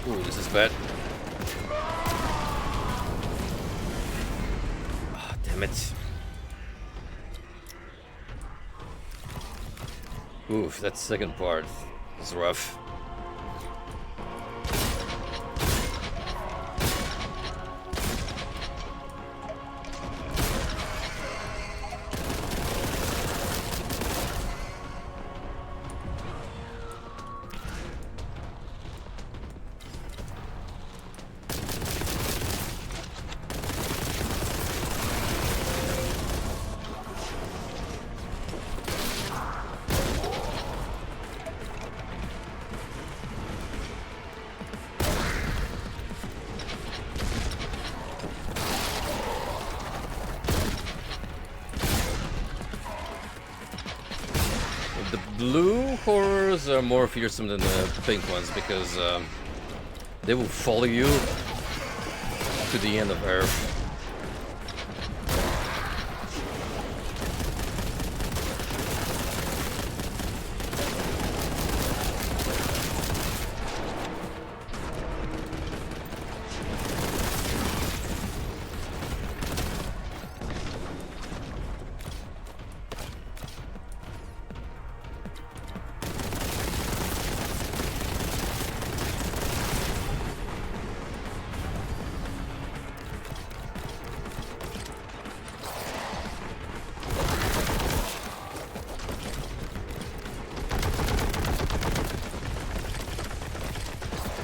Ooh, this is bad. Ah, damn it. Oof, that second part is rough. The blue horrors are more fearsome than the pink ones because they will follow you to the end of Earth.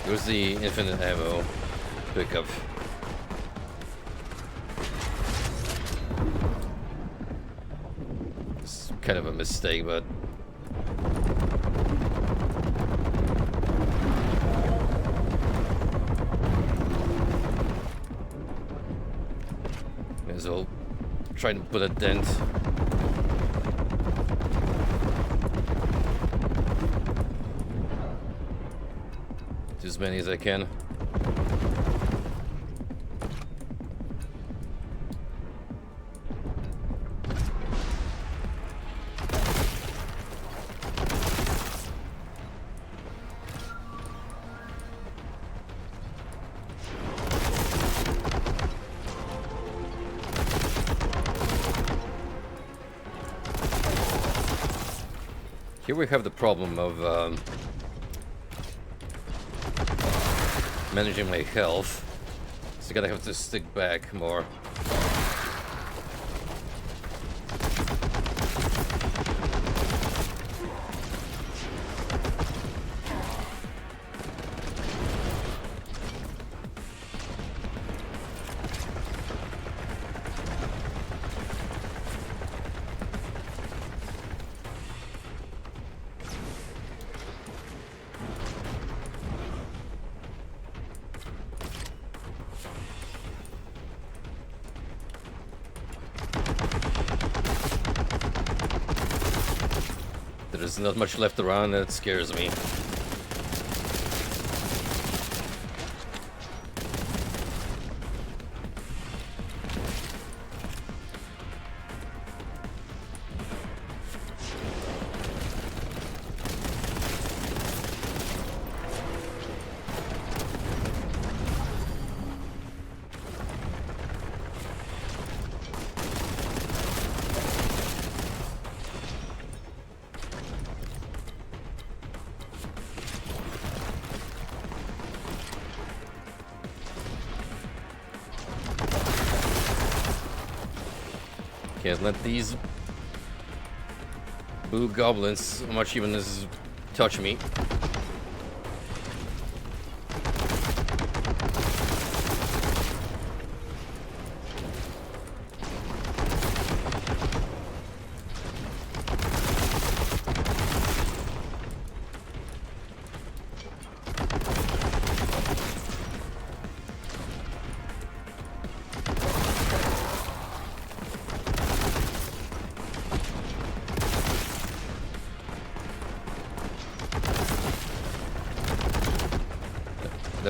There's the infinite ammo pickup. It's kind of a mistake, but may as well try to put a dent. As many as I can. Here we have the problem of managing my health, so I gotta have to stick back more. There's not much left around, and it scares me. Can't let these blue goblins so much even as touch me.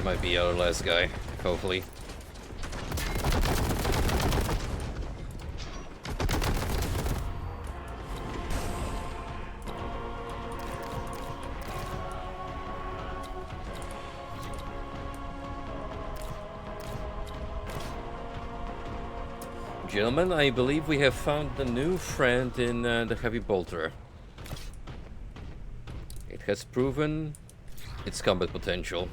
might be our last guy, hopefully. Gentlemen, I believe we have found a new friend in the heavy bolter. It has proven its combat potential.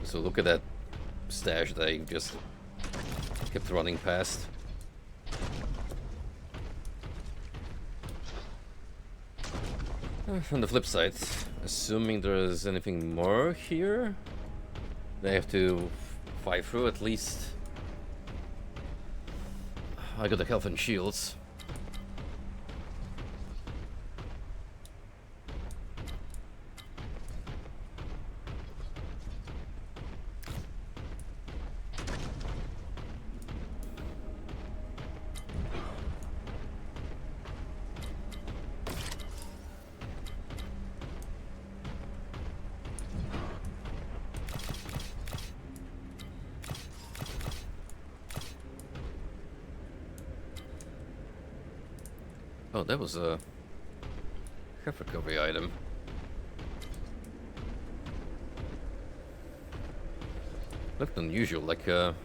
So look at that stash that I just kept running past. On the flip side, assuming there's anything more here, they have to fight through at least. I got the health and shields. Oh, that was a health recovery item. Looked unusual, like a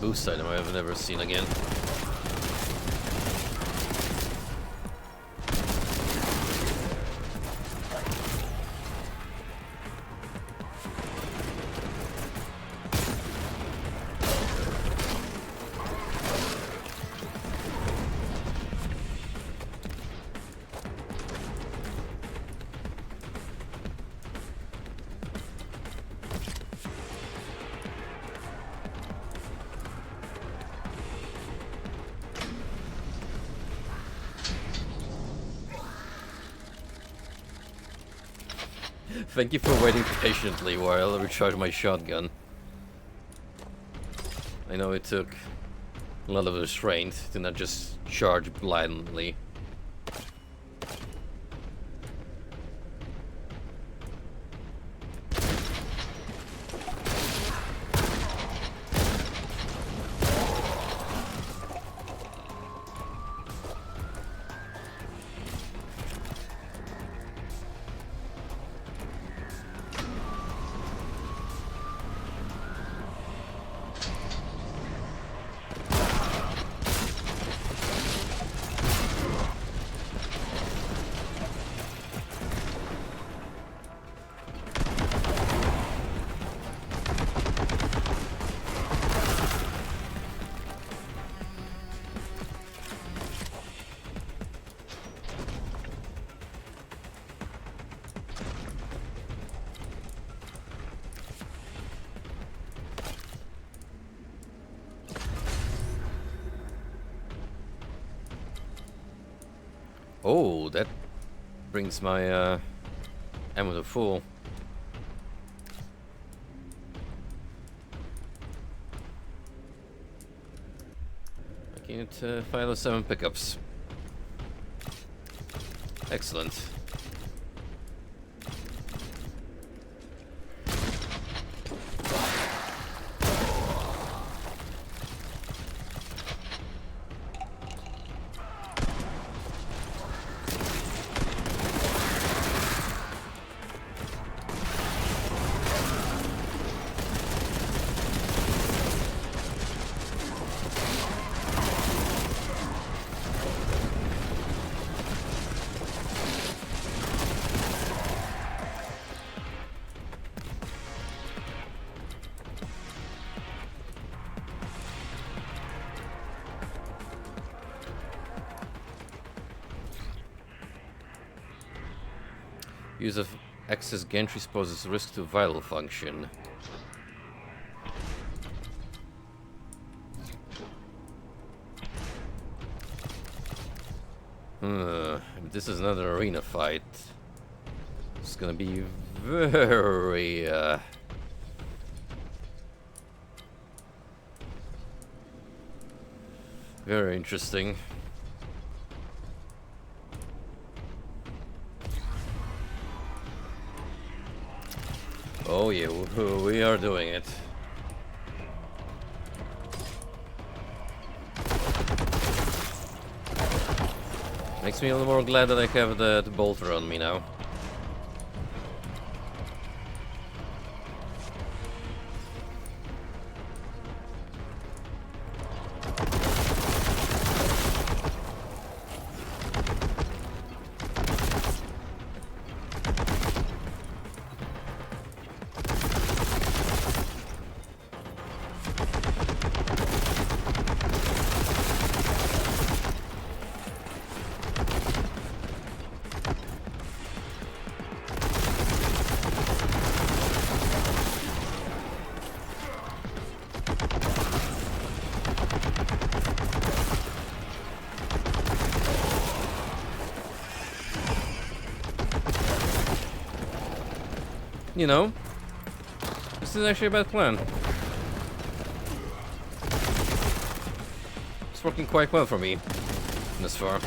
boost item I've never seen again. Thank you for waiting patiently while I recharge my shotgun. I know it took a lot of restraint to not just charge blindly. Oh, that brings my ammo to full. I can get 507 pickups. Excellent. Use of excess gantry poses risk to vital function. If this is another arena fight, it's gonna be very Very interesting. Oh yeah, we are doing it. Makes me a little more glad that I have the bolter on me now. You know, this is actually a bad plan. It's working quite well for me this far.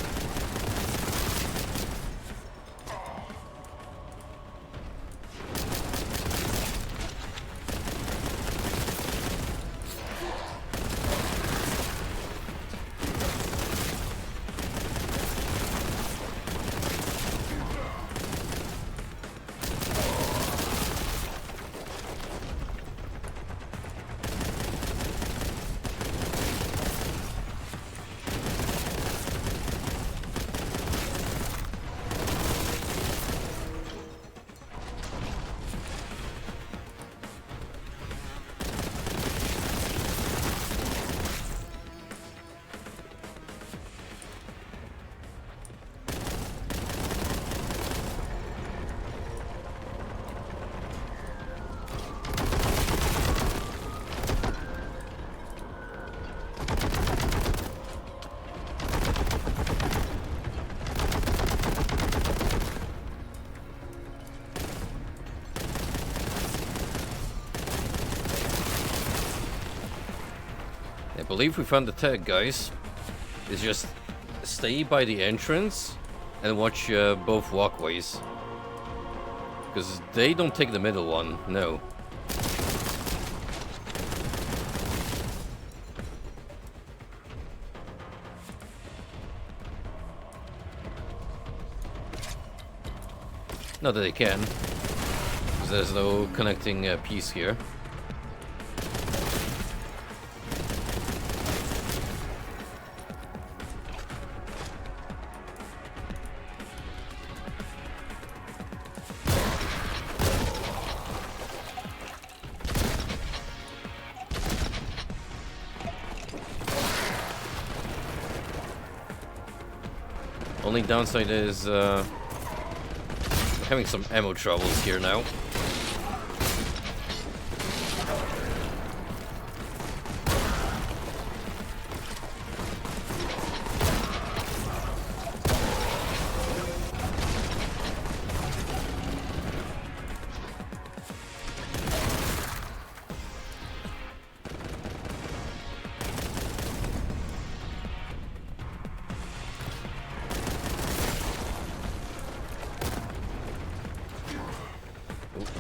I believe we found the tag, guys. It's just stay by the entrance and watch both walkways. Because they don't take the middle one, no. Not that they can, because there's no connecting piece here. Only downside is having some ammo troubles here now.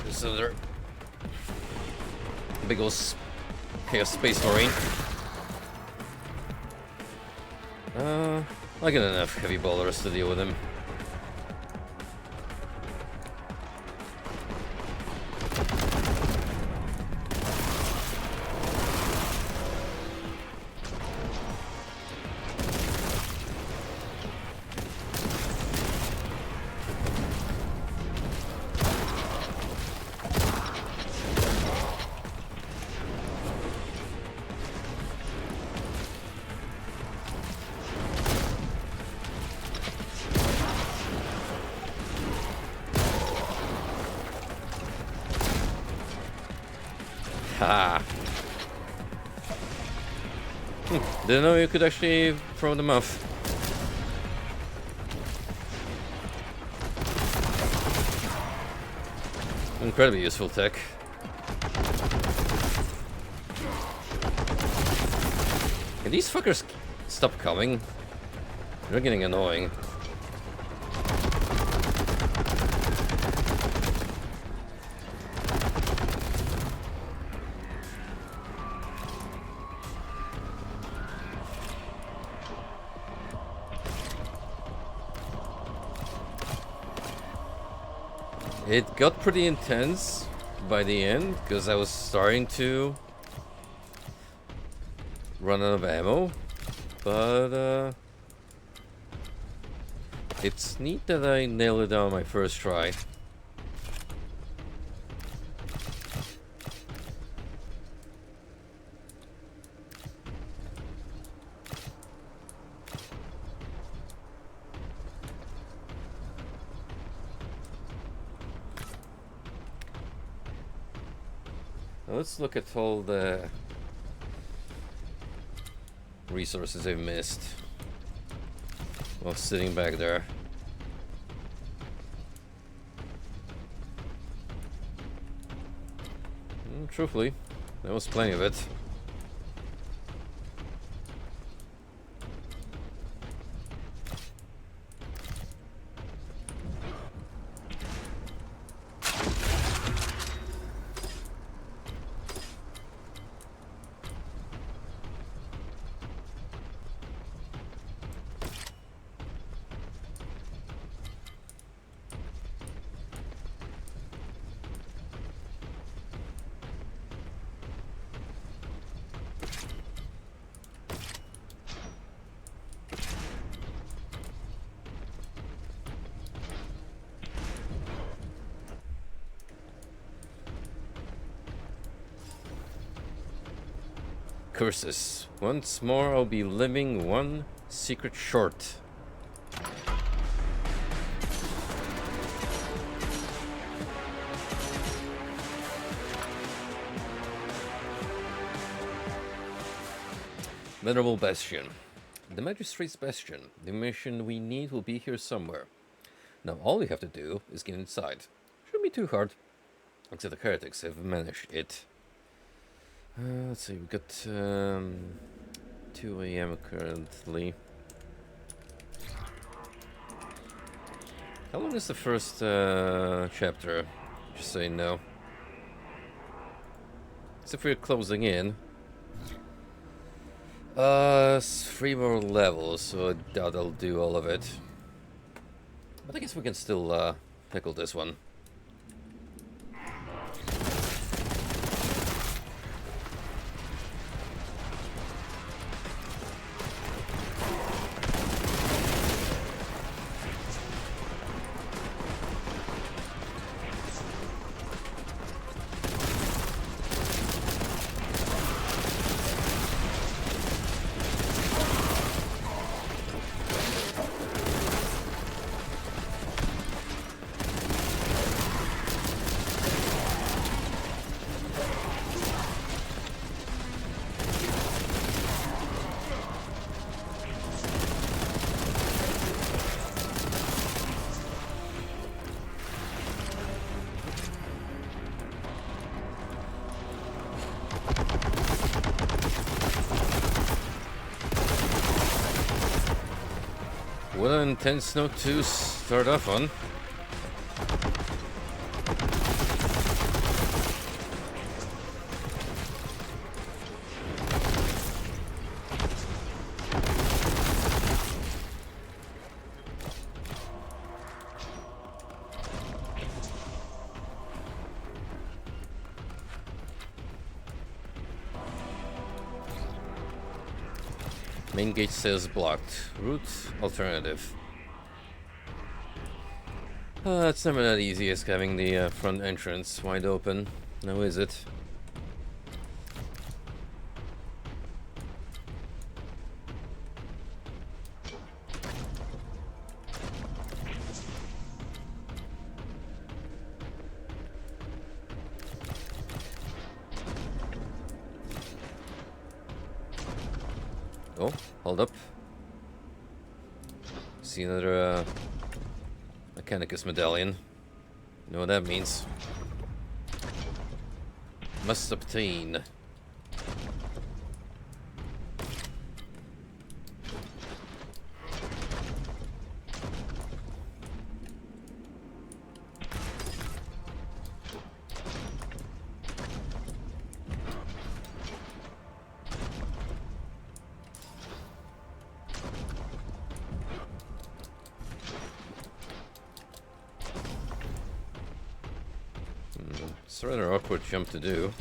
There's another big old chaos space marine. I got enough heavy ballers to deal with him. Ha! Didn't know you could actually throw them off. Incredibly useful tech. Can these fuckers stop coming. They're getting annoying. It got pretty intense by the end, because I was starting to run out of ammo, but it's neat that I nailed it down my first try. Let's look at all the resources I've missed while sitting back there. Truthfully, there was plenty of it. Curses. Once more I'll be living one secret short. Venerable Bastion. The Magistrate's Bastion. The mission we need will be here somewhere. Now all we have to do is get inside. Shouldn't be too hard. Except the heretics have managed it. Let's see, we've got 2 AM currently. How long is the first chapter? Just so you know. As if we're closing in. 3 more levels, so I doubt I'll do all of it. But I guess we can still pickle this one. What an intense note to start off on. Main gate says blocked. Route alternative. It's never that easy as having the front entrance wide open. Now is it? Oh, hold up. See another Mechanicus medallion. You know what that means. Must obtain. It's a rather awkward jump to do.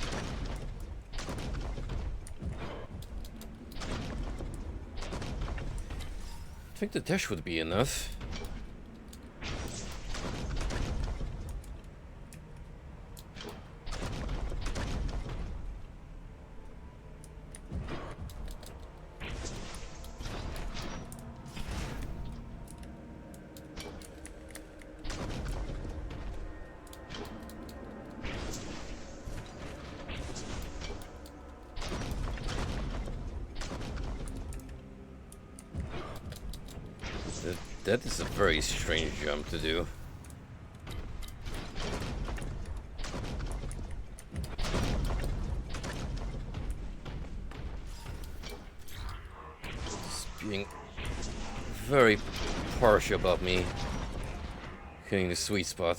I think the dash would be enough. That is a very strange jump to do. It's being very harsh about me hitting the sweet spot.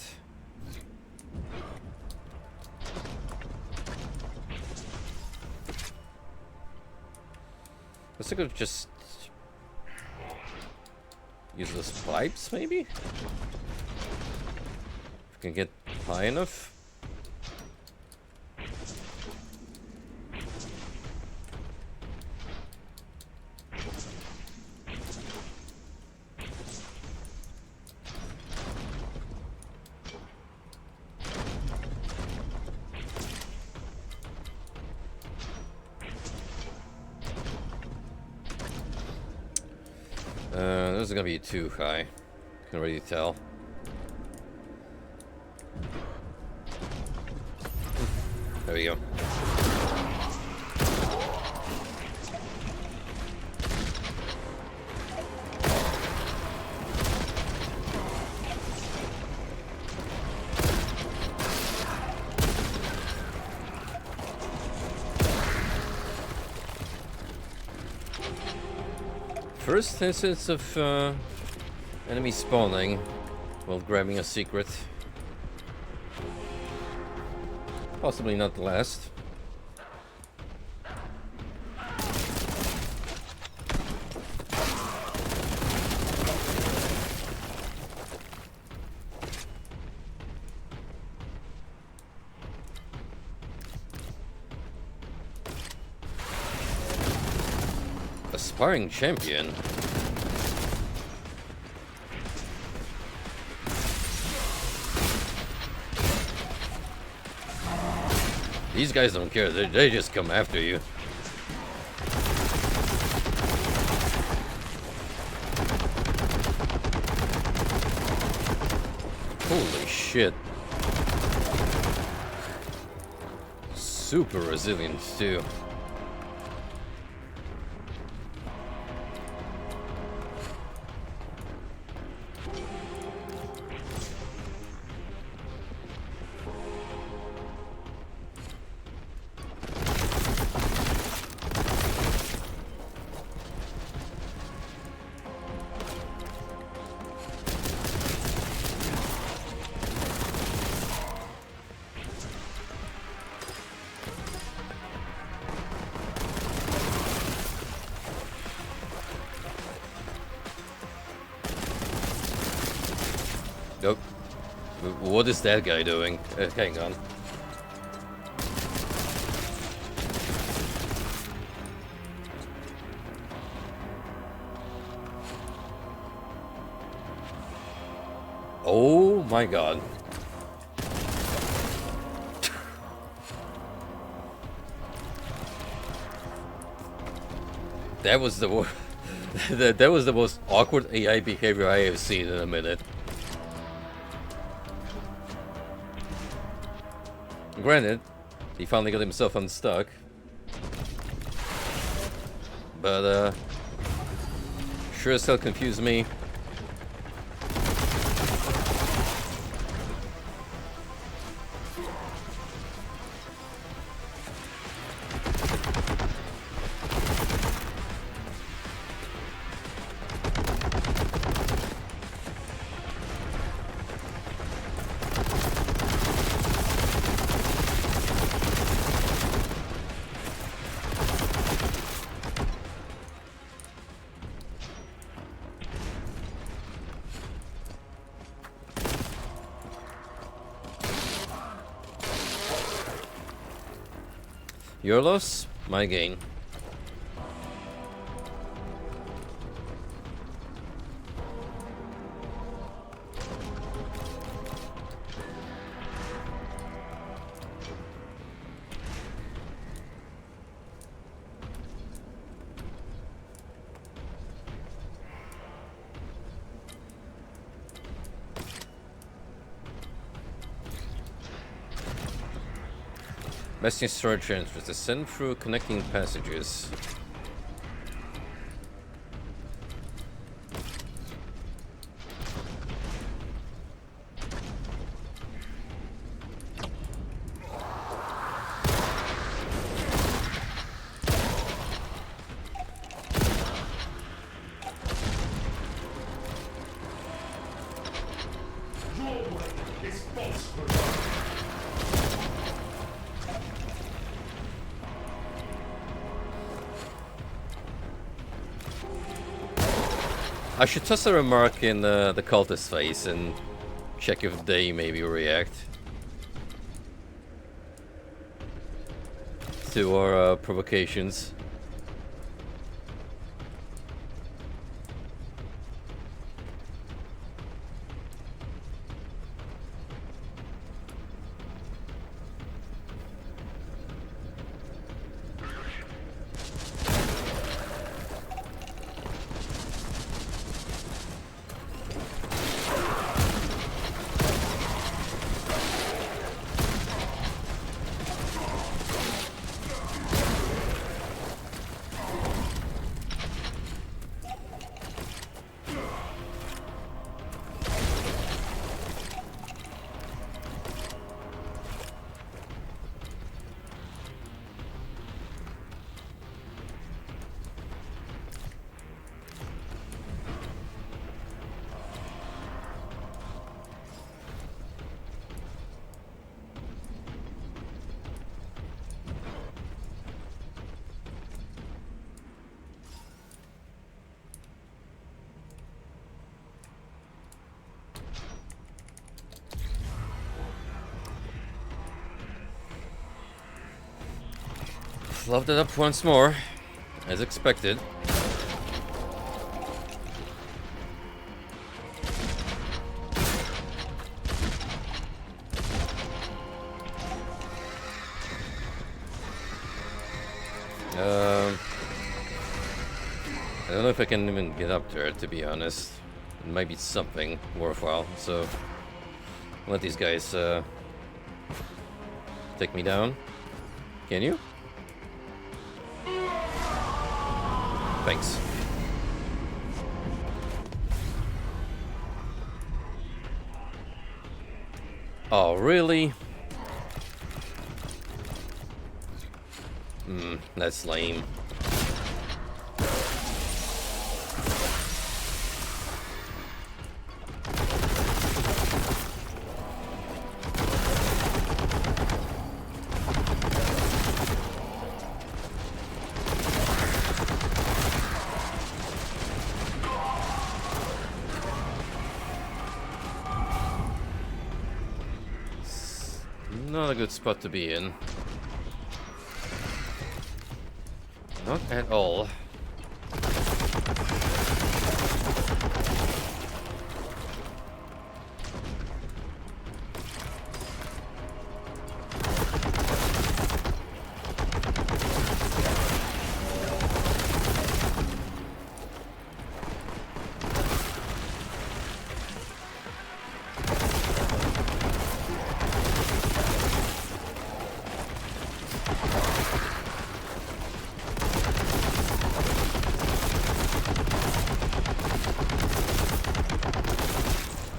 I think I could just use those pipes, maybe? If we can get high enough. This is gonna be too high. Can already tell. There we go. First instance of enemy spawning while grabbing a secret. Possibly not the last. Aspiring champion. These guys don't care, they just come after you. Holy shit. Super resilient too. Nope. What is that guy doing? Hang on. Oh my god. That was the that was the most awkward AI behavior I have seen in a minute. Granted, he finally got himself unstuck. But sure as hell confused me. Your loss, my gain. Bastion storage entrance. Ascend through connecting passages. Your way is falsehood. I should toss a remark in the cultist face and check if they maybe react to our provocations. Fluffed it up once more, as expected. I don't know if I can even get up there, to be honest. It might be something worthwhile, so let these guys take me down. Can you? Thanks. Oh, really? That's lame. Not a good spot to be in. Not at all.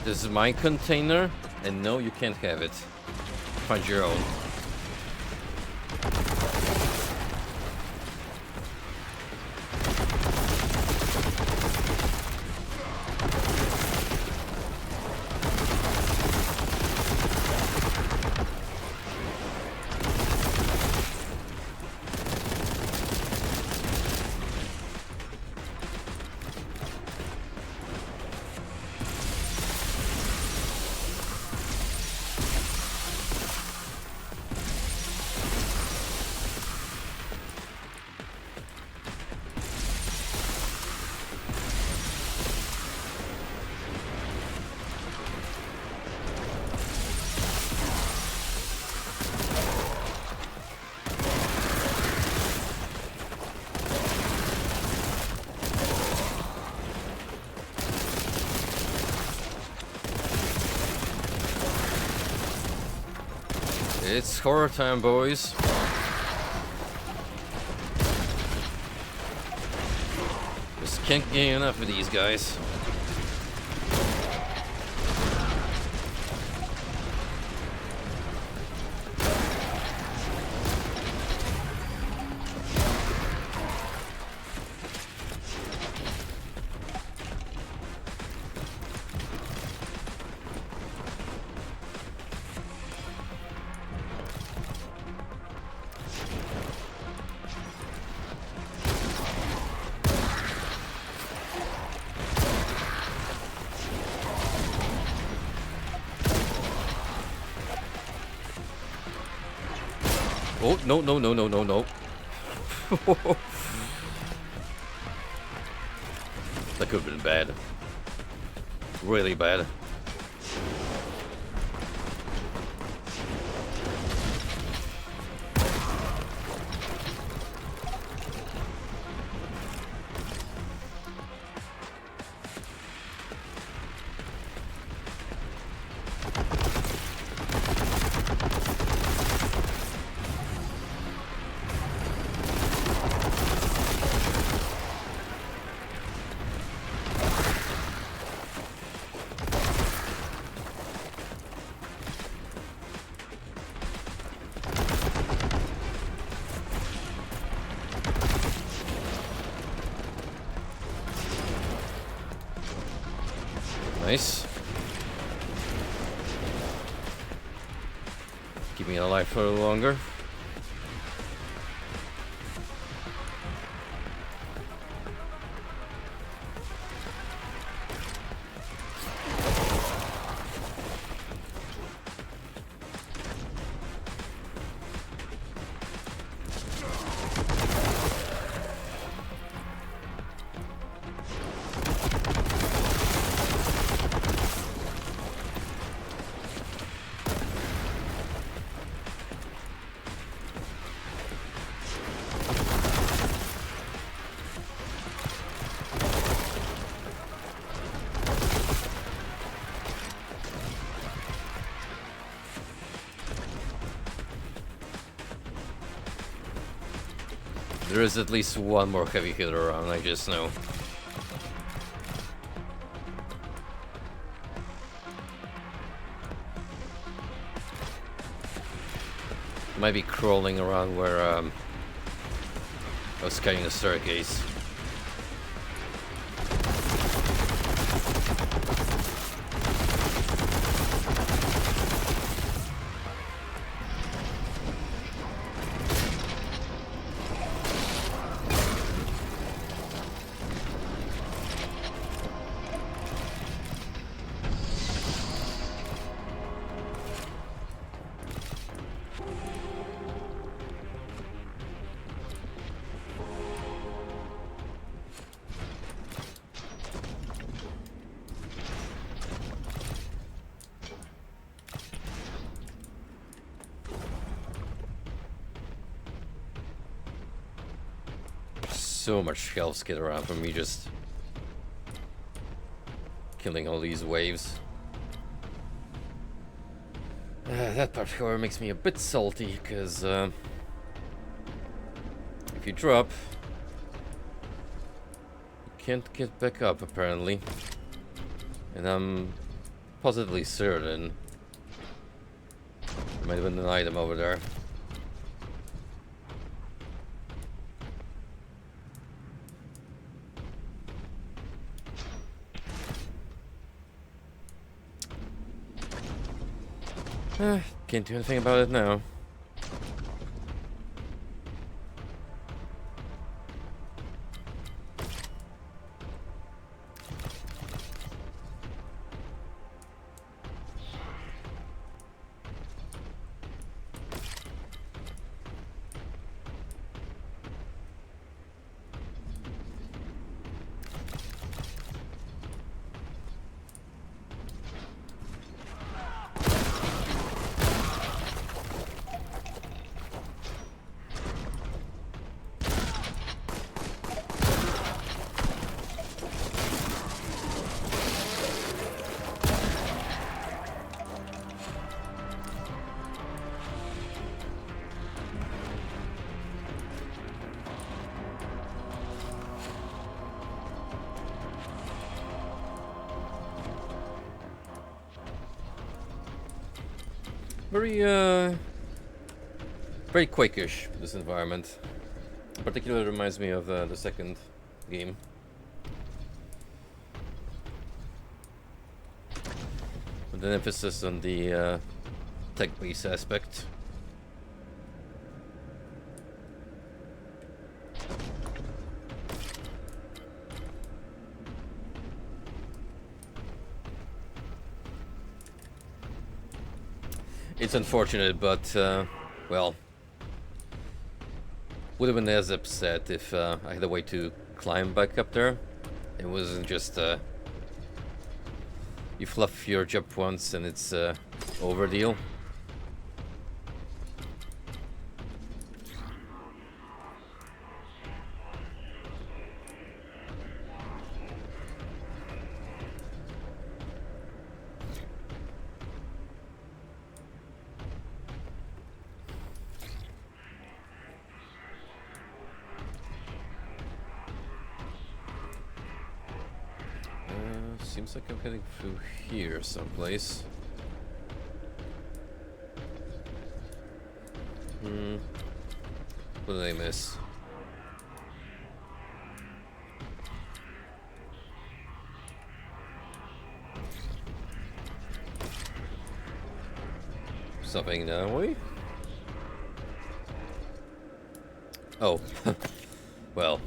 This is my container, and no, you can't have it. Find your own. It's horror time, boys. Just can't get enough of these guys. Oh, no, no, no, no, no, no. That could have been bad. Really bad. Nice. Keep me alive for a little longer. There is at least one more heavy hitter around, I just know. Might be crawling around where I was scanning the staircase. So much health skid around from me just killing all these waves. That part, however, makes me a bit salty, because if you drop, you can't get back up, apparently. And I'm positively certain there might have been an item over there. Can't do anything about it now. Very, very Quake-ish, this environment. Particularly reminds me of the second game. With an emphasis on the tech-based aspect. It's unfortunate, but, well, would have been as upset if I had a way to climb back up there. It wasn't just, you fluff your jump once and it's over deal. Seems like I'm heading through here someplace. What did I miss? Something that way? Oh. Well.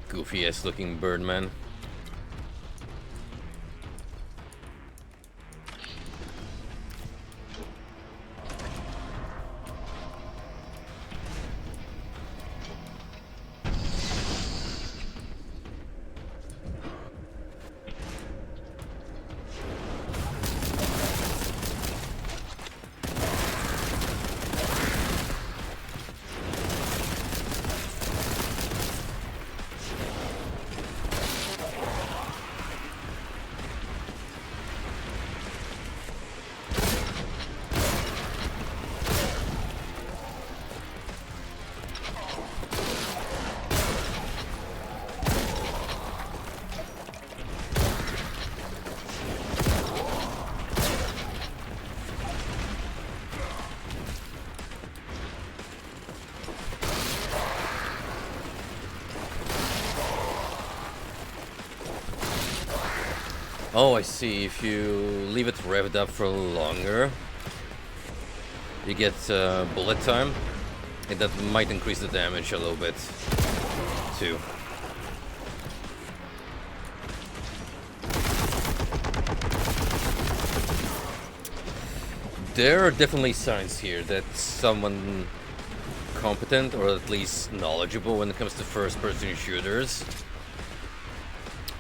Goofy-ass looking Birdman. Oh, I see. If you leave it revved up for longer, you get bullet time, and that might increase the damage a little bit, too. There are definitely signs here that someone competent, or at least knowledgeable when it comes to first-person shooters,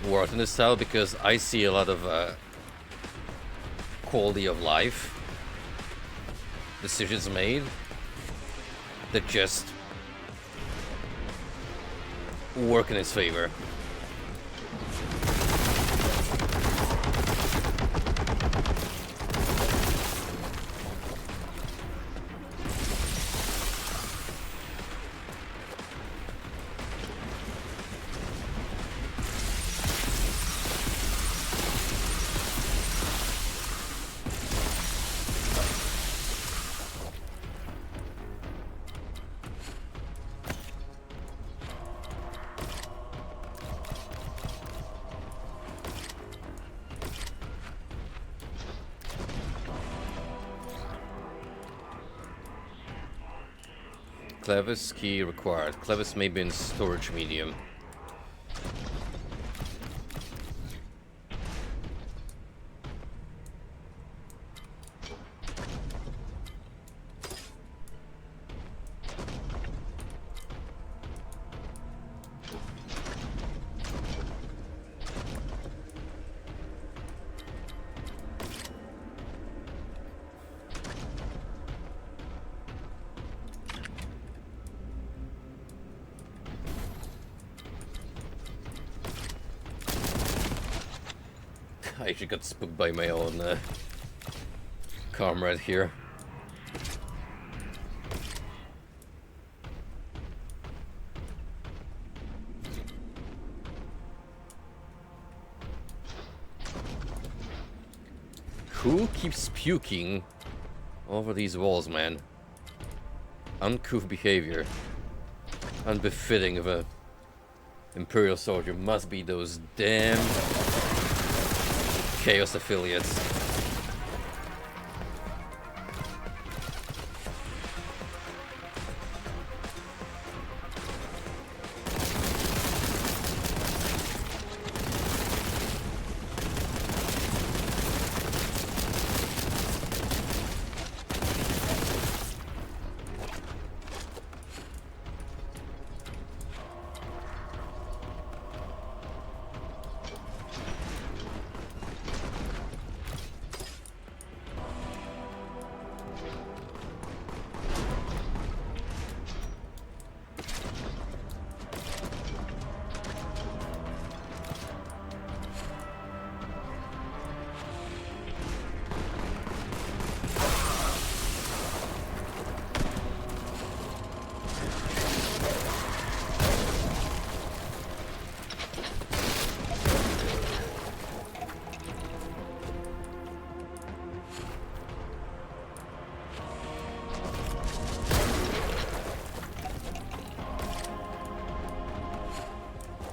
worked in this style, because I see a lot of quality of life decisions made that just work in his favor. Clevis key required. Clevis may be in storage medium. I actually got spooked by my own comrade here. Who keeps puking over these walls, man? Uncouth behavior. Unbefitting of a Imperial soldier. Must be those damn Chaos affiliates.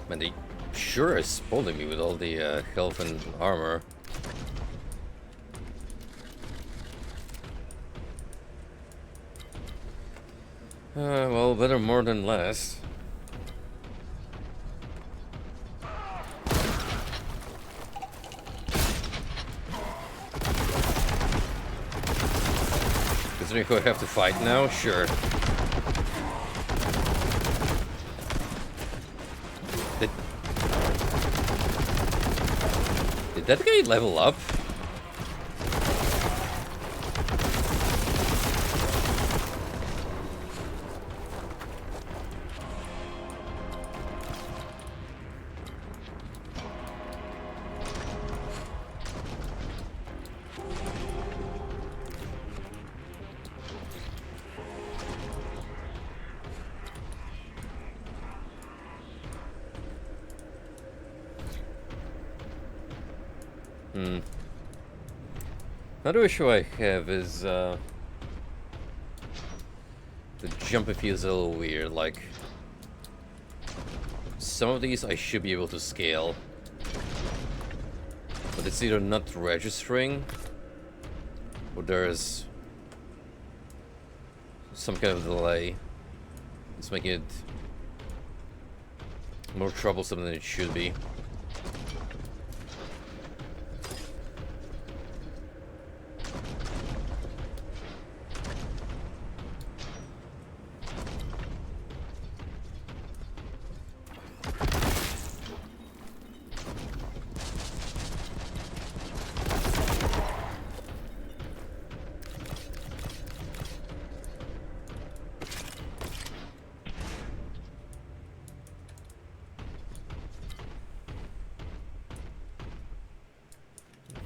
Man, they sure are spoiling me with all the health and armor. Well, better more than less. Considering who I have to fight now, sure. Did that guy level up? Another issue I have is the jumping feels a little weird. Like, some of these I should be able to scale, but it's either not registering or there's some kind of delay. It's making it more troublesome than it should be.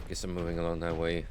Guess I'm moving along that way.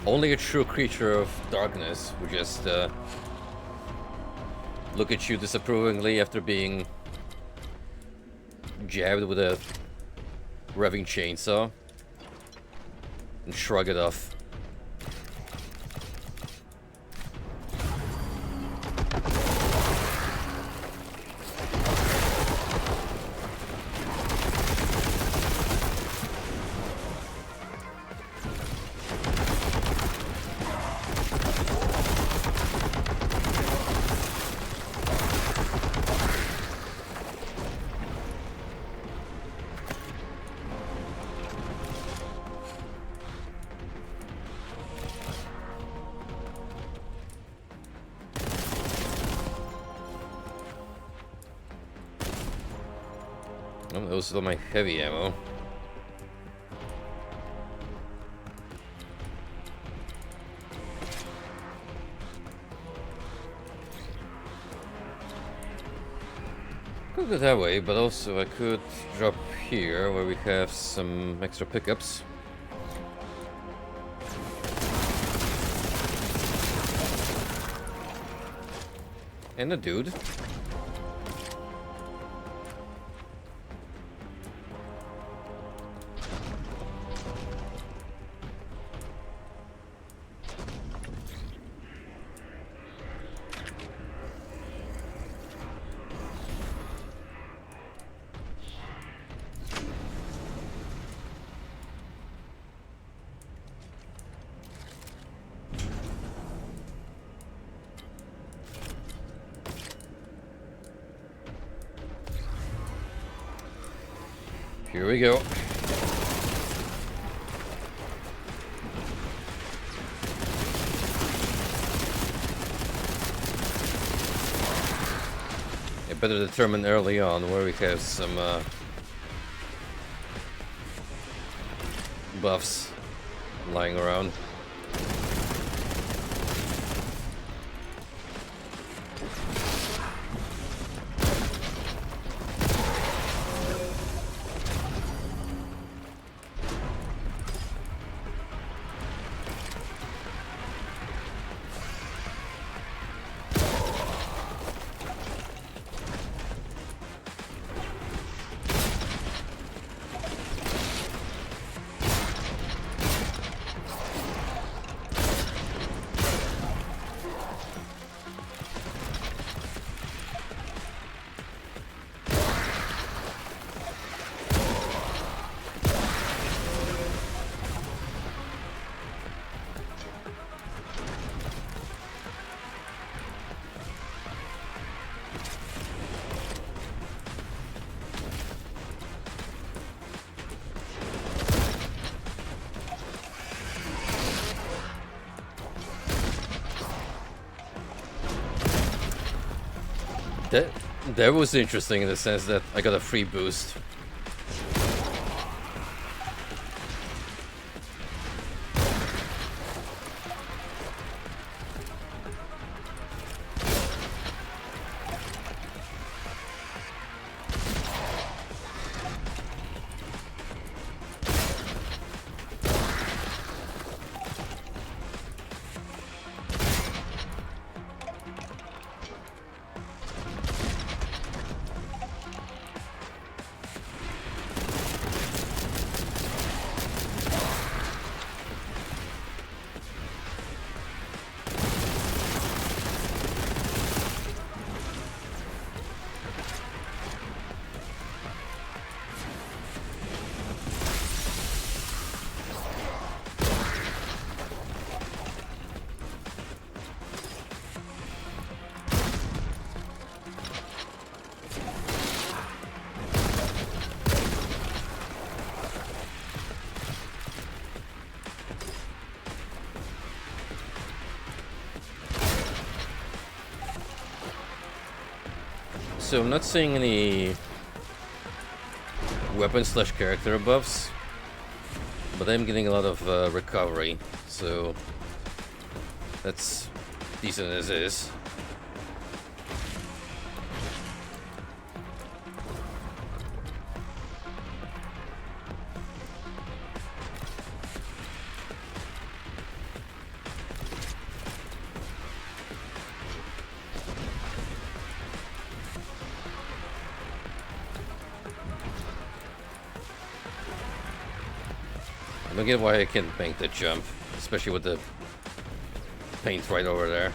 Only a true creature of darkness would just look at you disapprovingly after being jabbed with a revving chainsaw and shrug it off. Oh, those are my heavy ammo. Could go that way, but also I could drop here where we have some extra pickups. And a dude. Here we go. I better determine early on where we have some buffs lying around. That was interesting in the sense that I got a free boost. So I'm not seeing any weapon slash character buffs, but I'm getting a lot of recovery, so that's decent as is. I don't get why I can't make the jump, especially with the paint right over there.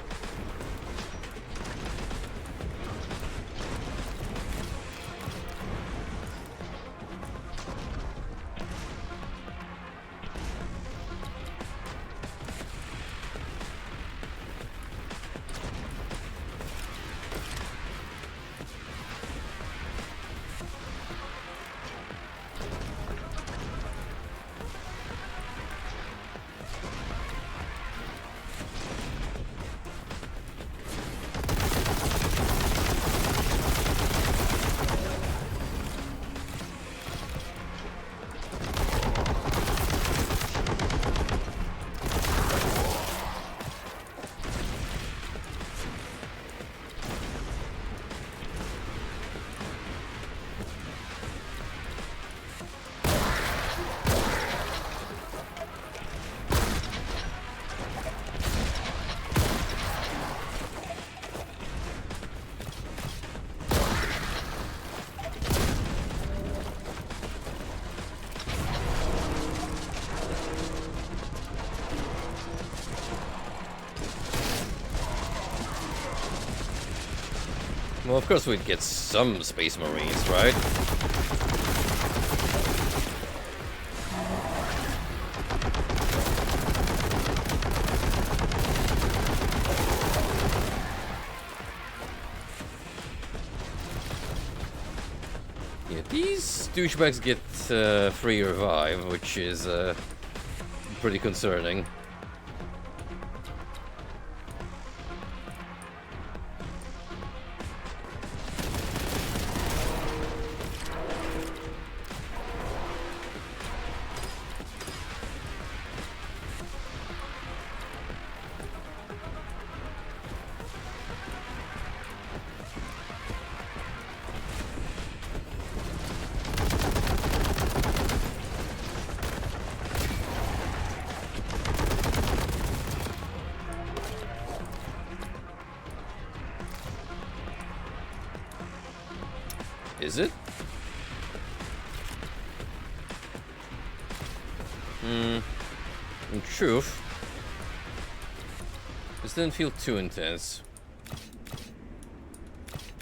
Well, of course we'd get some Space Marines, right? Yeah, these douchebags get free revive, which is pretty concerning. Is it? In truth, this didn't feel too intense.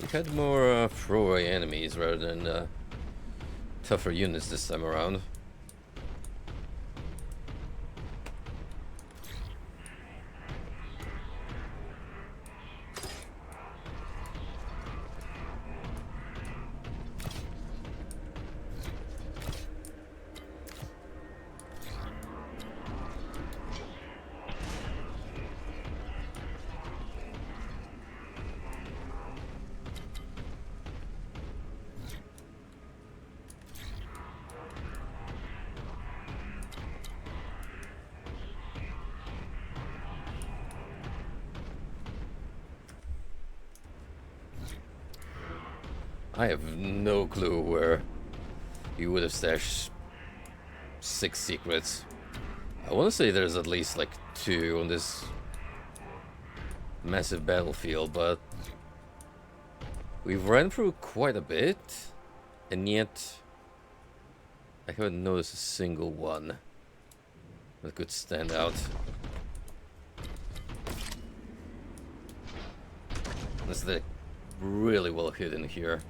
We had more throwaway enemies rather than tougher units this time around. I have no clue where you would have stashed 6 secrets. I want to say there's at least like 2 on this massive battlefield, but we've ran through quite a bit, and yet I haven't noticed a single one that could stand out. Unless they're really well hidden here.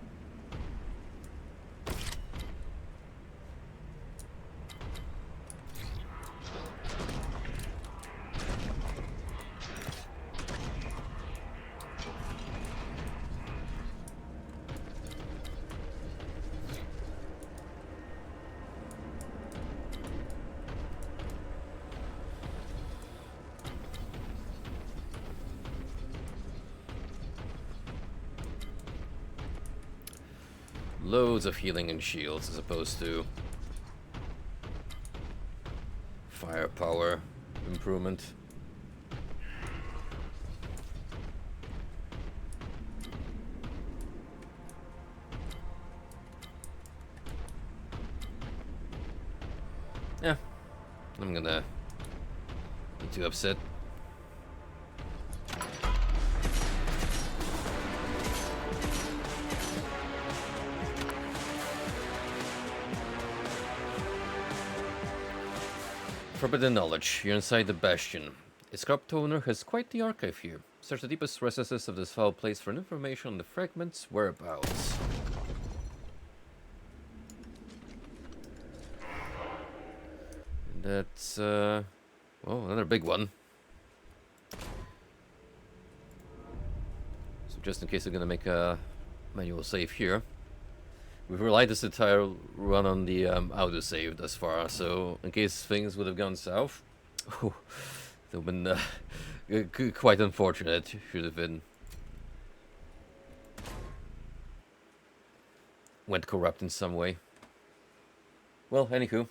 Loads of healing and shields as opposed to firepower improvement. Yeah, I'm gonna be too upset. Forbidden knowledge. You're inside the bastion. Its corrupt owner has quite the archive here. Search the deepest recesses of this foul place for information on the fragment's whereabouts. That's, well, another big one. So just in case I'm gonna make a manual save here. We've relied this entire run on the autosave thus far, so in case things would have gone south, it would have been quite unfortunate. Should have been went corrupt in some way. Well, anywho,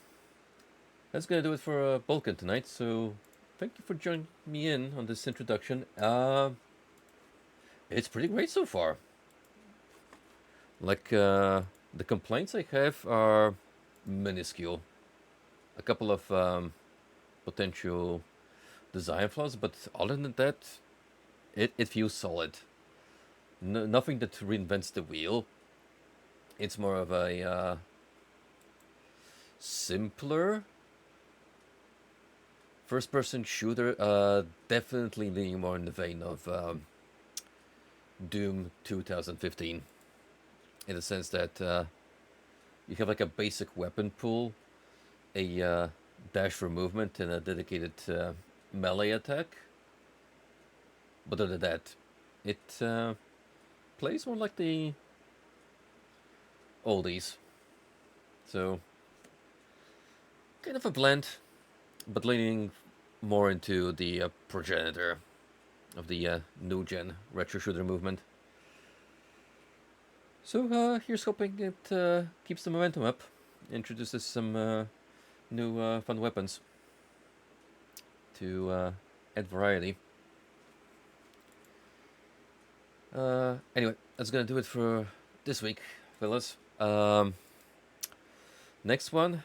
that's gonna do it for Boltgun tonight. So thank you for joining me in on this introduction. It's pretty great so far. Like the complaints I have are minuscule. A couple of potential design flaws, but other than that, it feels solid. Nothing that reinvents the wheel. It's more of a simpler first-person shooter. Definitely leaning more in the vein of Doom 2015, in the sense that you have like a basic weapon pool, a dash for movement, and a dedicated melee attack. But other than that, it plays more like the oldies. So, kind of a blend, but leaning more into the progenitor of the new gen retro shooter movement. So here's hoping it keeps the momentum up, introduces some new fun weapons to add variety. Anyway, that's gonna do it for this week, fellas. Next one,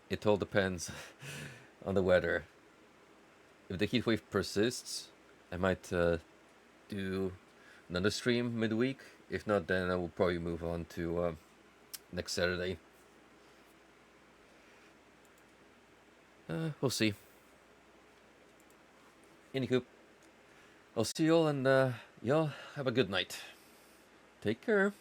it all depends on the weather. If the heat wave persists, I might do another stream midweek. If not, then I will probably move on to next Saturday. We'll see. Anywho, I'll see y'all, and y'all have a good night. Take care.